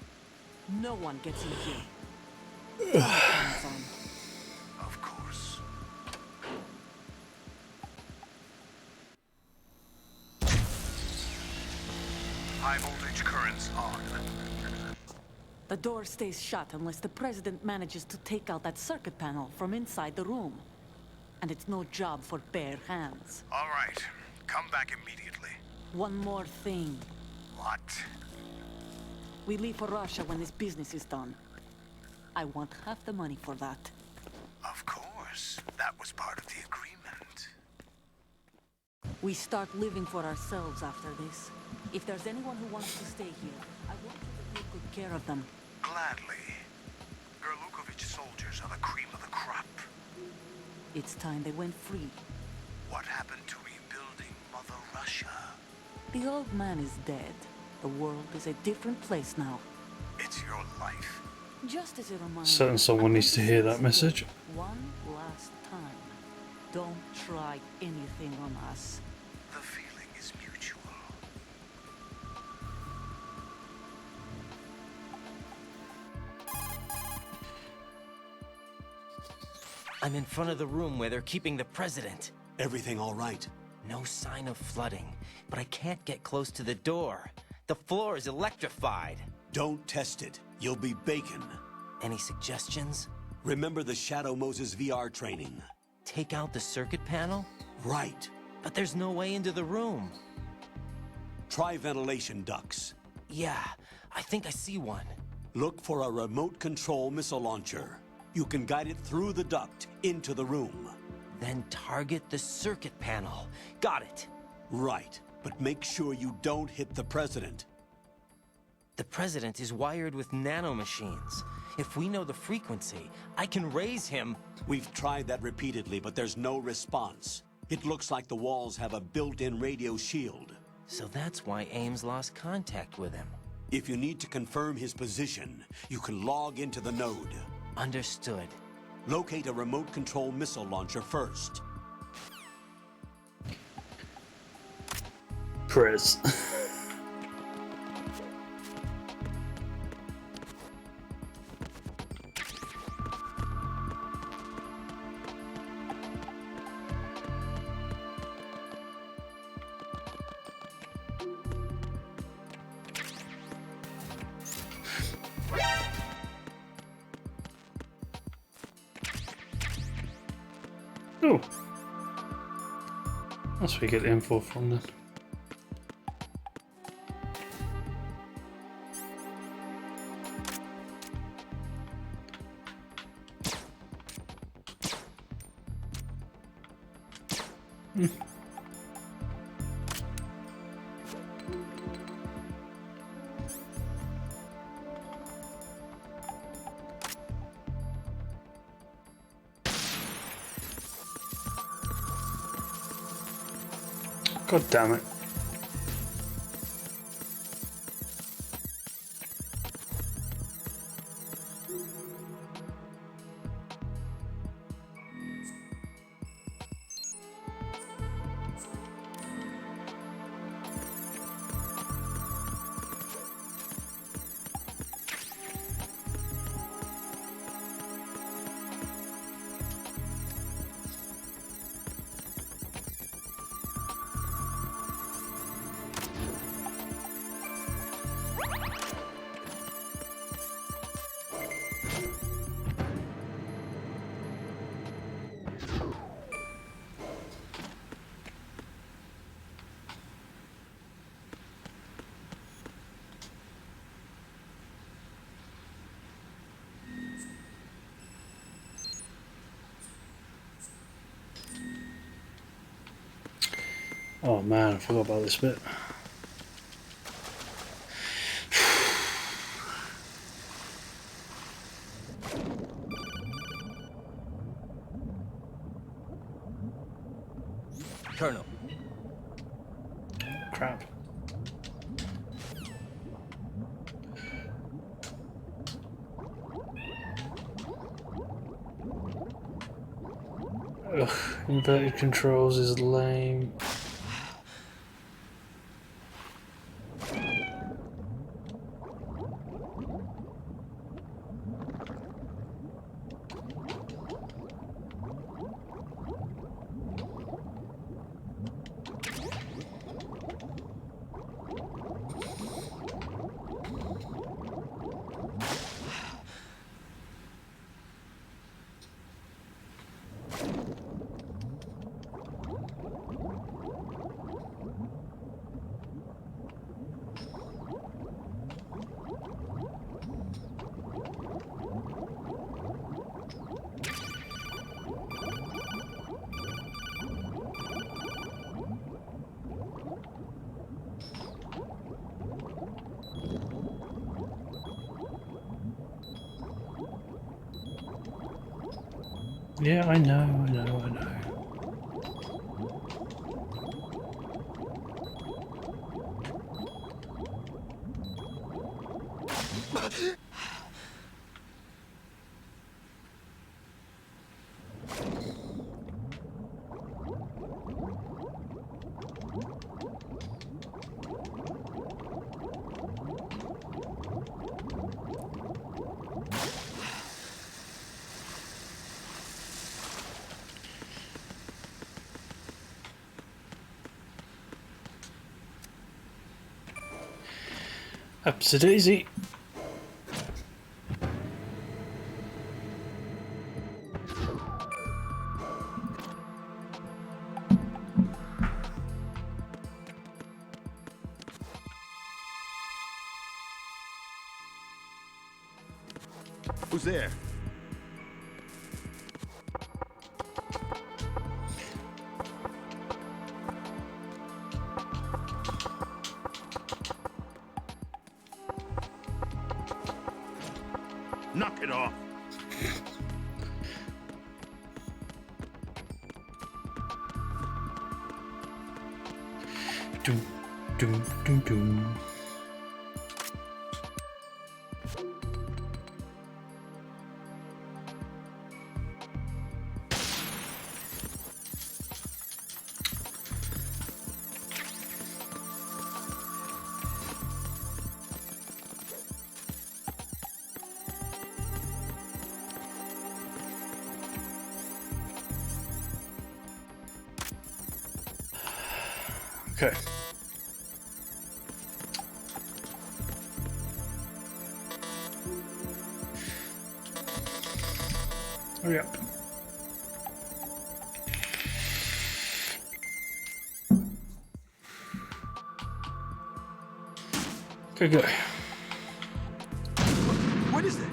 No one gets in here. Of course. High voltage currents on. The door stays shut unless the president manages to take out that circuit panel from inside the room. And it's no job for bare hands. All right. Come back immediately. One more thing. What? We leave for Russia when this business is done. I want half the money for that. Of course. That was part of the agreement. We start living for ourselves after this. If there's anyone who wants to stay here, I want you to take good care of them. Gladly. Gurlukovich soldiers are the cream of the crop. It's time they went free. What happened to rebuilding Mother Russia? The old man is dead. The world is a different place now. It's your life. Just as a reminder... Certain someone needs to hear that message. One last time. Don't try anything on us. The feeling is mutual. I'm in front of the room where they're keeping the president. Everything all right? No sign of flooding, but I can't get close to the door. The floor is electrified. Don't test it. You'll be bacon. Any suggestions? Remember the Shadow Moses VR training. Take out the circuit panel? Right. But there's no way into the room. Try ventilation ducts. Yeah, I think I see one. Look for a remote control missile launcher. You can guide it through the duct into the room. Then target the circuit panel. Got it. Right, but make sure you don't hit the president. The president is wired with nanomachines. If we know the frequency, I can raise him. We've tried that repeatedly, but there's no response. It looks like the walls have a built-in radio shield. So that's why Ames lost contact with him. If you need to confirm his position, you can log into the node. Understood. Locate a remote control missile launcher first. Prez. Oh, that's where you get the info from then. God damn it. Oh man, I forgot about this bit. Colonel. Crap. Ugh, inverted controls is lame. Yeah, I know. Upsy daisy. Who's there? Knock it off. Doom, doom, doom, doom. Okay. Hurry up. Okay, go. What is that?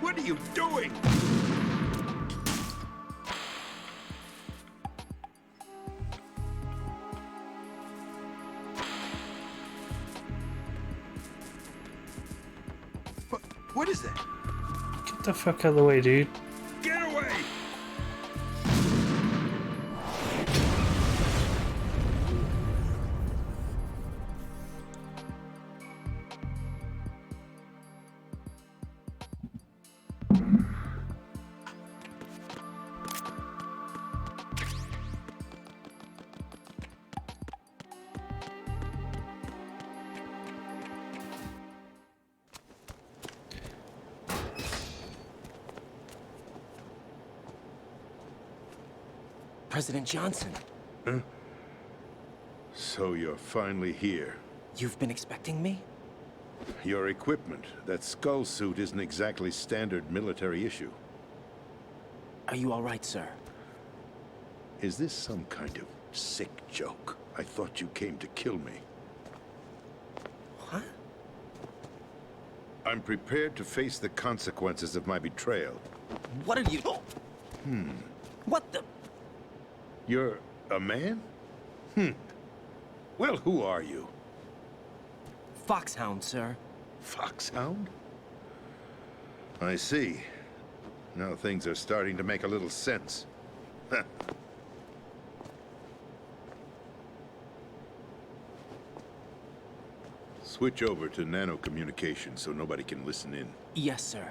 What are you doing? What is that? Get the fuck out of the way, dude. Get away! President Johnson. Huh? So you're finally here. You've been expecting me? Your equipment, that skull suit isn't exactly standard military issue. Are you all right, sir? Is this some kind of sick joke? I thought you came to kill me. I'm prepared to face the consequences of my betrayal. What are you... What the... You're a man? Well, who are you? Foxhound, sir. Foxhound? I see. Now things are starting to make a little sense. Switch over to nano-communication so nobody can listen in. Yes, sir.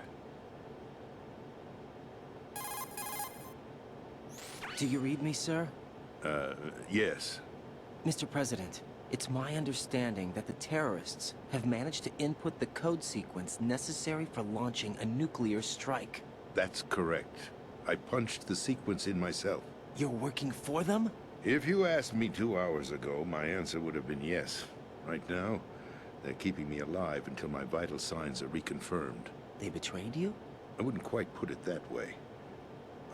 Do you read me, sir? Yes. Mr. President, it's my understanding that the terrorists have managed to input the code sequence necessary for launching a nuclear strike. That's correct. I punched the sequence in myself. You're working for them? If you asked me 2 hours ago, my answer would have been yes. Right now, they're keeping me alive until my vital signs are reconfirmed. They betrayed you? I wouldn't quite put it that way.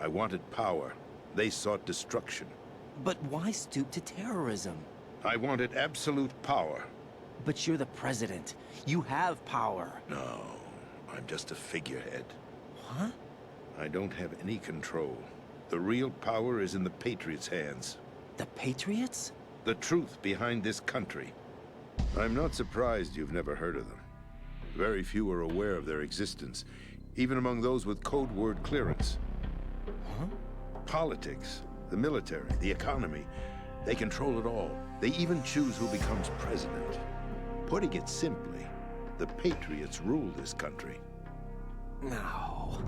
I wanted power. They sought destruction. But why stoop to terrorism? I wanted absolute power. But you're the president. You have power. No, I'm just a figurehead. Huh? I don't have any control. The real power is in the Patriots' hands. The Patriots? The truth behind this country. I'm not surprised you've never heard of them. Very few are aware of their existence, even among those with code word clearance. Huh? Politics, the military, the economy, they control it all. They even choose who becomes president. Putting it simply, the Patriots rule this country. No.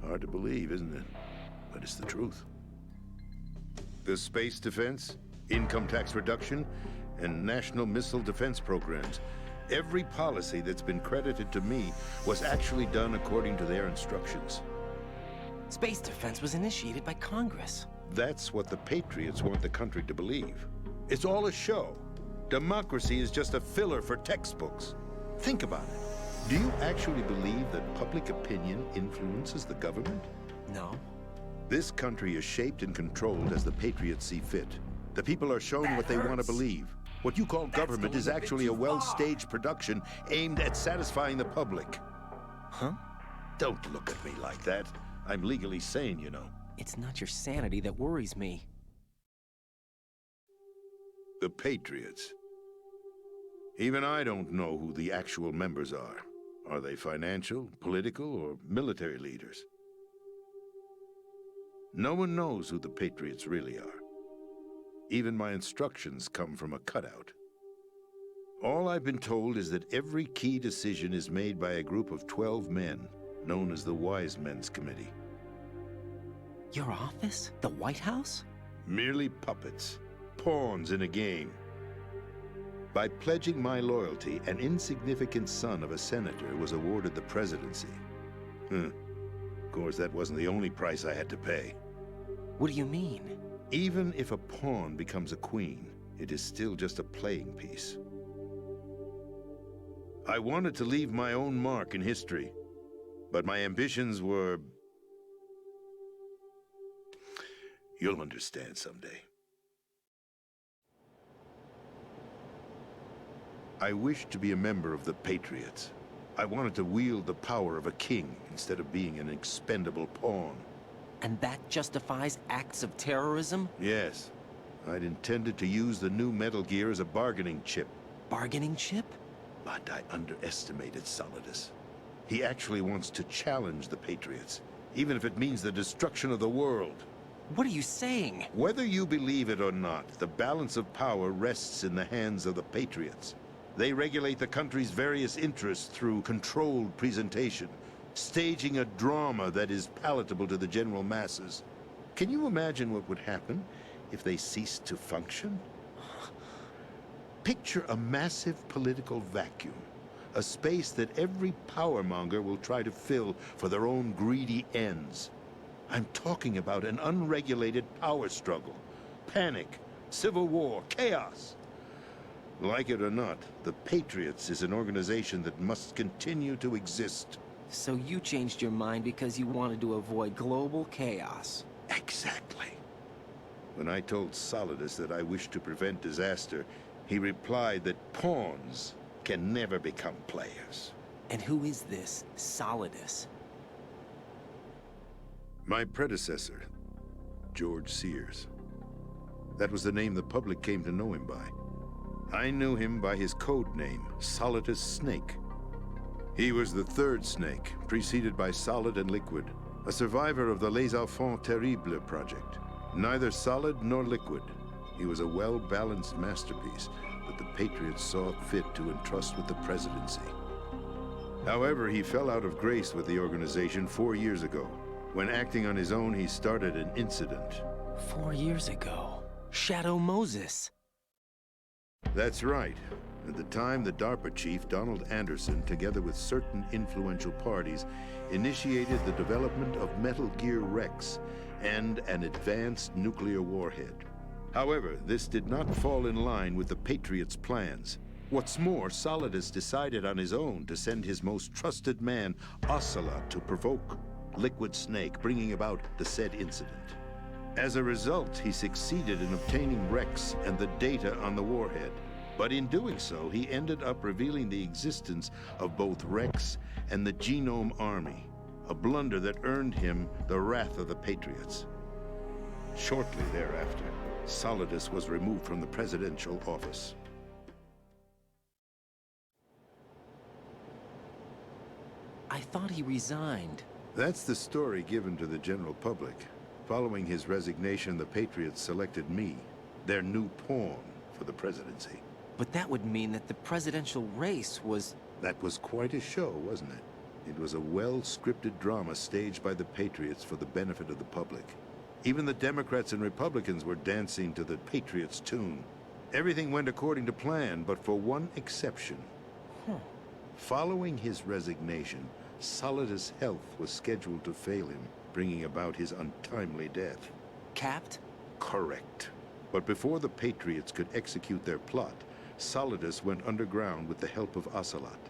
Hard to believe, isn't it? But it's the truth. The space defense, income tax reduction, and national missile defense programs. Every policy that's been credited to me was actually done according to their instructions. Space defense was initiated by Congress. That's what the Patriots want the country to believe. It's all a show. Democracy is just a filler for textbooks. Think about it. Do you actually believe that public opinion influences the government? No. This country is shaped and controlled as the Patriots see fit. The people are shown what they want to believe. What you call government is actually a well-staged production aimed at satisfying the public. Huh? Don't look at me like that. I'm legally sane, you know. It's not your sanity that worries me. The Patriots. Even I don't know who the actual members are. Are they financial, political, or military leaders? No one knows who the Patriots really are. Even my instructions come from a cutout. All I've been told is that every key decision is made by a group of 12 men, known as the Wise Men's Committee. Your office? The White House? Merely puppets, pawns in a game. By pledging my loyalty, an insignificant son of a senator was awarded the presidency. Of course, that wasn't the only price I had to pay. What do you mean? Even if a pawn becomes a queen, it is still just a playing piece. I wanted to leave my own mark in history, but my ambitions were... You'll understand someday. I wished to be a member of the Patriots. I wanted to wield the power of a king instead of being an expendable pawn. And that justifies acts of terrorism? Yes. I'd intended to use the new Metal Gear as a bargaining chip. Bargaining chip? But I underestimated Solidus. He actually wants to challenge the Patriots, even if it means the destruction of the world. What are you saying? Whether you believe it or not, the balance of power rests in the hands of the Patriots. They regulate the country's various interests through controlled presentation, staging a drama that is palatable to the general masses. Can you imagine what would happen if they ceased to function? Picture a massive political vacuum, a space that every powermonger will try to fill for their own greedy ends. I'm talking about an unregulated power struggle, panic, civil war, chaos. Like it or not, the Patriots is an organization that must continue to exist. So you changed your mind because you wanted to avoid global chaos. Exactly. When I told Solidus that I wished to prevent disaster, he replied that pawns can never become players. And who is this Solidus? My predecessor, George Sears. That was the name the public came to know him by. I knew him by his code name, Solidus Snake. He was the third Snake, preceded by Solid and Liquid, a survivor of the Les Enfants Terribles project. Neither solid nor liquid, he was a well-balanced masterpiece that the Patriots saw fit to entrust with the presidency. However, he fell out of grace with the organization 4 years ago. When acting on his own, he started an incident. 4 years ago? Shadow Moses. That's right. At the time, the DARPA chief, Donald Anderson, together with certain influential parties, initiated the development of Metal Gear Rex and an advanced nuclear warhead. However, this did not fall in line with the Patriots' plans. What's more, Solidus decided on his own to send his most trusted man, Ocelot, to provoke Liquid Snake, bringing about the said incident. As a result, he succeeded in obtaining Rex and the data on the warhead. But in doing so, he ended up revealing the existence of both Rex and the Genome Army, a blunder that earned him the wrath of the Patriots. Shortly thereafter, Solidus was removed from the presidential office. I thought he resigned. That's the story given to the general public. Following his resignation, the Patriots selected me, their new pawn, for the presidency. But that would mean that the presidential race was... That was quite a show, wasn't it? It was a well-scripted drama staged by the Patriots for the benefit of the public. Even the Democrats and Republicans were dancing to the Patriots' tune. Everything went according to plan, but for one exception. Following his resignation, Solidus' health was scheduled to fail him, bringing about his untimely death. Capped? Correct. But before the Patriots could execute their plot, Solidus went underground with the help of Ocelot.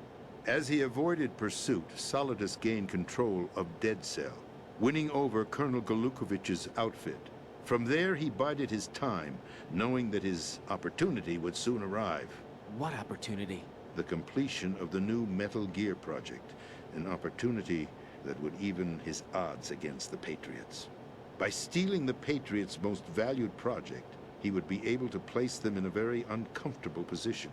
As he avoided pursuit, Solidus gained control of Dead Cell, winning over Colonel Golukovich's outfit. From there, he bided his time, knowing that his opportunity would soon arrive. What opportunity? The completion of the new Metal Gear project, an opportunity that would even his odds against the Patriots. By stealing the Patriots' most valued project, he would be able to place them in a very uncomfortable position.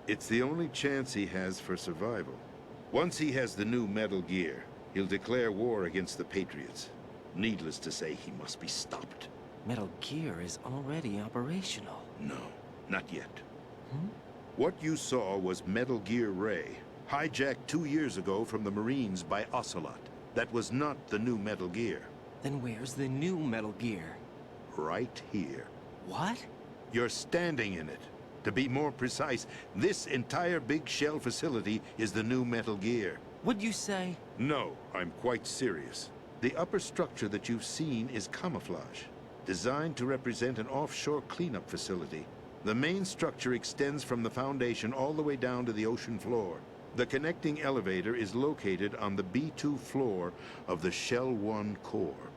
It's the only chance he has for survival. Once he has the new Metal Gear, he'll declare war against the Patriots. Needless to say, he must be stopped. Metal Gear is already operational. No, not yet. What you saw was Metal Gear Ray, hijacked 2 years ago from the Marines by Ocelot. That was not the new Metal Gear. Then where's the new Metal Gear? Right here. What? You're standing in it. To be more precise, this entire big shell facility is the new Metal Gear. What'd you say? No, I'm quite serious. The upper structure that you've seen is camouflage, designed to represent an offshore cleanup facility. The main structure extends from the foundation all the way down to the ocean floor. The connecting elevator is located on the B2 floor of the Shell 1 core.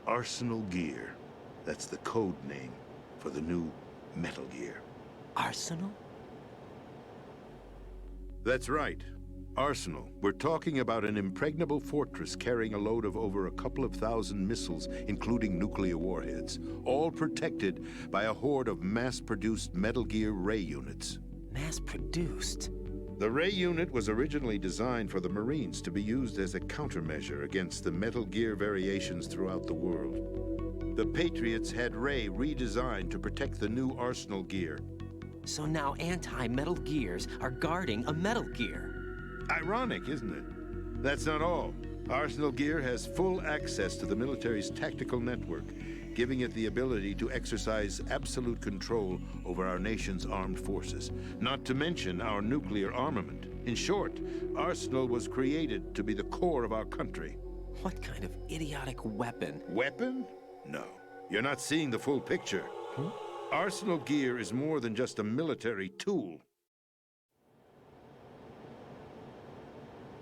Arsenal Gear. That's the code name for the new Metal Gear. Arsenal? That's right. Arsenal. We're talking about an impregnable fortress carrying a load of over a couple of thousand missiles, including nuclear warheads, all protected by a horde of mass-produced Metal Gear Ray units. Mass-produced? The Ray unit was originally designed for the Marines to be used as a countermeasure against the Metal Gear variations throughout the world. The Patriots had Ray redesigned to protect the new Arsenal Gear. So now anti-Metal Gears are guarding a Metal Gear. Ironic, isn't it? That's not all. Arsenal Gear has full access to the military's tactical network, giving it the ability to exercise absolute control over our nation's armed forces, not to mention our nuclear armament. In short, Arsenal was created to be the core of our country. What kind of idiotic weapon? Weapon? No. You're not seeing the full picture. Arsenal Gear is more than just a military tool.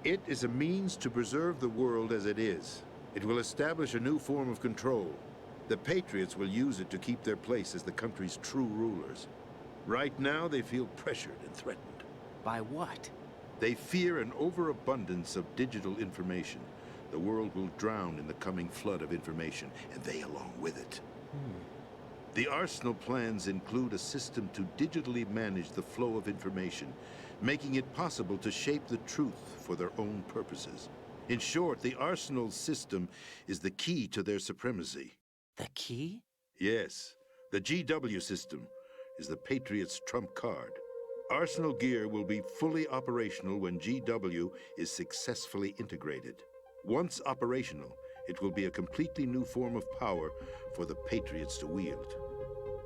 It is a means to preserve the world as it is. It will establish a new form of control. The Patriots will use it to keep their place as the country's true rulers. Right now, they feel pressured and threatened. By what? They fear an overabundance of digital information. The world will drown in the coming flood of information, and they along with it. The Arsenal plans include a system to digitally manage the flow of information, making it possible to shape the truth for their own purposes. In short, the Arsenal system is the key to their supremacy. The key? Yes. The GW system is the Patriots' trump card. Arsenal gear will be fully operational when GW is successfully integrated. Once operational, it will be a completely new form of power for the Patriots to wield.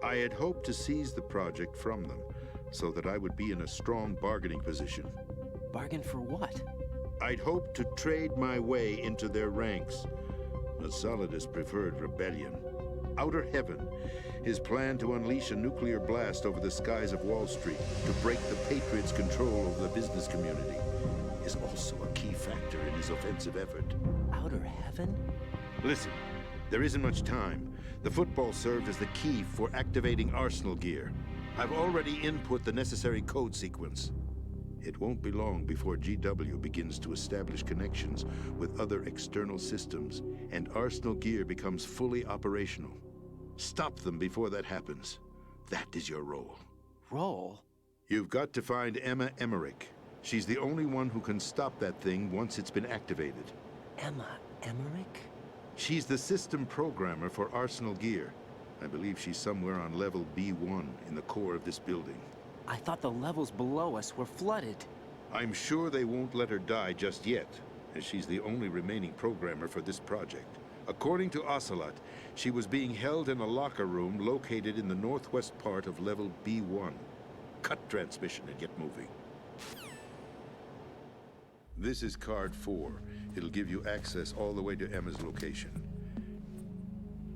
I had hoped to seize the project from them, so that I would be in a strong bargaining position. Bargain for what? I'd hoped to trade my way into their ranks. But Solidus preferred rebellion. Outer Heaven, his plan to unleash a nuclear blast over the skies of Wall Street to break the Patriots' control over the business community, is also a key factor in his offensive effort. Outer Heaven? Listen, there isn't much time. The football served as the key for activating Arsenal gear. I've already input the necessary code sequence. It won't be long before GW begins to establish connections with other external systems, and Arsenal gear becomes fully operational. Stop them before that happens. That is your role. Role? You've got to find Emma Emmerich. She's the only one who can stop that thing once it's been activated. Emma Emmerich? She's the system programmer for Arsenal gear. I believe she's somewhere on level B1 in the core of this building. I thought the levels below us were flooded. I'm sure they won't let her die just yet, as she's the only remaining programmer for this project. According to Ocelot, she was being held in a locker room located in the northwest part of level B1. Cut transmission and get moving. This is card 4. It'll give you access all the way to Emma's location.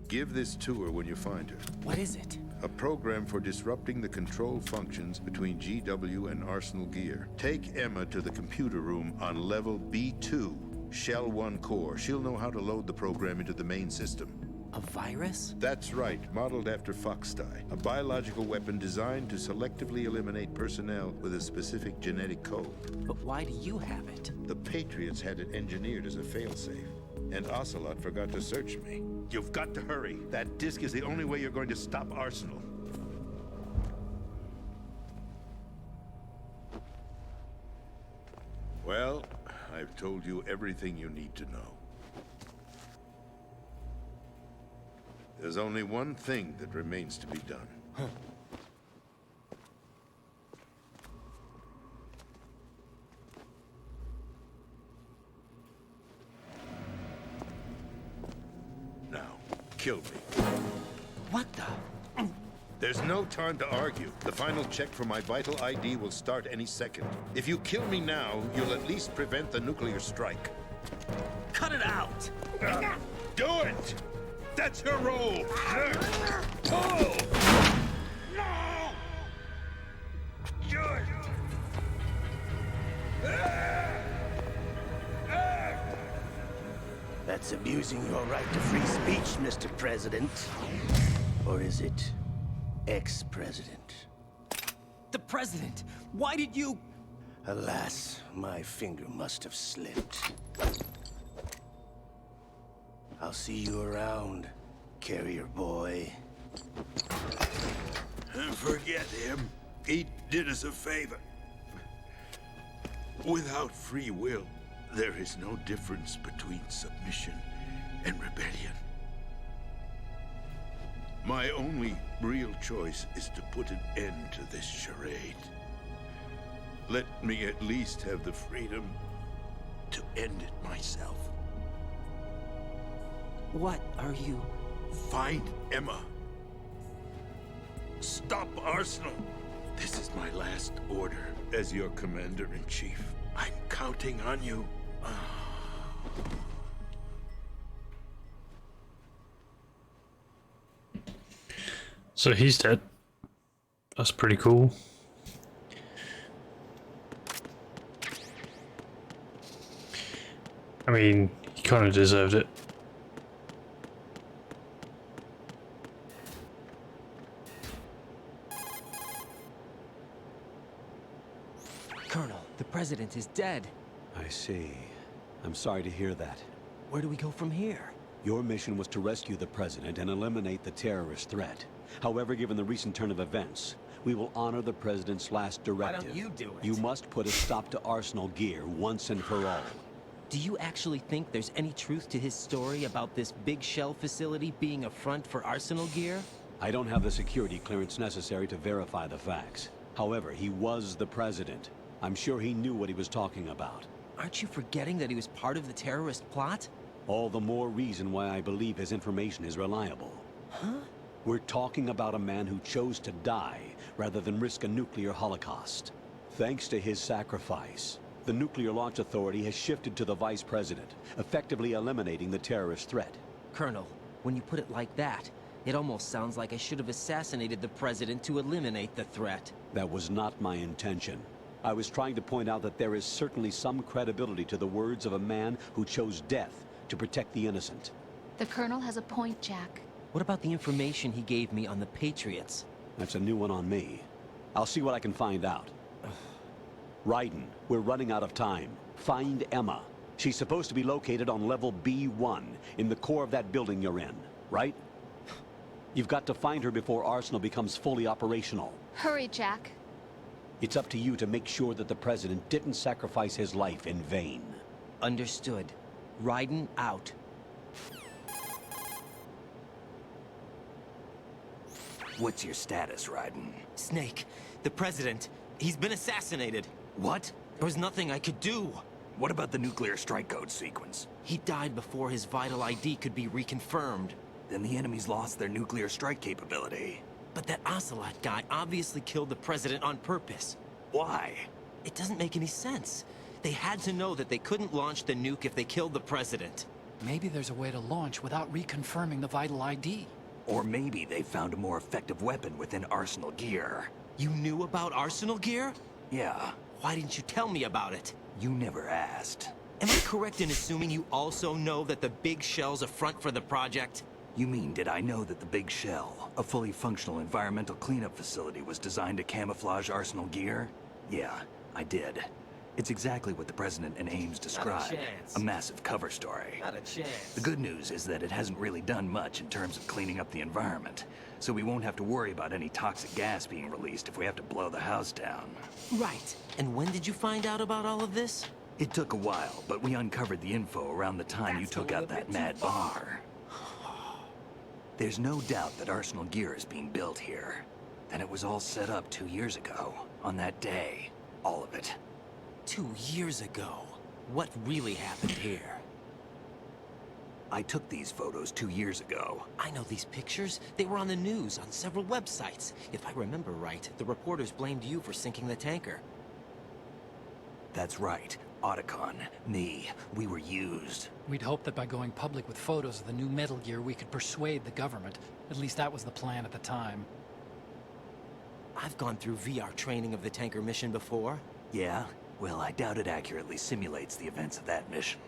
Give this to her when you find her. What is it? A program for disrupting the control functions between GW and Arsenal gear. Take Emma to the computer room on level B2, Shell 1 core. She'll know how to load the program into the main system. A virus? That's right, modeled after Foxdie. A biological weapon designed to selectively eliminate personnel with a specific genetic code. But why do you have it? The Patriots had it engineered as a failsafe, and Ocelot forgot to search me. You've got to hurry. That disk is the only way you're going to stop Arsenal. Well, I've told you everything you need to know. There's only one thing that remains to be done. Now, kill me. What the? There's no time to argue. The final check for my vital ID will start any second. If you kill me now, you'll at least prevent the nuclear strike. Cut it out! Do it! That's your role! Pull! No! Do it! That's abusing your right to free speech, Mr. President. Or is it ex-president? The president! Why did you... Alas, my finger must have slipped. I'll see you around, carrier boy. Forget him. He did us a favor. Without free will, there is no difference between submission and rebellion. My only real choice is to put an end to this charade. Let me at least have the freedom to end it myself. What are you... Find Emma. Stop Arsenal. This is my last order as your commander-in-chief. I'm counting on you. So he's dead. That's pretty cool. I mean, he kind of deserved it. Colonel, The president is dead. I see. I'm sorry to hear that. Where do we go from here? Your mission was to rescue the president and eliminate the terrorist threat. However, given the recent turn of events, we will honor the president's last directive. Why don't you do it? You must put a stop to Arsenal Gear once and for all. Do you actually think there's any truth to his story about this big shell facility being a front for Arsenal Gear? I don't have the security clearance necessary to verify the facts. However, he was the president. I'm sure he knew what he was talking about. Aren't you forgetting that he was part of the terrorist plot? All the more reason why I believe his information is reliable. Huh? We're talking about a man who chose to die rather than risk a nuclear holocaust. Thanks to his sacrifice, the Nuclear Launch Authority has shifted to the vice president, effectively eliminating the terrorist threat. Colonel, when you put it like that, it almost sounds like I should have assassinated the president to eliminate the threat. That was not my intention. I was trying to point out that there is certainly some credibility to the words of a man who chose death to protect the innocent. The Colonel has a point, Jack. What about the information he gave me on the Patriots? That's a new one on me. I'll see what I can find out. Raiden, we're running out of time. Find Emma. She's supposed to be located on level B1, in the core of that building you're in, right? You've got to find her before Arsenal becomes fully operational. Hurry, Jack. It's up to you to make sure that the president didn't sacrifice his life in vain. Understood. Raiden out. What's your status, Raiden? Snake, the president, he's been assassinated. What? There was nothing I could do. What about the nuclear strike code sequence? He died before his vital ID could be reconfirmed. Then the enemy's lost their nuclear strike capability. But that Ocelot guy obviously killed the president on purpose. Why? It doesn't make any sense. They had to know that they couldn't launch the nuke if they killed the president. Maybe there's a way to launch without reconfirming the vital ID. Or maybe they found a more effective weapon within Arsenal Gear. You knew about Arsenal Gear? Yeah. Why didn't you tell me about it? You never asked. Am I correct in assuming you also know that the Big Shell's a front for the project? You mean, did I know that the Big Shell, a fully functional environmental cleanup facility, was designed to camouflage Arsenal Gear? Yeah, I did. It's exactly what the President and Ames described. A massive cover story. Not a chance. The good news is that it hasn't really done much in terms of cleaning up the environment, so we won't have to worry about any toxic gas being released if we have to blow the house down. Right. And when did you find out about all of this? It took a while, but we uncovered the info around the time you took out that mad bomber. There's no doubt that Arsenal Gear is being built here. Then it was all set up 2 years ago, on that day. All of it. 2 years ago? What really happened here? I took these photos 2 years ago. I know these pictures. They were on the news, on several websites. If I remember right, the reporters blamed you for sinking the tanker. That's right. Otacon, me, we were used. We'd hoped that by going public with photos of the new Metal Gear, we could persuade the government. At least that was the plan at the time. I've gone through VR training of the tanker mission before. Yeah? Well, I doubt it accurately simulates the events of that mission.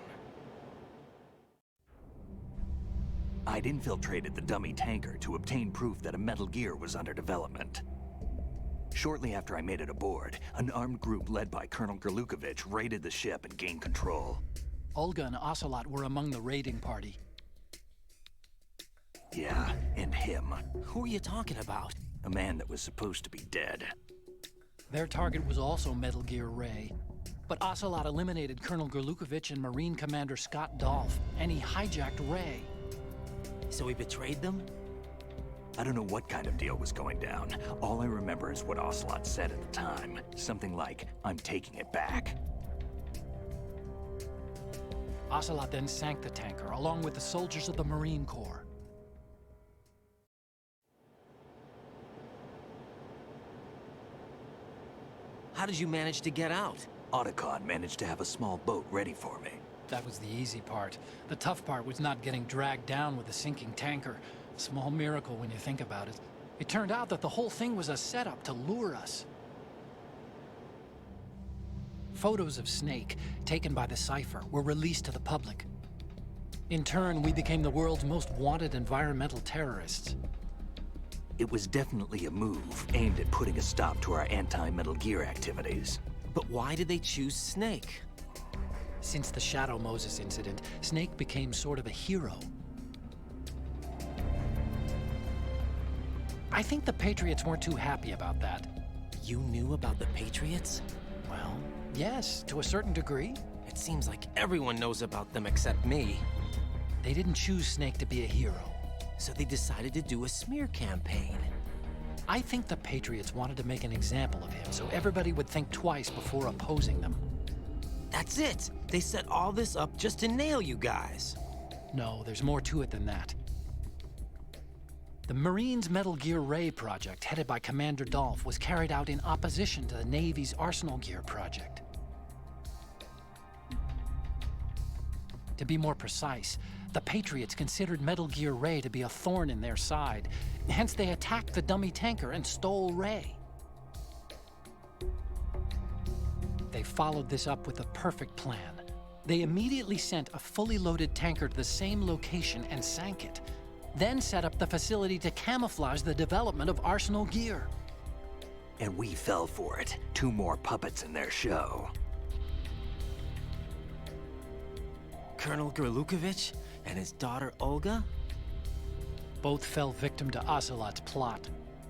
I'd infiltrated the dummy tanker to obtain proof that a Metal Gear was under development. Shortly after I made it aboard, an armed group led by Colonel Gerlukovich raided the ship and gained control. Olga and Ocelot were among the raiding party. Yeah, and him. Who are you talking about? A man that was supposed to be dead. Their target was also Metal Gear Ray. But Ocelot eliminated Colonel Gerlukovich and Marine Commander Scott Dolph, and he hijacked Ray. So he betrayed them? I don't know what kind of deal was going down. All I remember is what Ocelot said at the time. Something like, "I'm taking it back." Ocelot then sank the tanker, along with the soldiers of the Marine Corps. How did you manage to get out? Otacon managed to have a small boat ready for me. That was the easy part. The tough part was not getting dragged down with a sinking tanker. A small miracle when you think about it. It turned out that the whole thing was a setup to lure us. Photos of Snake, taken by the Cypher, were released to the public. In turn, we became the world's most wanted environmental terrorists. It was definitely a move aimed at putting a stop to our anti-Metal Gear activities. But why did they choose Snake? Since the Shadow Moses incident, Snake became sort of a hero. I think the Patriots weren't too happy about that. You knew about the Patriots? Well, yes, to a certain degree. It seems like everyone knows about them except me. They didn't choose Snake to be a hero. So they decided to do a smear campaign. I think the Patriots wanted to make an example of him so everybody would think twice before opposing them. That's it! They set all this up just to nail you guys. No, there's more to it than that. The Marines' Metal Gear Ray project, headed by Commander Dolph, was carried out in opposition to the Navy's Arsenal Gear project. To be more precise, the Patriots considered Metal Gear Ray to be a thorn in their side. Hence, they attacked the dummy tanker and stole Ray. They followed this up with a perfect plan. They immediately sent a fully loaded tanker to the same location and sank it. Then set up the facility to camouflage the development of Arsenal Gear. And we fell for it. 2 more puppets in their show. Colonel Gurlukovich and his daughter Olga? Both fell victim to Ocelot's plot.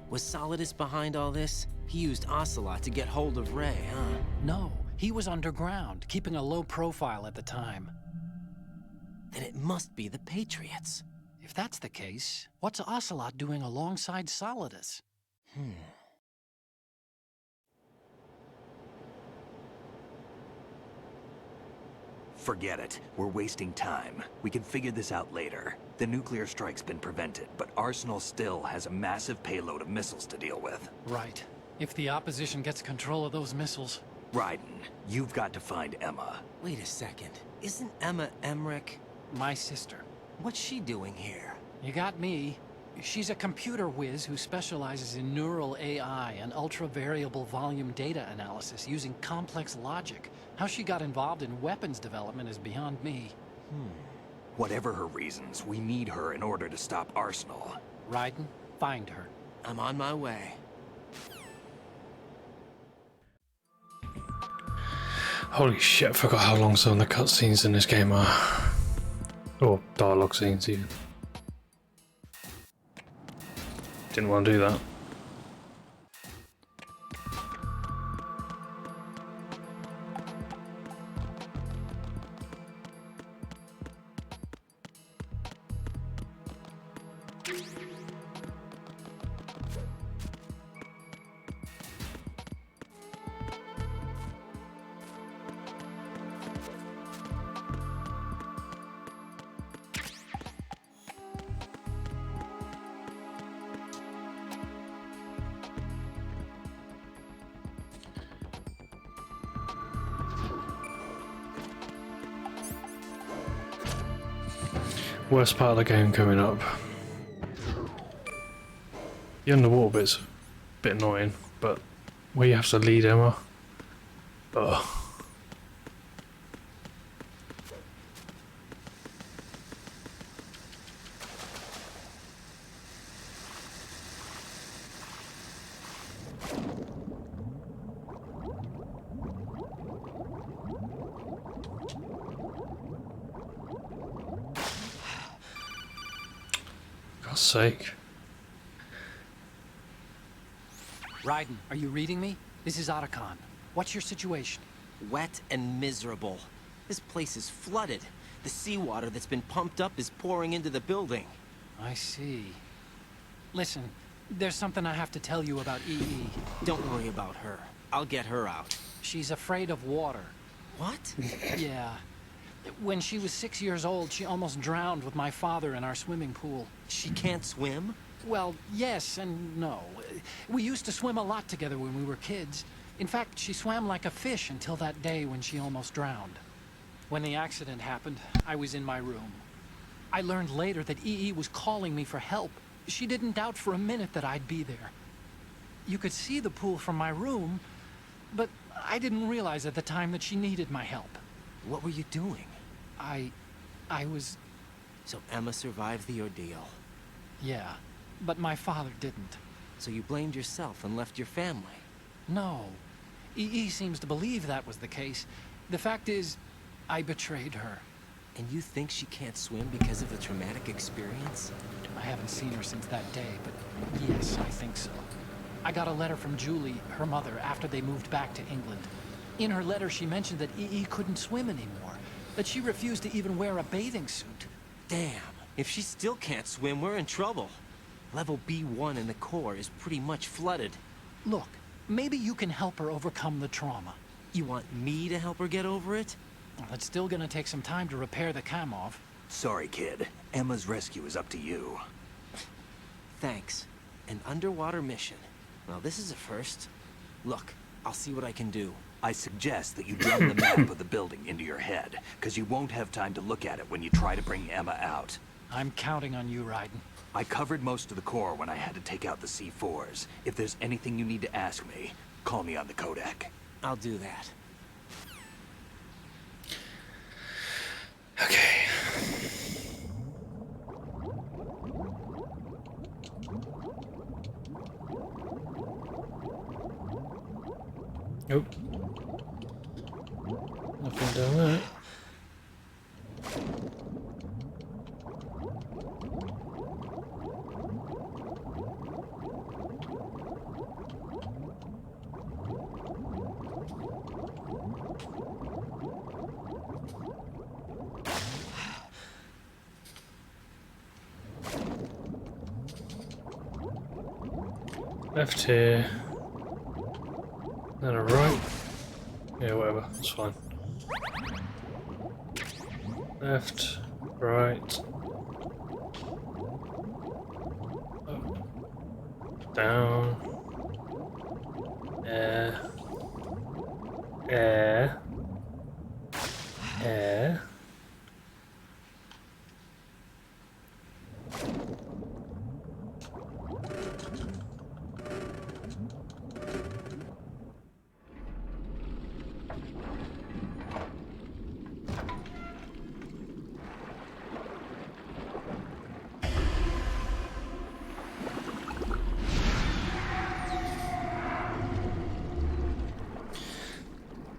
Was Solidus behind all this? He used Ocelot to get hold of Ray, huh? No, he was underground, keeping a low profile at the time. Then it must be the Patriots. If that's the case, what's Ocelot doing alongside Solidus? Forget it. We're wasting time. We can figure this out later. The nuclear strike's been prevented, but Arsenal still has a massive payload of missiles to deal with. Right. If the opposition gets control of those missiles... Raiden, you've got to find Emma. Wait a second. Isn't Emma Emmerich my sister? What's she doing here? You got me. She's a computer whiz who specializes in neural AI and ultra-variable volume data analysis using complex logic. How she got involved in weapons development is beyond me. Whatever her reasons, we need her in order to stop Arsenal. Raiden, find her. I'm on my way. Holy shit, I forgot how long some of the cutscenes in this game are. Or dialogue scenes even. Didn't want to do that. Worst part of the game coming up. The underwater bit's a bit annoying, but where you have to lead Emma. Ugh. God's sake. Raiden, are you reading me? This is Otacon. What's your situation? Wet and miserable. This place is flooded. The seawater that's been pumped up is pouring into the building. I see. Listen, there's something I have to tell you about EE. Don't worry about her. I'll get her out. She's afraid of water. What? Yeah. When she was 6 years old, she almost drowned with my father in our swimming pool. She can't swim? Well, yes and no. We used to swim a lot together when we were kids. In fact, she swam like a fish until that day when she almost drowned. When the accident happened, I was in my room. I learned later that EE was calling me for help. She didn't doubt for a minute that I'd be there. You could see the pool from my room, but I didn't realize at the time that she needed my help. What were you doing? I was... So Emma survived the ordeal? Yeah, but my father didn't. So you blamed yourself and left your family? No. EE seems to believe that was the case. The fact is, I betrayed her. And you think she can't swim because of a traumatic experience? I haven't seen her since that day, but yes, I think so. I got a letter from Julie, her mother, after they moved back to England. In her letter, she mentioned that EE couldn't swim anymore, that she refused to even wear a bathing suit. Damn, if she still can't swim, we're in trouble. Level B1 in the core is pretty much flooded. Look, maybe you can help her overcome the trauma. You want me to help her get over it? Well, it's still gonna take some time to repair the Kamov. Sorry, kid. Emma's rescue is up to you. Thanks. An underwater mission. Well, this is a first. Look, I'll see what I can do. I suggest that you drum the map of the building into your head, because you won't have time to look at it when you try to bring Emma out. I'm counting on you, Raiden. I covered most of the core when I had to take out the C4s. If there's anything you need to ask me, call me on the Kodak. I'll do that. Okay. Nope. Nothing down there. Left here. Then a right. Yeah, whatever, it's fine. Left, right. Up. Down. Air. Air. Air.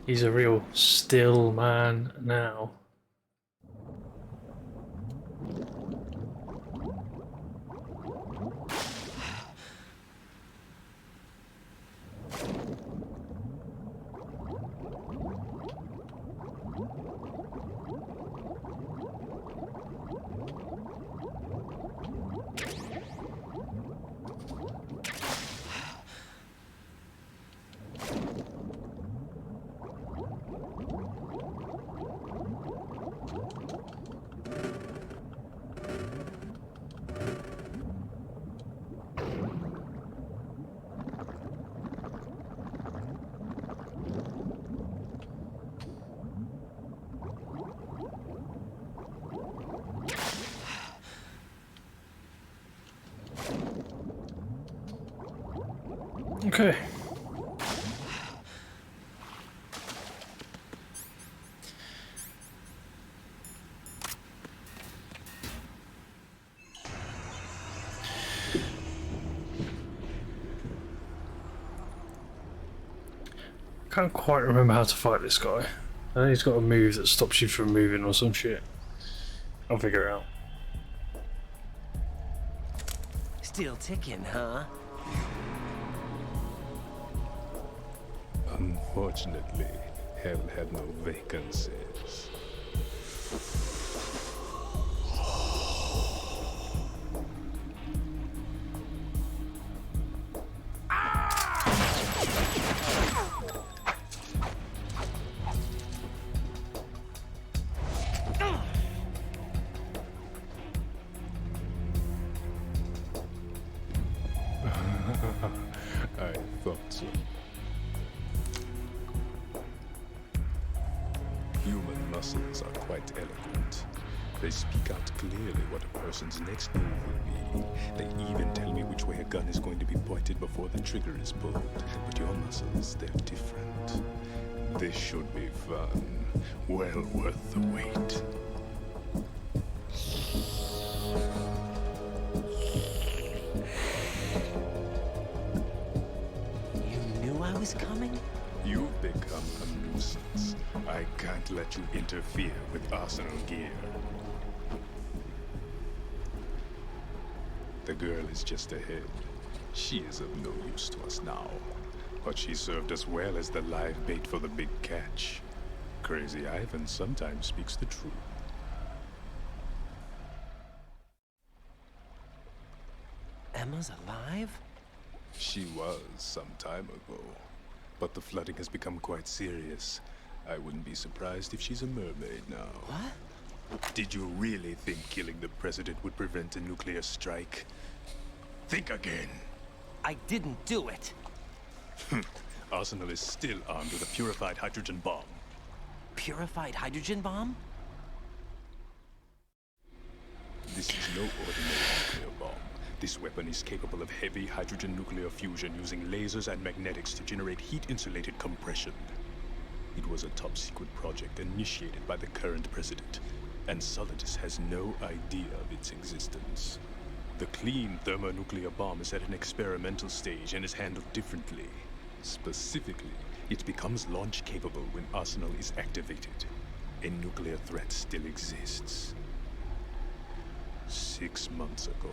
He's a real still man now. Okay. I can't quite remember how to fight this guy. I know he's got a move that stops you from moving or some shit. I'll figure it out. Still ticking, huh? Unfortunately, hell had no vacancies. I thought so. Human muscles are quite eloquent. They speak out clearly what a person's next move will be. They even tell me which way a gun is going to be pointed before the trigger is pulled. But your muscles, they're different. This should be fun. Well worth the wait. You knew I was coming? You become a nuisance. I can't let you interfere with Arsenal gear. The girl is just ahead. She is of no use to us now, but she served us well as the live bait for the big catch. Crazy Ivan sometimes speaks the truth. Emma's alive? She was some time ago, but the flooding has become quite serious. I wouldn't be surprised if she's a mermaid now. What? Did you really think killing the president would prevent a nuclear strike? Think again. I didn't do it. Arsenal is still armed with a purified hydrogen bomb. Purified hydrogen bomb? This is no ordinary nuclear bomb. This weapon is capable of heavy hydrogen nuclear fusion using lasers and magnetics to generate heat-insulated compression. It was a top-secret project initiated by the current president, and Solidus has no idea of its existence. The clean thermonuclear bomb is at an experimental stage and is handled differently. Specifically, it becomes launch-capable when Arsenal is activated. A nuclear threat still exists. 6 months ago,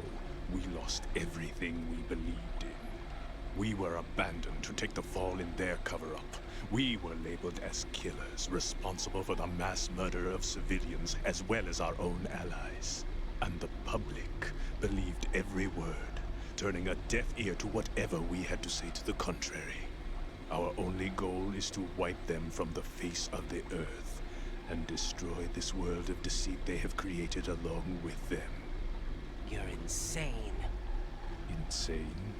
we lost everything we believed in. We were abandoned to take the fall in their cover-up. We were labeled as killers, responsible for the mass murder of civilians as well as our own allies. And the public believed every word, turning a deaf ear to whatever we had to say to the contrary. Our only goal is to wipe them from the face of the earth and destroy this world of deceit they have created along with them. You're insane. Insane?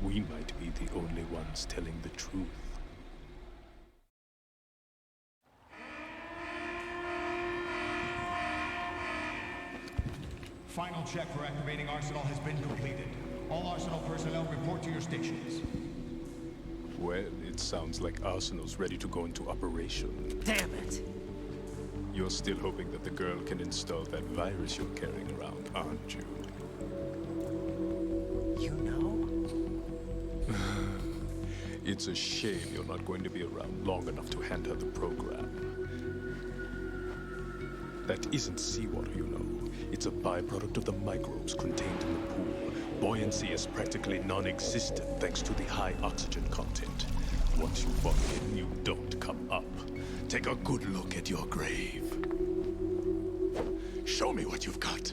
We might be the only ones telling the truth. Final check for activating Arsenal has been completed. All Arsenal personnel report to your stations. Well, it sounds like Arsenal's ready to go into operation. Damn it! You're still hoping that the girl can install that virus you're carrying around, aren't you? You know? It's a shame you're not going to be around long enough to hand her the program. That isn't seawater, you know. It's a byproduct of the microbes contained in the pool. Buoyancy is practically non-existent thanks to the high oxygen content. Once you fall in, you don't come up. Take a good look at your grave. Show me what you've got.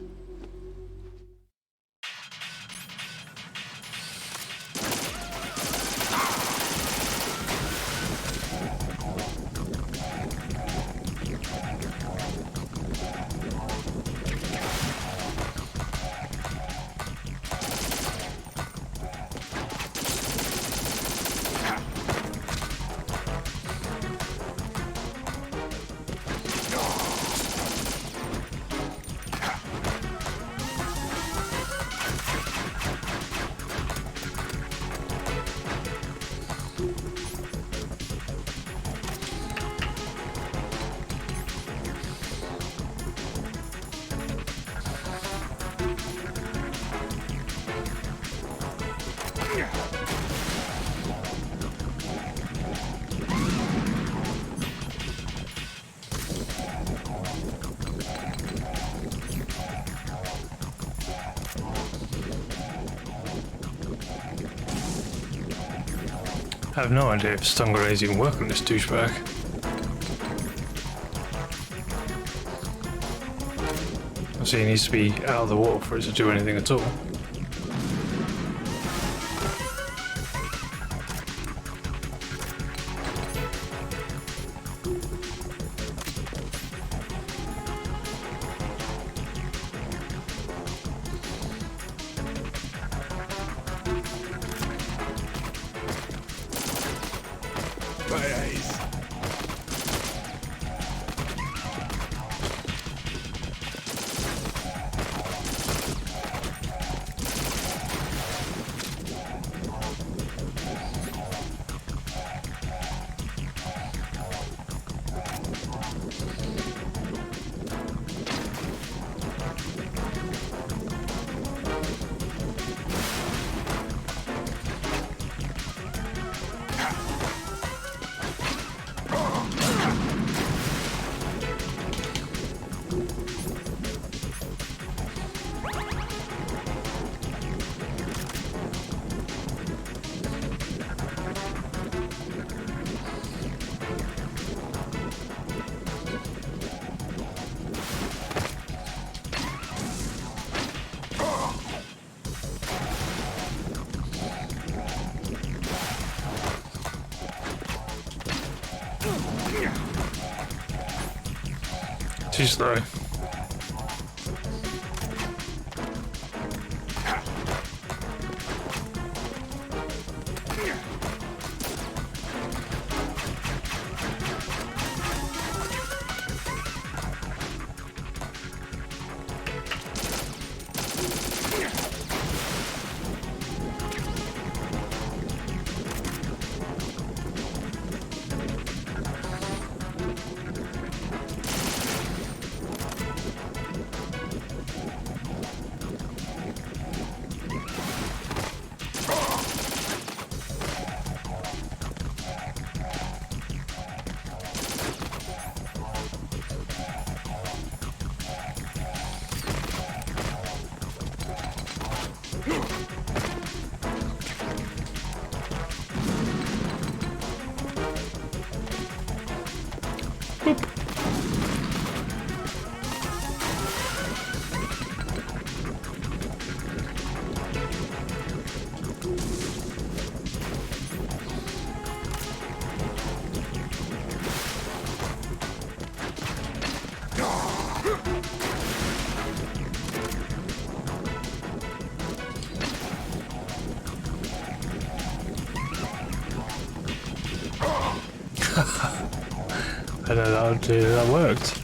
I have no idea if stun grenades even work on this douchebag. So he needs to be out of the water for it to do anything at all. Too slow. I don't know how that worked.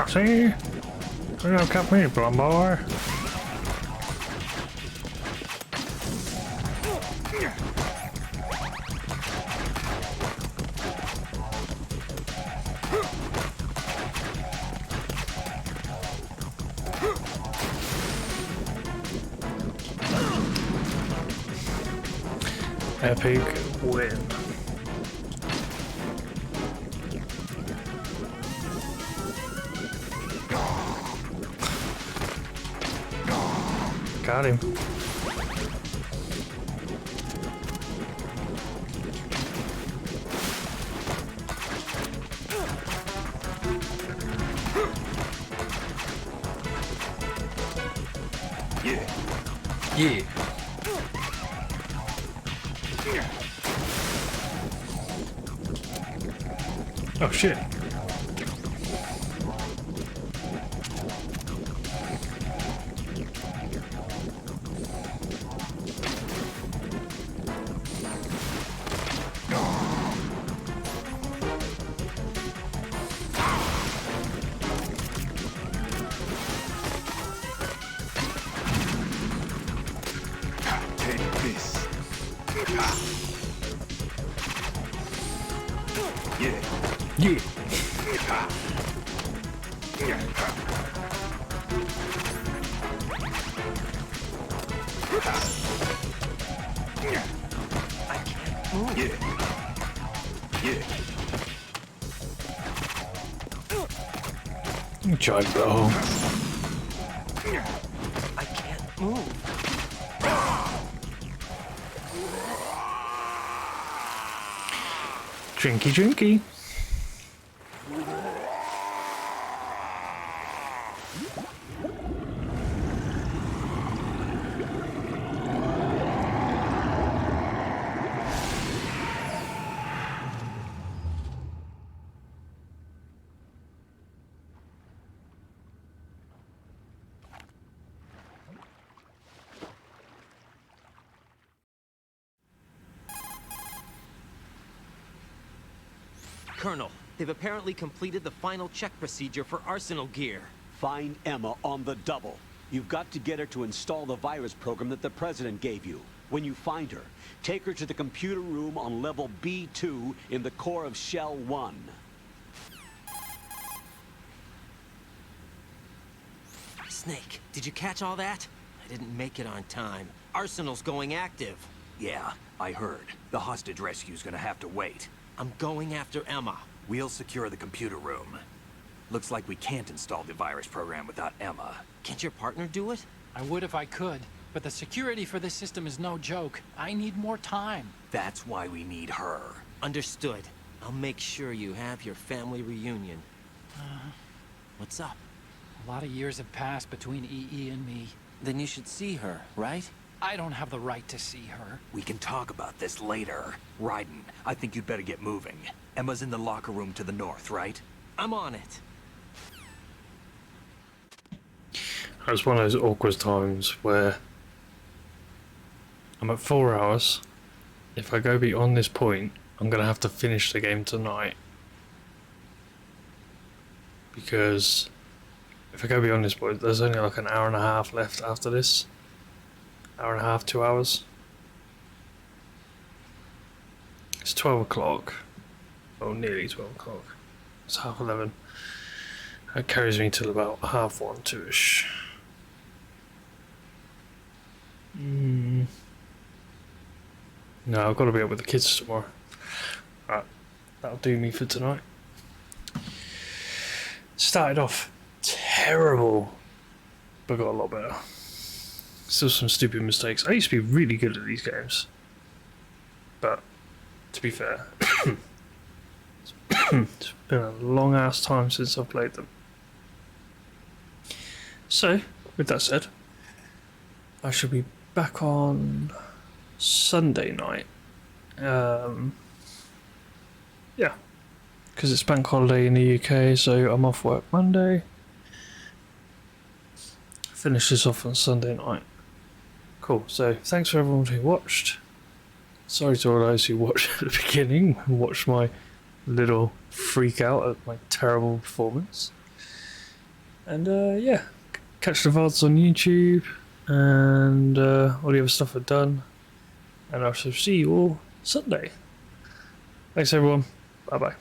See? You're gonna cut me, blonde boy. Epic win. Got him. Yeah. Yeah. Oh shit. Take this. Yeah. Yeah. I can't move. Yeah. Chug though. I can't move. Drinky drinky. Colonel, they've apparently completed the final check procedure for arsenal gear. Find Emma on the double. You've got to get her to install the virus program that the President gave you. When you find her, take her to the computer room on level B2 in the core of Shell 1. Snake, did you catch all that? I didn't make it on time. Arsenal's going active. Yeah, I heard. The hostage rescue's gonna have to wait. I'm going after Emma. We'll secure the computer room. Looks like we can't install the virus program without Emma. Can't your partner do it? I would if I could, but the security for this system is no joke. I need more time. That's why we need her. Understood. I'll make sure you have your family reunion. What's up? A lot of years have passed between EE and me. Then you should see her, right? I don't have the right to see her. We can talk about this later. Raiden, I think you'd better get moving. Emma's in the locker room to the north, right? I'm on it. It's one of those awkward times where I'm at 4 hours. If I go beyond this point, I'm going to have to finish the game tonight. Because if I go beyond this point, there's only like an hour and a half left after this. Hour and a half, 2 hours. It's 12 o'clock. Oh, nearly 12 o'clock. It's 11:30. That carries me till about 1:30, 2ish. No, I've got to be up with the kids tomorrow. Right, that'll do me for tonight. Started off terrible, but got a lot better. Still some stupid mistakes. I used to be really good at these games, but to be fair, it's been a long ass time since I've played them. So, with that said, I shall be back on Sunday night. Yeah, because it's bank holiday in the UK, so I'm off work Monday. Finish this off on Sunday night. Cool, so thanks for everyone who watched. Sorry to all those who watched at the beginning and watched my little freak out at my terrible performance. And yeah, catch the VODs on YouTube and all the other stuff I've done. And I shall see you all Sunday. Thanks everyone. Bye bye.